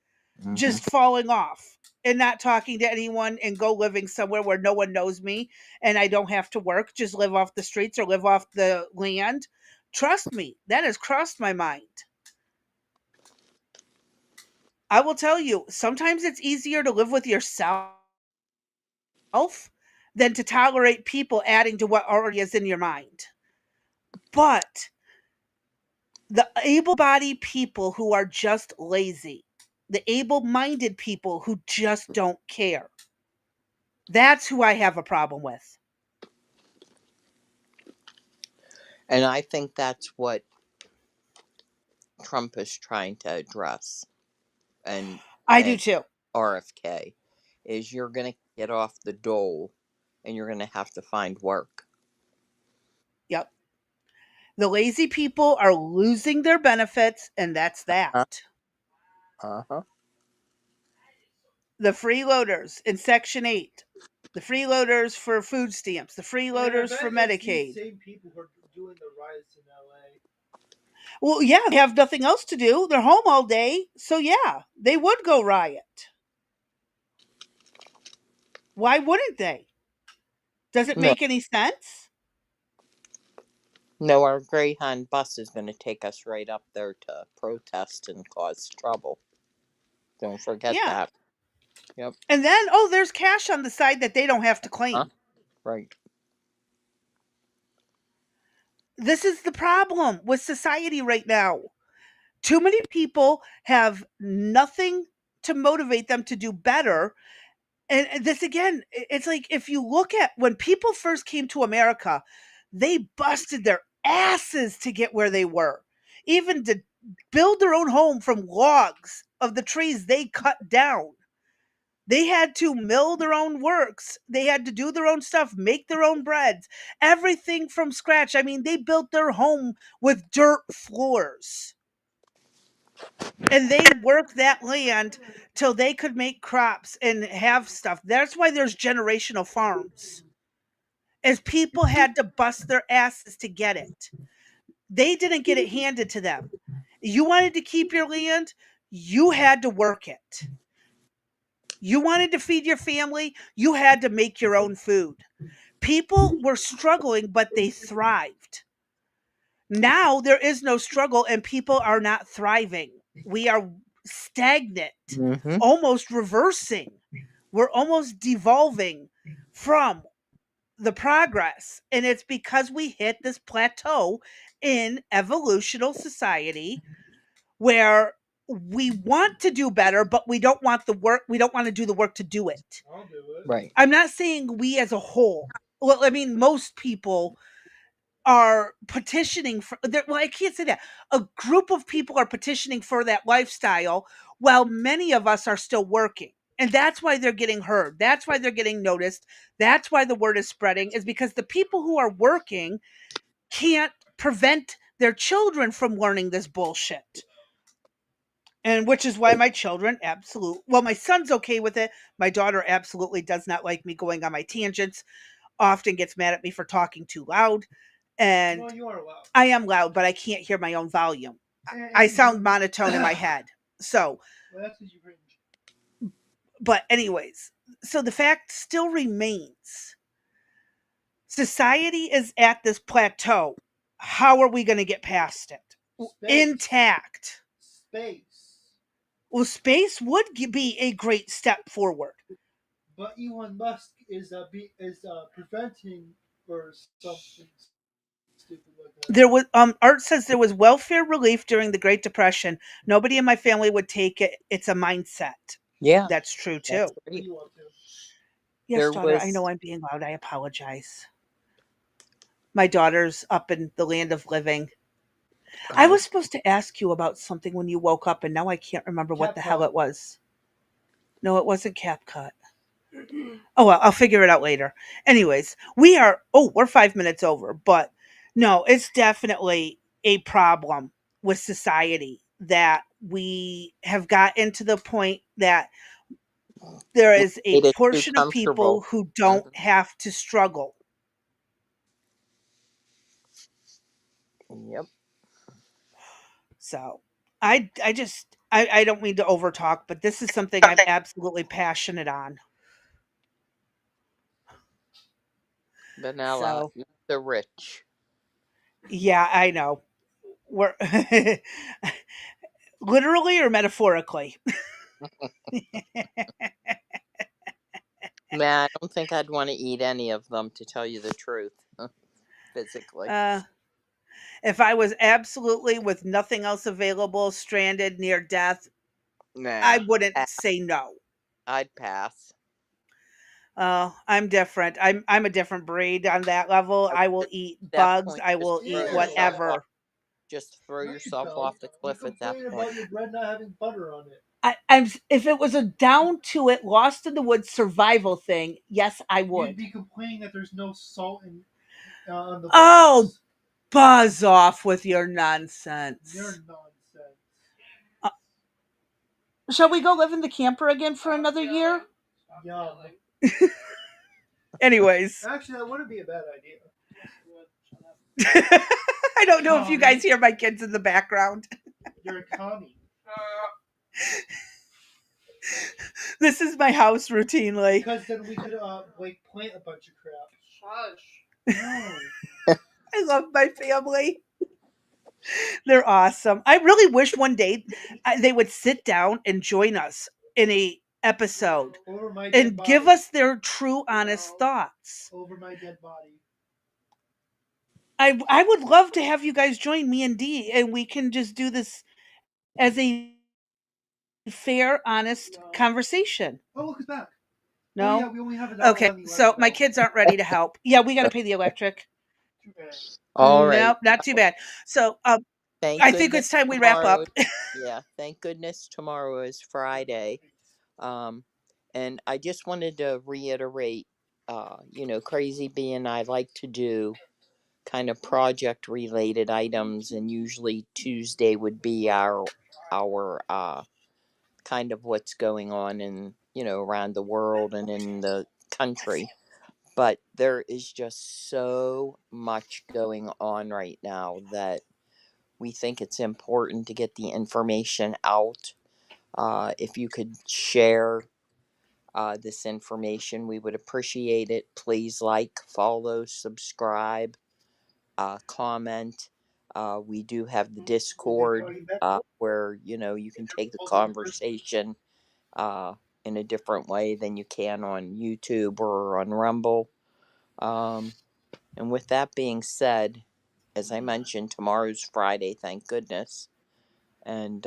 just falling off and not talking to anyone and go living somewhere where no one knows me and I don't have to work, just live off the streets or live off the land. Trust me, that has crossed my mind. I will tell you, sometimes it's easier to live with yourself than to tolerate people adding to what already is in your mind. But the able bodied people who are just lazy, the able minded people who just don't care, that's who I have a problem with. And I think that's what Trump is trying to address. And I do too. RFK is you're going to get off the dole and you're going to have to find work. Yep. The lazy people are losing their benefits, and that's that. Uh-huh. The freeloaders in Section 8, the freeloaders for food stamps, the freeloaders for Medicaid. Same people who are doing the riots in LA. Well, yeah, they have nothing else to do. They're home all day. So, yeah, they would go riot. Why wouldn't they? Does it No. make any sense? No, our Greyhound bus is going to take us right up there to protest and cause trouble. Don't forget Yeah. that. Yep. And then, there's cash on the side that they don't have to claim. Right. This is the problem with society right now. Too many people have nothing to motivate them to do better. And this again, it's like if you look at when people first came to America, they busted their asses to get where they were, even to build their own home from logs of the trees they cut down. They had to mill their own works. They had to do their own stuff, make their own breads, everything from scratch. I mean, they built their home with dirt floors. And they worked that land till they could make crops and have stuff. That's why there's generational farms. As people had to bust their asses to get it. They didn't get it handed to them. You wanted to keep your land, you had to work it. You wanted to feed your family, you had to make your own food. People were struggling, but they thrived. Now there is no struggle and people are not thriving. We are stagnant, almost reversing. We're almost devolving from the progress. And it's because we hit this plateau in evolutional society where we want to do better, but we don't want the work. We don't want to do the work to do it. I'll do it. Right. I'm not saying we as a whole. Well, I mean, most people are petitioning for, well, I can't say that. A group of people are petitioning for that lifestyle while many of us are still working. And that's why they're getting heard. That's why they're getting noticed. That's why the word is spreading, is because the people who are working can't prevent their children from learning this bullshit. And which is why my children my son's okay with it. My daughter absolutely does not like me going on my tangents, often gets mad at me for talking too loud. And Well, you are loud. I am loud, but I can't hear my own volume. I sound monotone in my head. So, Well, that's because you cringe. but anyways, so the fact still remains. Society is at this plateau. How are we going to get past it? Intact. Space. Well, space would be a great step forward. But Elon Musk is preventing or something stupid like that. There was Art says there was welfare relief during the Great Depression. Nobody in my family would take it. It's a mindset. Yeah, that's true too. that's right. Yes, There daughter. I was- know I'm being loud. I apologize. My daughter's up in the land of living. I was supposed to ask you about something when you woke up, and now I can't remember what the hell it was. No, it wasn't CapCut. Oh, well, I'll figure it out later. Anyways, we're 5 minutes over, but no, it's definitely a problem with society that we have gotten to the point that there is a Made it too portion of people comfortable. who don't have to struggle. Yep. So I don't mean to overtalk, but this is something I'm absolutely passionate on. Vanilla, So- eat the rich. Yeah, I know. We're literally or metaphorically. Man, I don't think I'd want to eat any of them, to tell you the truth, physically. If I was absolutely with nothing else available, stranded near death, Nah, I wouldn't say no. I'd pass. I'm different. I'm a different breed on that level. I will eat That bugs. point, I just will throw eat yourself whatever. off- Just throw yourself off the cliff at that Complain point. about your bread not having butter on it. I'm if it was a down to it, lost in the woods survival thing, yes, I would. You'd be complaining that there's no salt on the. Oh, buzz off with your nonsense. You're nonsense. Shall we go live in the camper again for another year? Yeah. Anyways. Actually, that wouldn't be a bad idea. I don't know if you guys hear my kids in the background. You're a commie. This is my house routinely. Because then we could plant a bunch of crap. Shush. No. I love my family. They're awesome. I really wish one day they would sit down and join us in a episode and give us their true, honest thoughts. Over my dead body. I would love to have you guys join me and Dee, and we can just do this as a fair, honest conversation. Oh, look, it's back. No? Oh, yeah, we only have an hour Okay, on the so my kids aren't ready to help. Yeah, we got to pay the electric. Too bad. All right. Nope, not too bad. So Thank I think goodness it's time we wrap tomorrow- up. Yeah, thank goodness tomorrow is Friday. And I just wanted to reiterate, Crazy Bee and I like to do kind of project related items, and usually Tuesday would be our kind of what's going on in, around the world and in the country. But there is just so much going on right now that we think it's important to get the information out. If you could share this information, we would appreciate it. Please like, follow, subscribe, comment. We do have the Discord where, you can take the conversation in a different way than you can on YouTube or on Rumble. And with that being said, as I mentioned, tomorrow's Friday, thank goodness. And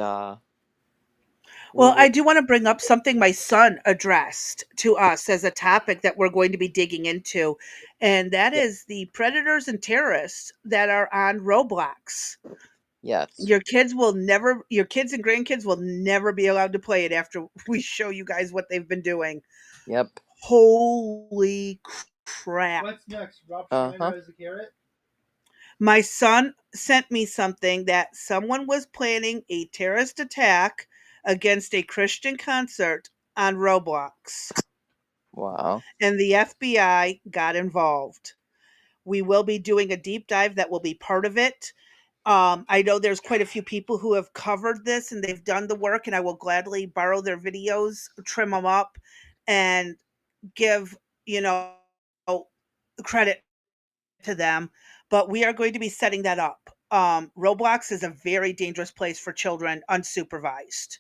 Well, I do want to bring up something my son addressed to us as a topic that we're going to be digging into, and that is the predators and terrorists that are on Roblox. Yes. Your kids and grandkids will never be allowed to play it after we show you guys what they've been doing. Yep. Holy crap. What's next? Rob Schneider as a carrot? My son sent me something that someone was planning a terrorist attack against a Christian concert on Roblox. Wow. And the FBI got involved. We will be doing a deep dive that will be part of it. I know there's quite a few people who have covered this and they've done the work, and I will gladly borrow their videos, trim them up, and give, credit to them. But we are going to be setting that up. Roblox is a very dangerous place for children unsupervised.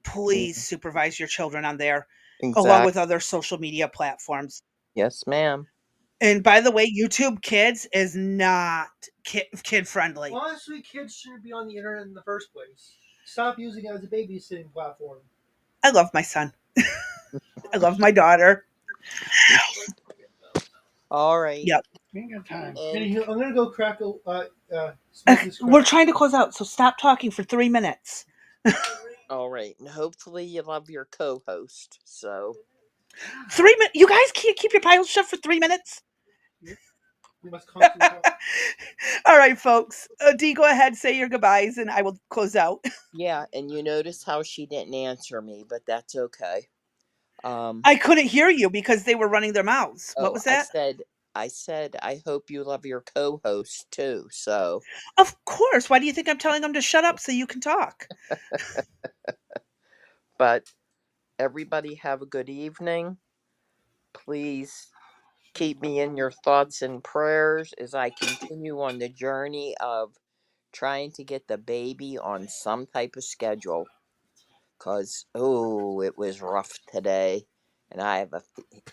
Please supervise your children on there, along with other social media platforms. Yes, ma'am. And by the way, YouTube Kids is not kid friendly. Honestly, kids shouldn't be on the internet in the first place. Stop using it as a babysitting platform. I love my son. I love my daughter. All right. Yep. We ain't got time. I'm gonna go crack a. We're trying to close out, so stop talking for 3 minutes. All right, and hopefully you love your co-host. So 3 minutes. You guys can't keep your piles shut for 3 minutes. We must constantly talk. All right, folks. Dee, go ahead, say your goodbyes, and I will close out. yeah, and you notice how she didn't answer me, but that's okay. I couldn't hear you because they were running their mouths. What was that? I said, I hope you love your co-host too. So of course. Why do you think I'm telling them to shut up so you can talk? But everybody have a good evening. Please keep me in your thoughts and prayers as I continue on the journey of trying to get the baby on some type of schedule. Because, it was rough today. And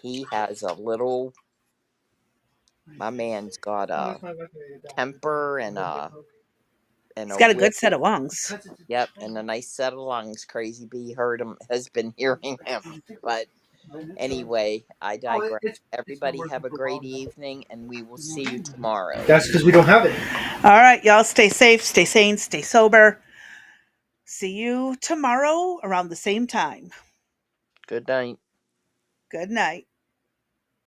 he has a little, my man's got a temper and he's got a good set of lungs. Yep, and a nice set of lungs. Crazy Bee has been hearing him. But anyway, I digress. Everybody have a great evening, and we will see you tomorrow. That's because we don't have it. All right, y'all. Stay safe, stay sane, stay sober. See you tomorrow around the same time. Good night. Good night.